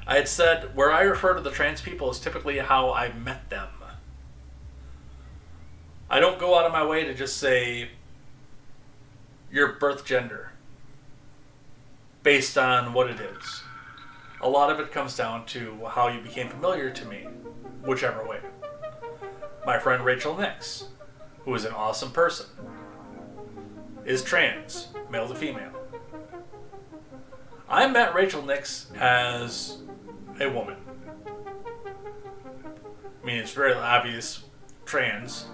I had said where I refer to the trans people is typically how I met them. I don't go out of my way to just say your birth gender based on what it is. A lot of it comes down to how you became familiar to me, whichever way. My friend Rachel Nix, who is an awesome person, is trans, male to female. I met Rachel Nix as a woman. I mean, it's very obvious, trans.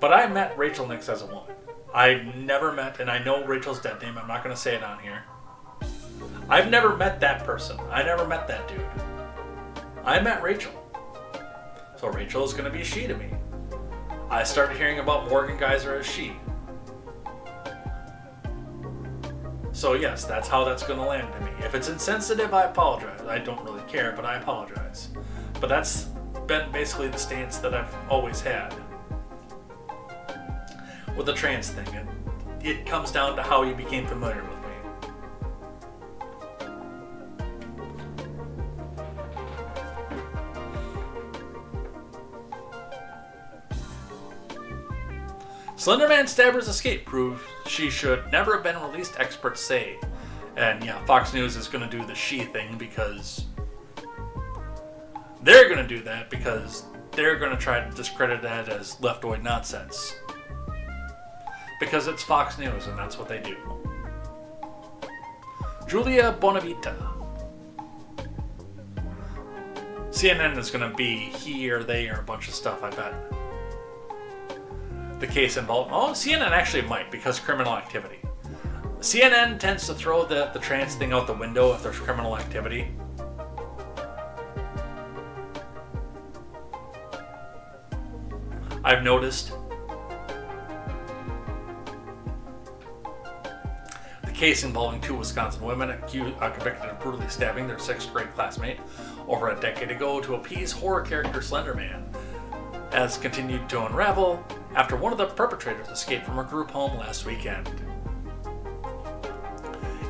But I met Rachel Nix as a woman. I've never met, and I know Rachel's dead name, I'm not going to say it on here. I've never met that person. I never met that dude. I met Rachel. So Rachel is going to be she to me. I started hearing about Morgan Geyser as she. So yes, that's how that's going to land to me. If it's insensitive, I apologize. I don't really care, but I apologize. But that's been basically the stance that I've always had with the trans thing. It comes down to how you became familiar with me. Slenderman stabber's escape proved she should never have been released, experts say. And yeah, Fox News is going to do the she thing because they're going to do that because they're going to try to discredit that as leftoid nonsense. Because it's Fox News and that's what they do. Julia Bonavita. CNN is going to be he or they or a bunch of stuff, I bet. The case involved... Oh, CNN actually might, because criminal activity. CNN tends to throw the trans thing out the window if there's criminal activity. I've noticed. The case involving two Wisconsin women convicted of brutally stabbing their 6th grade classmate over a decade ago to appease horror character Slender Man has continued to unravel after one of the perpetrators escaped from her group home last weekend.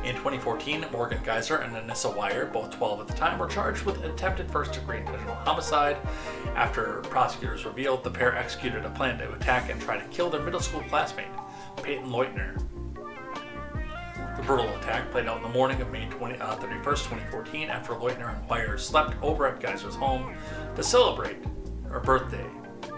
In 2014, Morgan Geyser and Anissa Wire, both 12 at the time, were charged with attempted first-degree intentional homicide after prosecutors revealed the pair executed a plan to attack and try to kill their middle school classmate, Peyton Leutner. The brutal attack played out in the morning of May 31st, 2014, after Leutner and Wire slept over at Geyser's home to celebrate her birthday.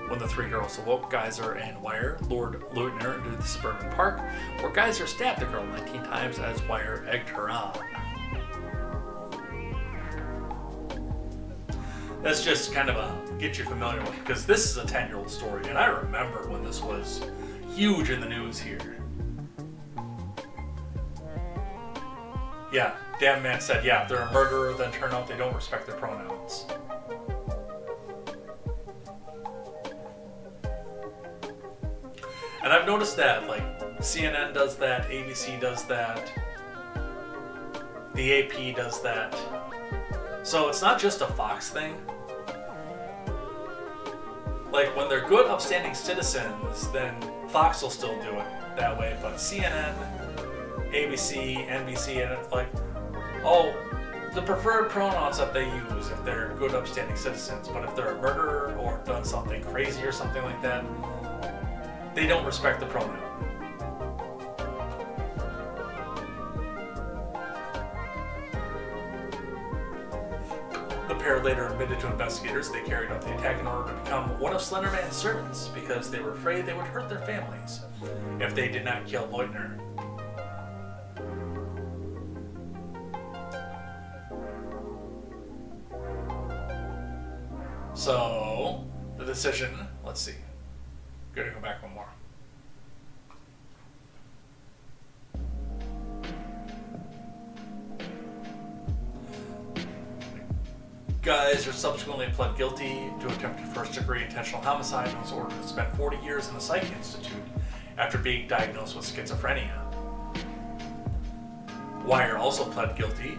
When the 3 girls awoke, Geyser and Wire lured Leutner into the suburban park, where Geyser stabbed the girl 19 times as Wire egged her on. That's just kind of a get you familiar with, because this is a 10-year-old story, and I remember when this was huge in the news here. Yeah, Damn Man said, yeah, if they're a murderer, then turn out they don't respect their pronouns. And I've noticed that, like, CNN does that, ABC does that, the AP does that. So it's not just a Fox thing. Like, when they're good, upstanding citizens, then Fox will still do it that way. But CNN, ABC, NBC, and it's like, oh, the preferred pronouns that they use if they're good, upstanding citizens. But if they're a murderer or done something crazy or something like that, they don't respect the pronoun. The pair later admitted to investigators they carried out the attack in order to become one of Slenderman's servants because they were afraid they would hurt their families if they did not kill Leutner. So, the decision, let's see. Gotta go back one more. Geyser subsequently pled guilty to attempted first-degree intentional homicide and was ordered to spend 40 years in a psych institute after being diagnosed with schizophrenia. Wire also pled guilty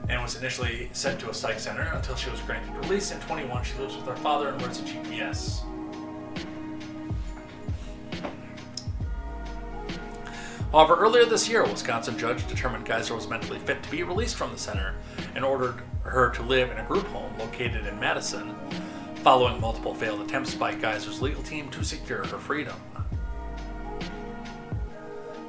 and was initially sent to a psych center until she was granted release. In 21, she lives with her father and wears a GPS. However, earlier this year, a Wisconsin judge determined Geyser was mentally fit to be released from the center and ordered her to live in a group home located in Madison, following multiple failed attempts by Geyser's legal team to secure her freedom.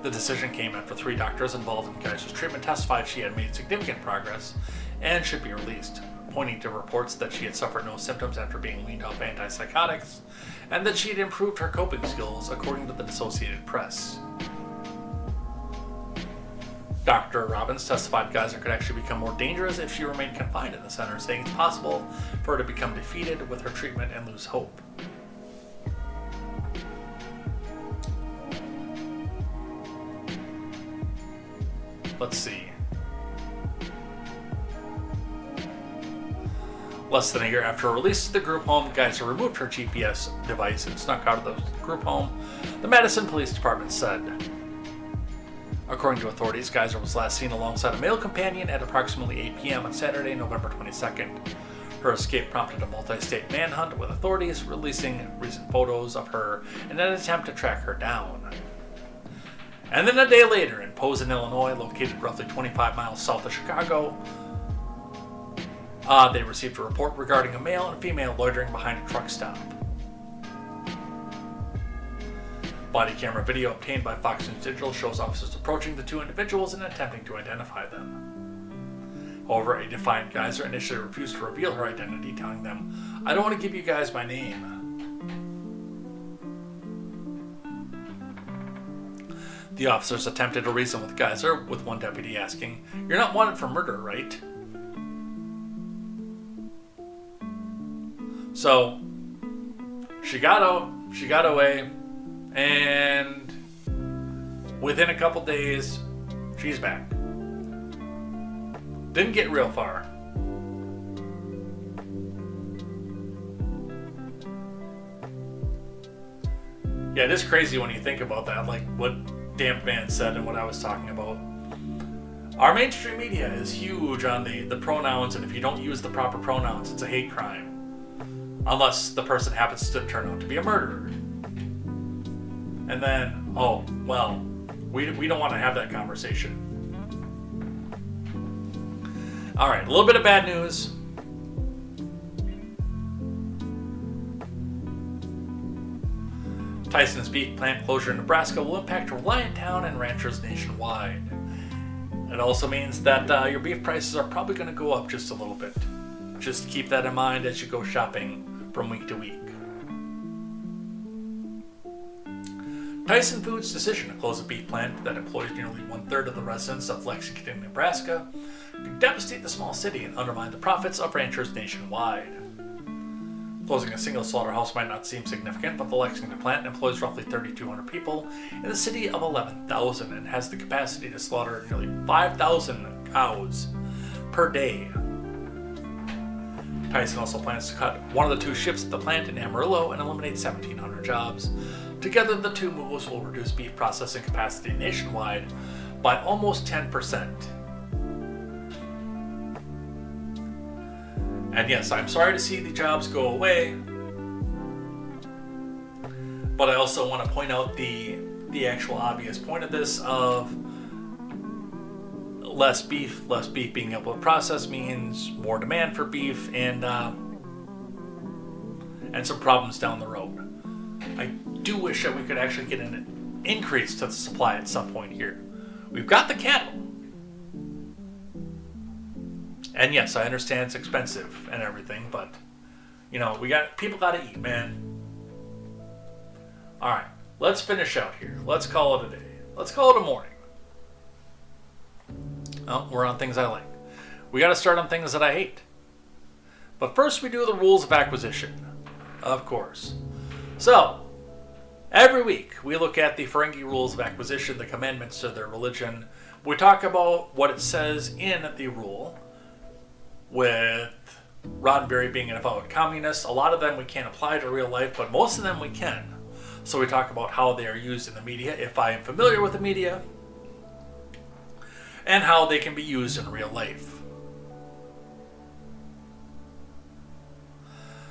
The decision came after 3 doctors involved in Geyser's treatment testified she had made significant progress and should be released, pointing to reports that she had suffered no symptoms after being weaned off antipsychotics, and that she had improved her coping skills, according to the Associated Press. Dr. Robbins testified Geyser could actually become more dangerous if she remained confined in the center, saying it's possible for her to become defeated with her treatment and lose hope. Let's see. Less than a year after her release to the group home, Geyser removed her GPS device and snuck out of the group home, the Madison Police Department said. According to authorities, Geyser was last seen alongside a male companion at approximately 8 p.m. on Saturday, November 22nd. Her escape prompted a multi-state manhunt, with authorities releasing recent photos of her in an attempt to track her down. And then a day later, in Posen, Illinois, located roughly 25 miles south of Chicago, they received a report regarding a male and female loitering behind a truck stop. Body camera video obtained by Fox News Digital shows officers approaching the 2 individuals and attempting to identify them. However, a defiant Geyser initially refused to reveal her identity, telling them, "I don't want to give you guys my name." The officers attempted to reason with Geyser, with one deputy asking, "You're not wanted for murder, right?" So, she got out, she got away, and within a couple days, she's back. Didn't get real far. Yeah, it is crazy when you think about that, like what Damp Man said and what I was talking about. Our mainstream media is huge on the pronouns, and if you don't use the proper pronouns, it's a hate crime. Unless the person happens to turn out to be a murderer. And then, oh, well, we don't want to have that conversation. Alright, a little bit of bad news. Tyson's beef plant closure in Nebraska will impact Reliant Town and ranchers nationwide. It also means that your beef prices are probably going to go up just a little bit. Just keep that in mind as you go shopping from week to week. Tyson Foods' decision to close a beef plant that employs nearly 1/3 of the residents of Lexington, Nebraska, could devastate the small city and undermine the profits of ranchers nationwide. Closing a single slaughterhouse might not seem significant, but the Lexington plant employs roughly 3,200 people in a city of 11,000 and has the capacity to slaughter nearly 5,000 cows per day. Tyson also plans to cut one of the 2 shifts at the plant in Amarillo and eliminate 1,700 jobs. Together, the 2 moves will reduce beef processing capacity nationwide by almost 10%. And yes, I'm sorry to see the jobs go away, but I also want to point out the actual obvious point of this of less beef being able to process means more demand for beef and some problems down the road. I do wish that we could actually get an increase to the supply at some point here. We've got the cattle. And yes, I understand it's expensive and everything, but people gotta eat, man. Alright, let's finish out here. Let's call it a day. Let's call it a morning. Oh, we're on things I like. We gotta start on things that I hate. But first we do the rules of acquisition, of course. So, every week we look at the Ferengi rules of acquisition, the commandments to their religion. We talk about what it says in the rule, with Roddenberry being an avowed communist. A lot of them we can't apply to real life, but most of them we can. So we talk about how they are used in the media, if I am familiar with the media, and how they can be used in real life.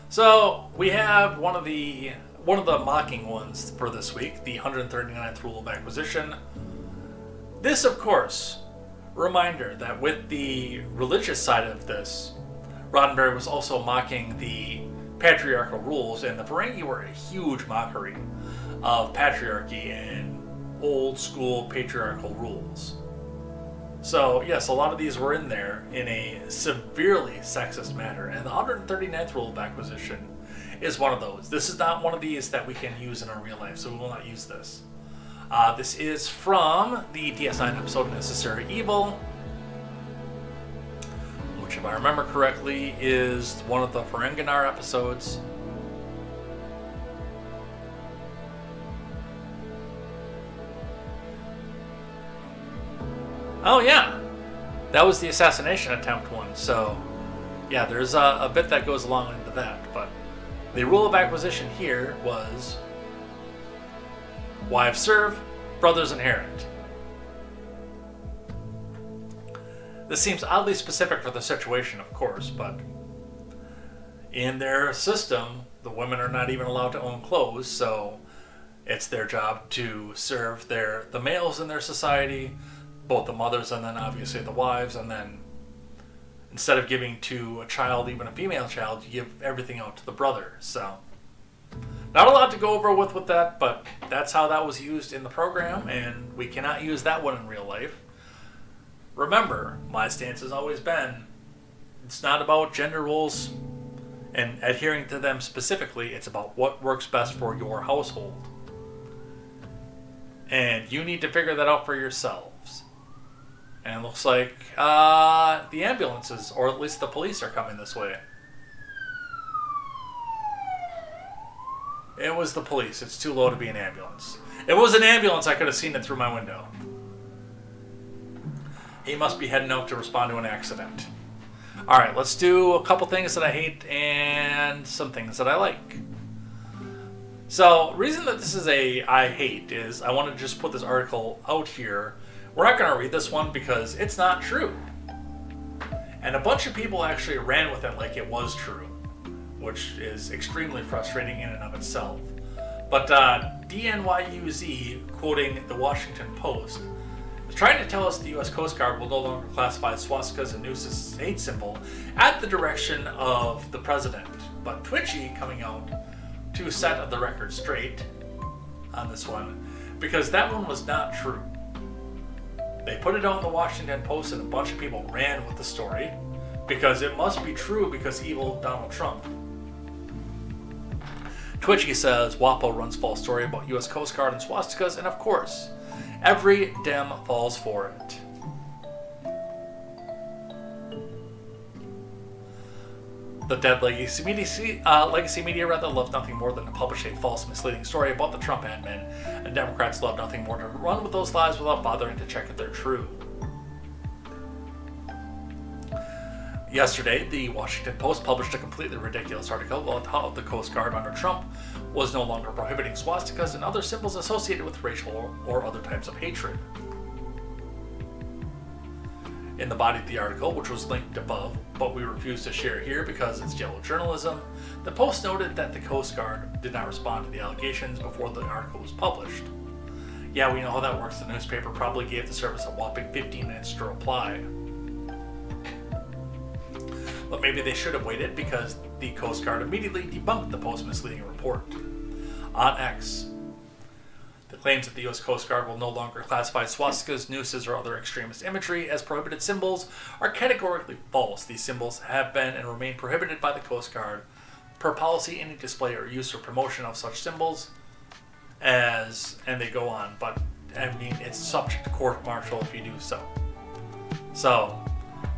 So we have one of the mocking ones for this week, the 139th rule of acquisition. This, of course, reminder that with the religious side of this, Roddenberry was also mocking the patriarchal rules, and the Ferengi were a huge mockery of patriarchy and old school patriarchal rules. So, yes, a lot of these were in there in a severely sexist manner, and the 139th rule of acquisition is one of those. This is not one of these that we can use in our real life, so we will not use this. This is from the DS9 episode Necessary Evil, which, if I remember correctly, is one of the Ferenginar episodes. Oh yeah, that was the assassination attempt one. So yeah, there's a bit that goes along into that. But the rule of acquisition here was wives serve, brothers inherit. This seems oddly specific for the situation, of course, but in their system, the women are not even allowed to own clothes, so it's their job to serve the males in their society, both the mothers and then obviously the wives, and then instead of giving to a child, even a female child, you give everything out to the brother. So not a lot to go over with that, but that's how that was used in the program, and we cannot use that one in real life. Remember, my stance has always been, it's not about gender roles and adhering to them specifically, it's about what works best for your household. And you need to figure that out for yourselves. And it looks like the ambulances, or at least the police, are coming this way. It was the police. It's too low to be an ambulance. If it was an ambulance, I could have seen it through my window. He must be heading out to respond to an accident. Alright, let's do a couple things that I hate and some things that I like. So, reason that this is a I hate is I want to just put this article out here. We're not going to read this one because it's not true. And a bunch of people actually ran with it like it was true, which is extremely frustrating in and of itself. But DNYUZ, quoting the Washington Post, is trying to tell us the U.S. Coast Guard will no longer classify swastikas and nooses as hate symbol at the direction of the president. But Twitchy coming out to set the record straight on this one, because that one was not true. They put it out in the Washington Post and a bunch of people ran with the story because it must be true because evil Donald Trump. Twitchy says WAPO runs false story about U.S. Coast Guard and swastikas, and of course, every Dem falls for it. The dead legacy media love nothing more than to publish a false, misleading story about the Trump admin, and Democrats love nothing more than to run with those lies without bothering to check if they're true. Yesterday, the Washington Post published a completely ridiculous article about how the Coast Guard under Trump was no longer prohibiting swastikas and other symbols associated with racial or other types of hatred. In the body of the article, which was linked above, but we refuse to share here because it's yellow journalism, the Post noted that the Coast Guard did not respond to the allegations before the article was published. Yeah, we know how that works. The newspaper probably gave the service a whopping 15 minutes to reply. But maybe they should have waited because the Coast Guard immediately debunked the Post misleading report. On X, the claims that the U.S. Coast Guard will no longer classify swastikas, nooses, or other extremist imagery as prohibited symbols are categorically false. These symbols have been and remain prohibited by the Coast Guard. Per policy, any display or use or promotion of such symbols and they go on, but I mean, it's subject to court-martial if you do so. So,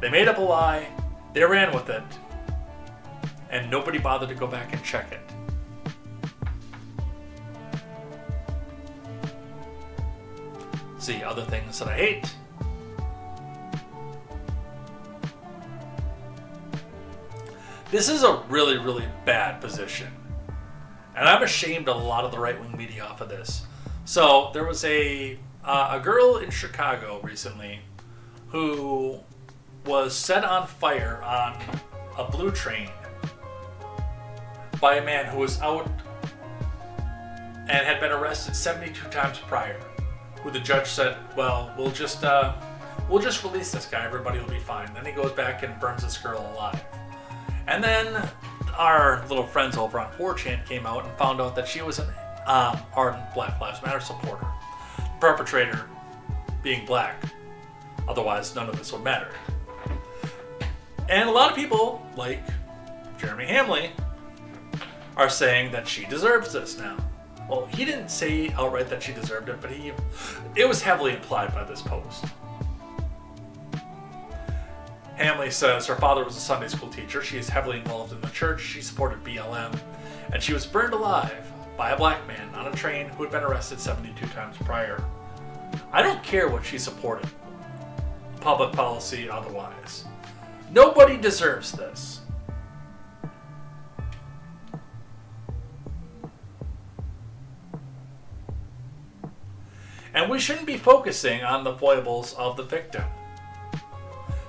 they made up a lie, they ran with it, and nobody bothered to go back and check it. See, other things that I hate. This is a really, really bad position. And I'm ashamed of a lot of the right-wing media off of this. So there was a girl in Chicago recently who was set on fire on a blue train by a man who was out and had been arrested 72 times prior. Who the judge said, well, we'll just release this guy, everybody will be fine. Then he goes back and burns this girl alive. And then our little friends over on 4chan came out and found out that she was an ardent Black Lives Matter supporter. The perpetrator being black. Otherwise, none of this would matter. And a lot of people, like Jeremy Hamley, are saying that she deserves this now. Well, he didn't say outright that she deserved it, but it was heavily implied by this post. Hamley says her father was a Sunday school teacher. She is heavily involved in the church. She supported BLM. And she was burned alive by a black man on a train who had been arrested 72 times prior. I don't care what she supported. Public policy, otherwise. Nobody deserves this. And we shouldn't be focusing on the foibles of the victim.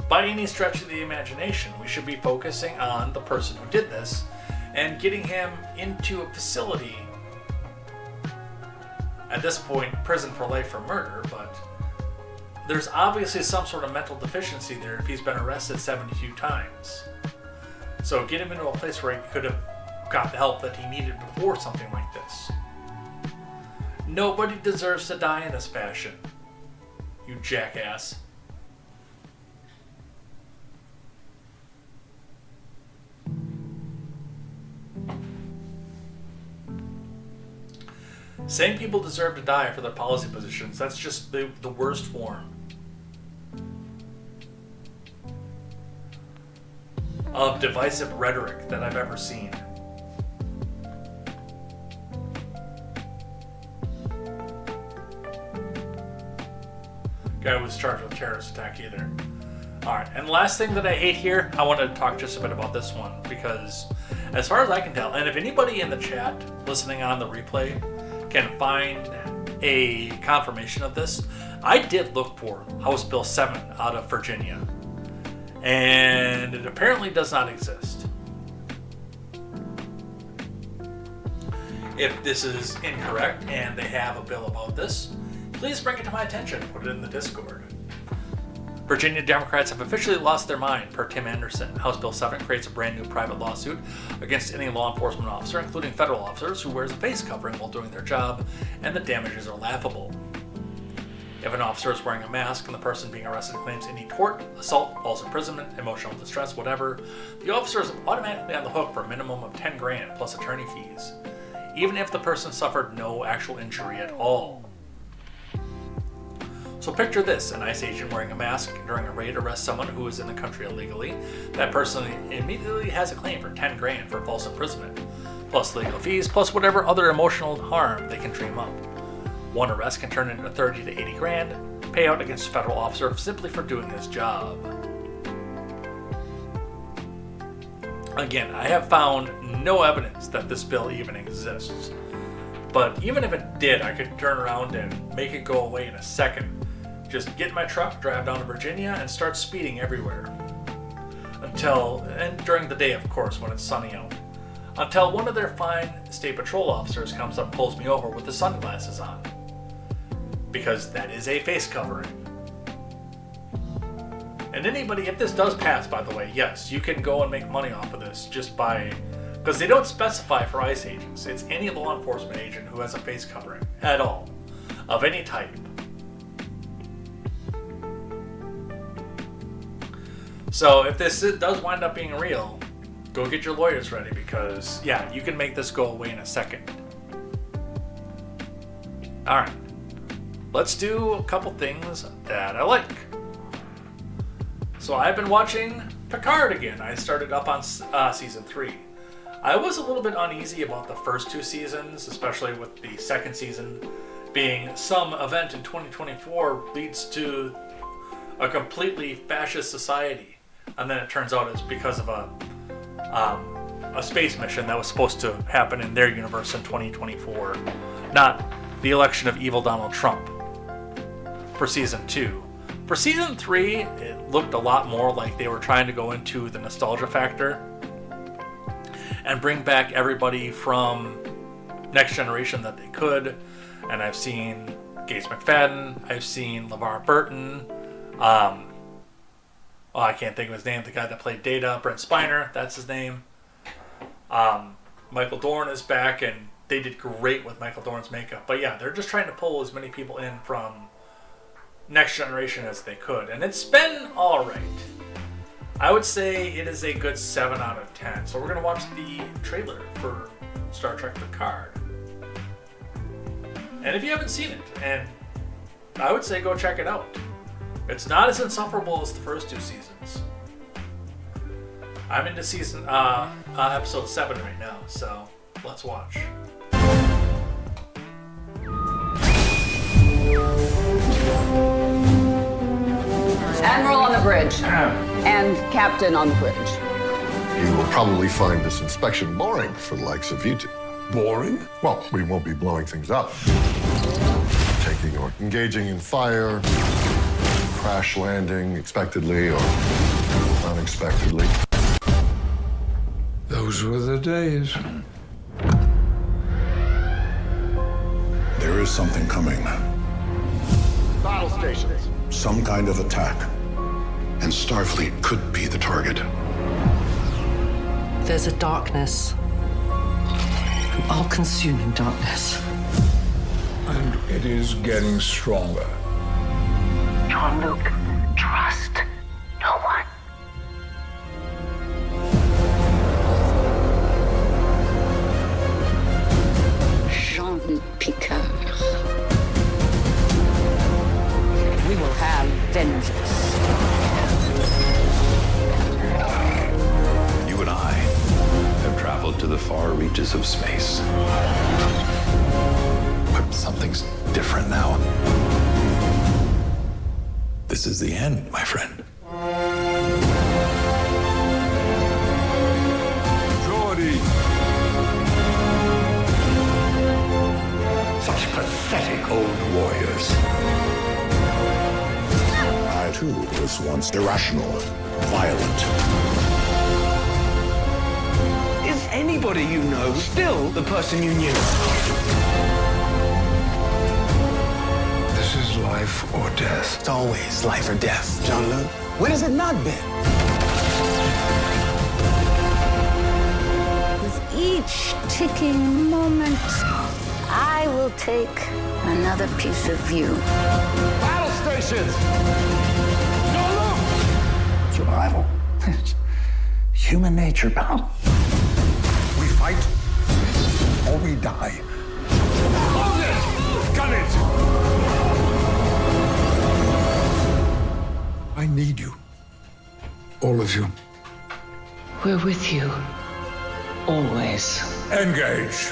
By any stretch of the imagination, we should be focusing on the person who did this and getting him into a facility. At this point, prison for life for murder, but there's obviously some sort of mental deficiency there if he's been arrested 72 times. So get him into a place where he could have got the help that he needed before something like this. Nobody deserves to die in this fashion, you jackass. Saying people deserve to die for their policy positions, that's just the worst form of divisive rhetoric that I've ever seen. Guy was charged with terrorist attack either. Alright, and last thing that I hate here, I want to talk just a bit about this one, because as far as I can tell, and if anybody in the chat listening on the replay can find a confirmation of this, I did look for House Bill 7 out of Virginia, and it apparently does not exist. If this is incorrect and they have a bill about this, please bring it to my attention. Put it in the Discord. Virginia Democrats have officially lost their mind, per Tim Anderson. House Bill 7 creates a brand new private lawsuit against any law enforcement officer, including federal officers, who wears a face covering while doing their job, and the damages are laughable. If an officer is wearing a mask and the person being arrested claims any tort, assault, false imprisonment, emotional distress, whatever, the officer is automatically on the hook for a minimum of $10,000 plus attorney fees, even if the person suffered no actual injury at all. So picture this, an ICE agent wearing a mask during a raid arrests someone who is in the country illegally. That person immediately has a claim for $10,000 for false imprisonment, plus legal fees, plus whatever other emotional harm they can dream up. One arrest can turn into $30,000 to $80,000 payout against a federal officer simply for doing his job. Again, I have found no evidence that this bill even exists. But even if it did, I could turn around and make it go away in a second. Just get in my truck, drive down to Virginia, and start speeding everywhere. And during the day, of course, when it's sunny out. Until one of their fine state patrol officers comes up and pulls me over with the sunglasses on. Because that is a face covering. And anybody, if this does pass, by the way, yes, you can go and make money off of this just by... Because they don't specify for ICE agents. It's any law enforcement agent who has a face covering at all, of any type. So if this does wind up being real, go get your lawyers ready, because, yeah, you can make this go away in a second. Alright, let's do a couple things that I like. So I've been watching Picard again. I started up on season 3. I was a little bit uneasy about the first 2 seasons, especially with the second season being some event in 2024 leads to a completely fascist society. And then it turns out it's because of a space mission that was supposed to happen in their universe in 2024, not the election of evil Donald Trump for season 2. For season 3, it looked a lot more like they were trying to go into the nostalgia factor and bring back everybody from Next Generation that they could. And I've seen Gates McFadden, I've seen LeVar Burton, I can't think of his name, the guy that played Data, Brent Spiner, that's his name. Michael Dorn is back, and they did great with Michael Dorn's makeup. But yeah, they're just trying to pull as many people in from Next Generation as they could, and it's been alright. I would say it is a good 7 out of 10. So we're going to watch the trailer for Star Trek Picard. And if you haven't seen it, and I would say go check it out. It's not as insufferable as the first 2 seasons. I'm into episode 7 right now, so let's watch. Admiral on the bridge. And Captain on the bridge. You will probably find this inspection boring for the likes of you two. Boring? Well, we won't be blowing things up. Taking or engaging in fire, crash landing expectedly or unexpectedly. Those were the days. There is something coming. Battle stations. Some kind of attack. And Starfleet could be the target. There's a darkness. An all-consuming darkness. And it is getting stronger. Jean-Luc, trust no one. Jean-Luc Picard. We will have vengeance. You and I have traveled to the far reaches of space. But something's different now. This is the end, my friend. Geordi! Such pathetic old warriors. I, too, was once irrational, violent. Is anybody you know still the person you knew? This is life or death. It's always life or death, Jean-Luc. When has it not been? With each ticking moment, I will take another piece of you. Battle stations! Survival. It's human nature, pal. We fight or we die. Hold it! Gun it! I need you. All of you. We're with you. Always. Engage.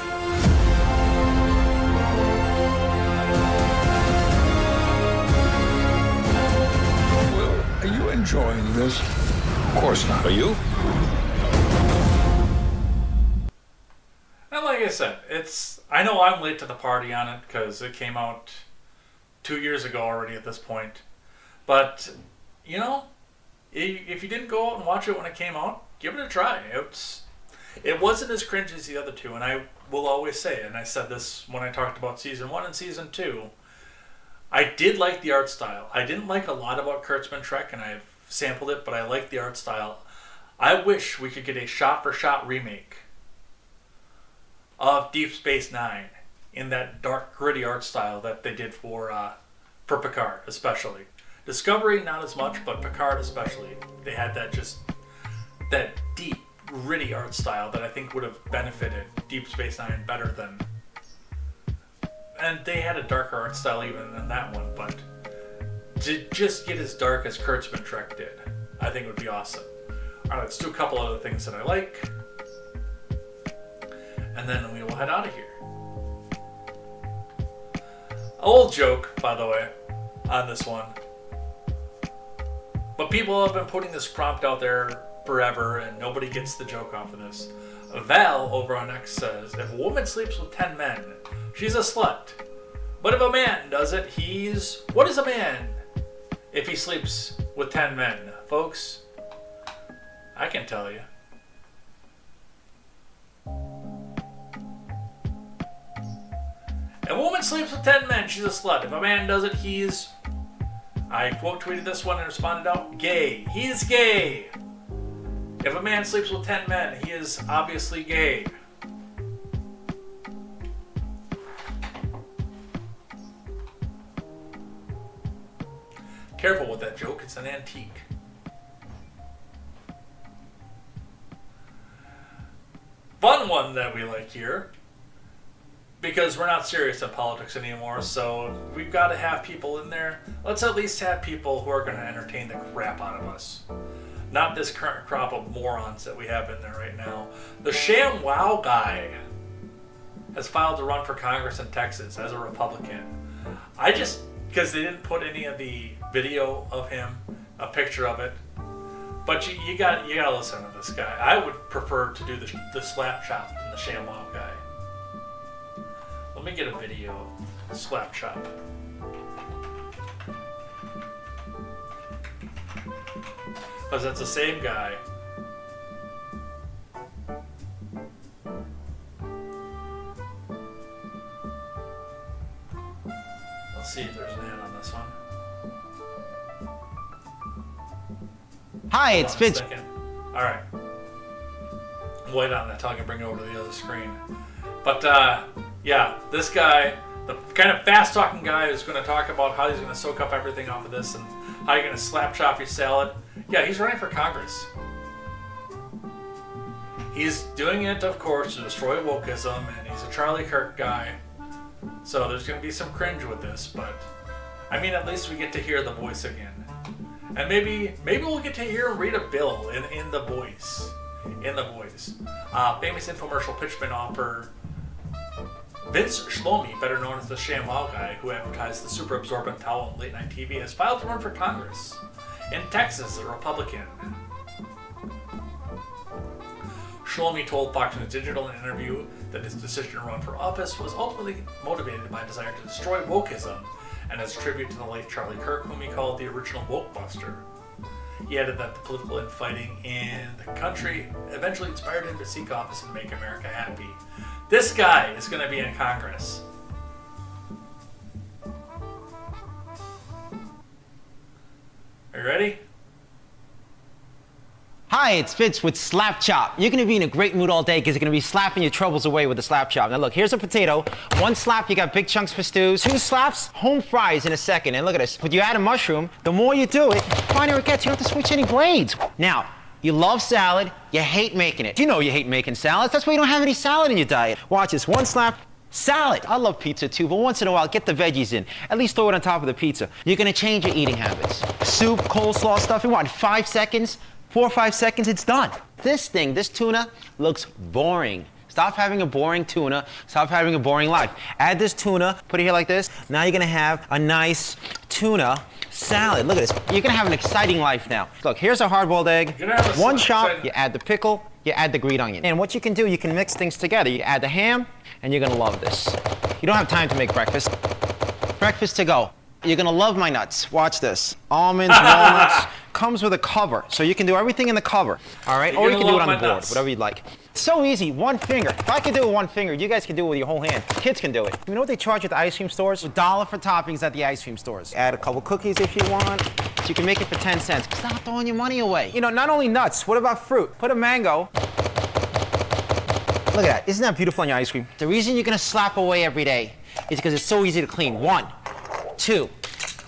Will, are you enjoying this? Of course not. Are you? And like I said, I know I'm late to the party on it because it came out 2 years ago already at this point. But, you know, if you didn't go out and watch it when it came out, give it a try. It wasn't as cringy as the other two, and I will always say, and I said this when I talked about Season 1 and Season 2, I did like the art style. I didn't like a lot about Kurtzman Trek, and I've sampled it, but I like the art style. I wish we could get a shot-for-shot remake of Deep Space Nine in that dark, gritty art style that they did for Picard, especially. Discovery, not as much, but Picard especially. They had that deep, gritty art style that I think would have benefited Deep Space Nine better than... And they had a darker art style even than that one, but to just get as dark as Kurtzman Trek did, I think would be awesome. Alright, let's do a couple other things that I like. and then we will head out of here. Old joke, by the way, on this one. But people have been putting this prompt out there forever, and nobody gets the joke off of this. Val over on X says, if a woman sleeps with 10 men, she's a slut. But if a man does it, he's... What is a man if he sleeps with 10 men? Folks, I can tell you. If a woman sleeps with 10 men, she's a slut. If a man does it, he's... I quote tweeted this one and responded out, gay. He's gay. If a man sleeps with 10 men, he is obviously gay. Careful with that joke, it's an antique. Fun one that we like here, because we're not serious in politics anymore, so we've got to have people in there. Let's at least have people who are going to entertain the crap out of us. Not this current crop of morons that we have in there right now. The Sham Wow guy has filed to run for Congress in Texas as a Republican. Because they didn't put any of the video of him, a picture of it. But you got to listen to this guy. I would prefer to do the slap chop than the Sham Wow guy. Let me get a video of the slap chop. Because it's the same guy. Let's see if there's an ad on this one. Hi, it's Fitz. Alright. Wait on that till I can bring it over to the other screen. But, yeah, this guy, the kind of fast-talking guy who's going to talk about how he's going to soak up everything off of this and how you're going to slap chop your salad. Yeah, he's running for Congress. He's doing it, of course, to destroy wokeism, and he's a Charlie Kirk guy. So there's going to be some cringe with this, but I mean, at least we get to hear the voice again. And maybe we'll get to hear him read a bill in the voice. In the voice. Famous infomercial pitchman offer Vince Shlomi, better known as the Sham Wow guy, who advertised the super absorbent towel on late night TV, has filed to run for Congress in Texas, a Republican. Shlomi told Fox News Digital in an interview that his decision to run for office was ultimately motivated by a desire to destroy wokeism, and as a tribute to the late Charlie Kirk, whom he called the original wokebuster. He added that the political infighting in the country eventually inspired him to seek office and make America happy. This guy is going to be in Congress. Are you ready? Hi, it's Fitz with Slap Chop. You're gonna be in a great mood all day because you're gonna be slapping your troubles away with the Slap Chop. Now look, here's a potato. One slap, you got big chunks for stews. Two slaps, home fries in a second. And look at this, when you add a mushroom, the more you do it, the finer it gets. You don't have to switch any blades. Now, you love salad, you hate making it. You know you hate making salads, that's why you don't have any salad in your diet. Watch this, one slap, salad. I love pizza too, but once in a while, get the veggies in. At least throw it on top of the pizza. You're gonna change your eating habits. Soup, coleslaw, stuffing, what, 5 seconds? 4 or 5 seconds, it's done. This tuna, looks boring. Stop having a boring tuna. Stop having a boring life. Add this tuna, put it here like this. Now you're gonna have a nice tuna salad. Look at this. You're gonna have an exciting life now. Look, here's a hard-boiled egg. One chop, you add the pickle, you add the green onion. And what you can do, you can mix things together. You add the ham, and you're gonna love this. You don't have time to make breakfast. Breakfast to go. You're gonna love my nuts. Watch this. Almonds, walnuts. Comes with a cover, so you can do everything in the cover. All right, or you can do it on the board, whatever you'd like. So easy, one finger. If I can do it with one finger, you guys can do it with your whole hand. Kids can do it. You know what they charge at the ice cream stores? $1 for toppings at the ice cream stores. Add a couple cookies if you want. So you can make it for 10 cents. Stop throwing your money away. You know, not only nuts, what about fruit? Put a mango. Look at that, isn't that beautiful on your ice cream? The reason you're gonna slap away every day is because it's so easy to clean. 1, 2,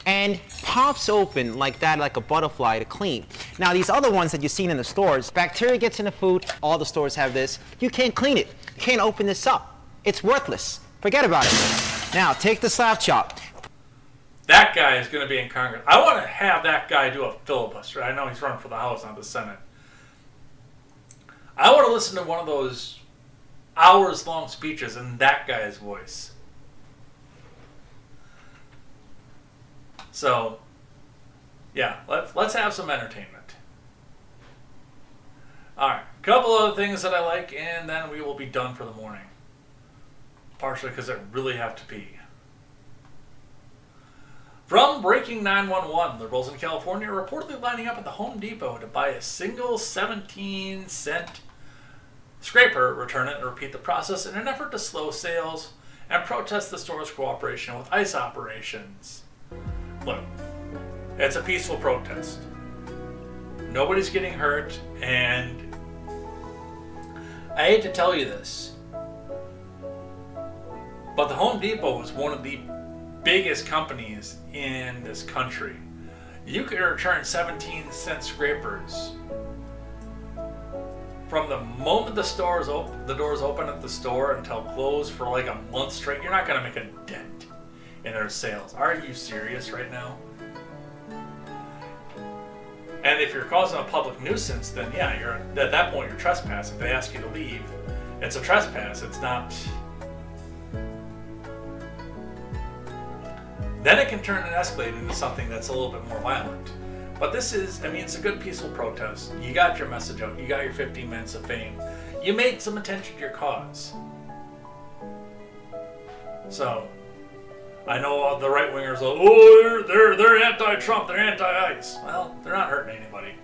and pops open like that, like a butterfly to clean. Now these other ones that you've seen in the stores, bacteria gets in the food, all the stores have this. You can't clean it, you can't open this up. It's worthless, forget about it. Now take the slap chop. That guy is going to be in Congress. I want to have that guy do a filibuster. I know he's running for the House, not the Senate. I want to listen to one of those hours-long speeches in that guy's voice. So, yeah, let's have some entertainment. Alright, a couple other things that I like, and then we will be done for the morning. Partially because I really have to pee. From Breaking 911, liberals in California are reportedly lining up at the Home Depot to buy a single 17-cent scraper, return it, and repeat the process in an effort to slow sales and protest the store's cooperation with ICE operations. Look, it's a peaceful protest. Nobody's getting hurt, and I hate to tell you this, but the Home Depot is one of the biggest companies in this country. You can return 17-cent scrapers from the moment the doors open at the store until closed for like a month straight. You're not going to make a dent in their sales. Are you serious right now? And if you're causing a public nuisance, then yeah, you're at that point you're trespassing. If they ask you to leave, it's a trespass. It's not. Then it can turn and escalate into something that's a little bit more violent. But this is, I mean, it's a good peaceful protest. You got your message out. You got your 15 minutes of fame. You made some attention to your cause. So, I know the right-wingers are, oh, they're anti-Trump, they're anti-ICE. Well, they're not hurting anybody.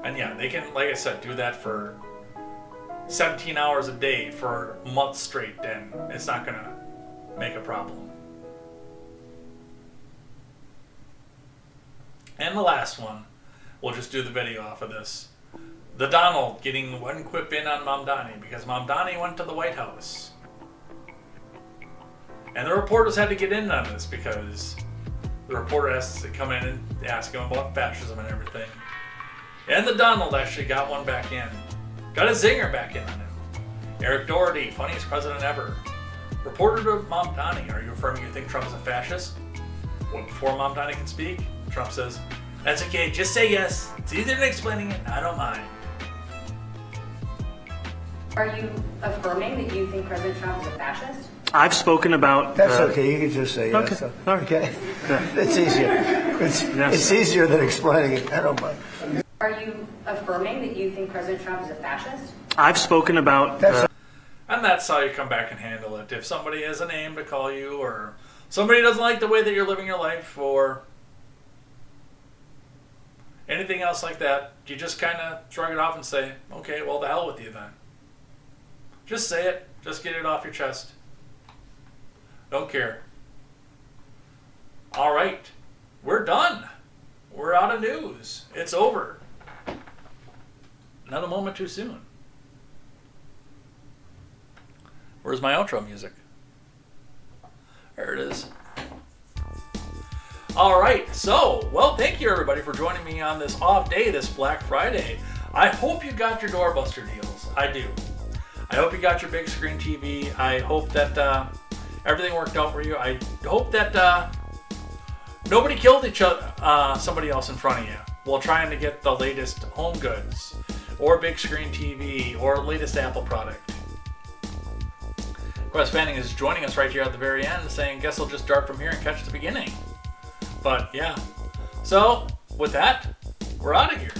And yeah, they can, like I said, do that for 17 hours a day for months straight, and it's not going to make a problem. And the last one, we'll just do the video off of this. The Donald getting one quip in on Mamdani because Mamdani went to the White House. And the reporters had to get in on this because the reporter has to come in and ask him about fascism and everything. And the Donald actually got one back in. Got a zinger back in on him. Eric Doherty, funniest president ever. Reporter to Mamdani, are you affirming you think Trump is a fascist? Well, before Mamdani can speak, Trump says, that's okay, just say yes. It's easier than explaining it, I don't mind. Are you affirming that you think President Trump is a fascist? I've spoken about... That's okay, you can just say yes. Okay, all right. Okay? It's easier. It's easier than explaining it, I don't mind. Are you affirming that you think President Trump is a fascist? I've spoken about... And that's how you come back and handle it. If somebody has a name to call you, or somebody doesn't like the way that you're living your life, or anything else like that, you just kind of shrug it off and say, okay, well, the hell with you then. Just say it. Just get it off your chest. Don't care. All right. We're done. We're out of news. It's over. Not a moment too soon. Where's my outro music? There it is. All right. So, well, thank you everybody for joining me on this off day, this Black Friday. I hope you got your DoorBuster deals. I do. I hope you got your big screen TV. I hope that everything worked out for you. I hope that nobody killed somebody else in front of you while trying to get the latest home goods or big screen TV or latest Apple product. Quest Fanning is joining us right here at the very end saying, guess I'll just start from here and catch the beginning. But yeah. So, with that, we're out of here.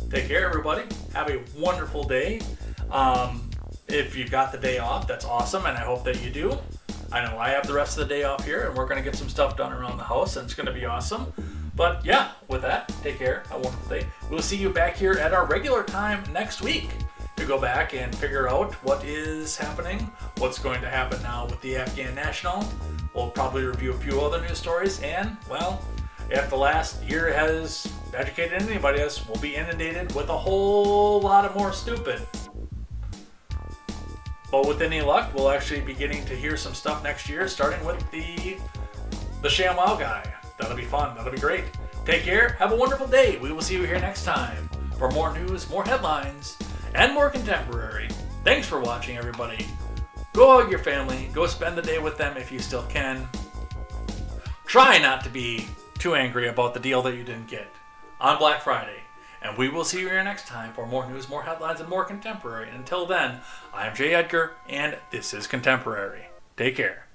Take care, everybody. Have a wonderful day. If you've got the day off, that's awesome, and I hope that you do. I know I have the rest of the day off here, and we're going to get some stuff done around the house, and it's going to be awesome. But yeah, with that, take care. Have a wonderful day. We'll see you back here at our regular time next week to go back and figure out what is happening, what's going to happen now with the Afghan National. We'll probably review a few other news stories, and, well, if the last year has educated anybody else, we'll be inundated with a whole lot of more stupid. But with any luck, we'll actually be getting to hear some stuff next year, starting with the ShamWow guy. That'll be fun. That'll be great. Take care. Have a wonderful day. We will see you here next time for more news, more headlines, and more contemporary. Thanks for watching, everybody. Go hug your family. Go spend the day with them if you still can. Try not to be too angry about the deal that you didn't get on Black Friday. And we will see you here next time for more news, more headlines, and more contemporary. And until then, I am Jay Edgar, and this is Contemporary. Take care.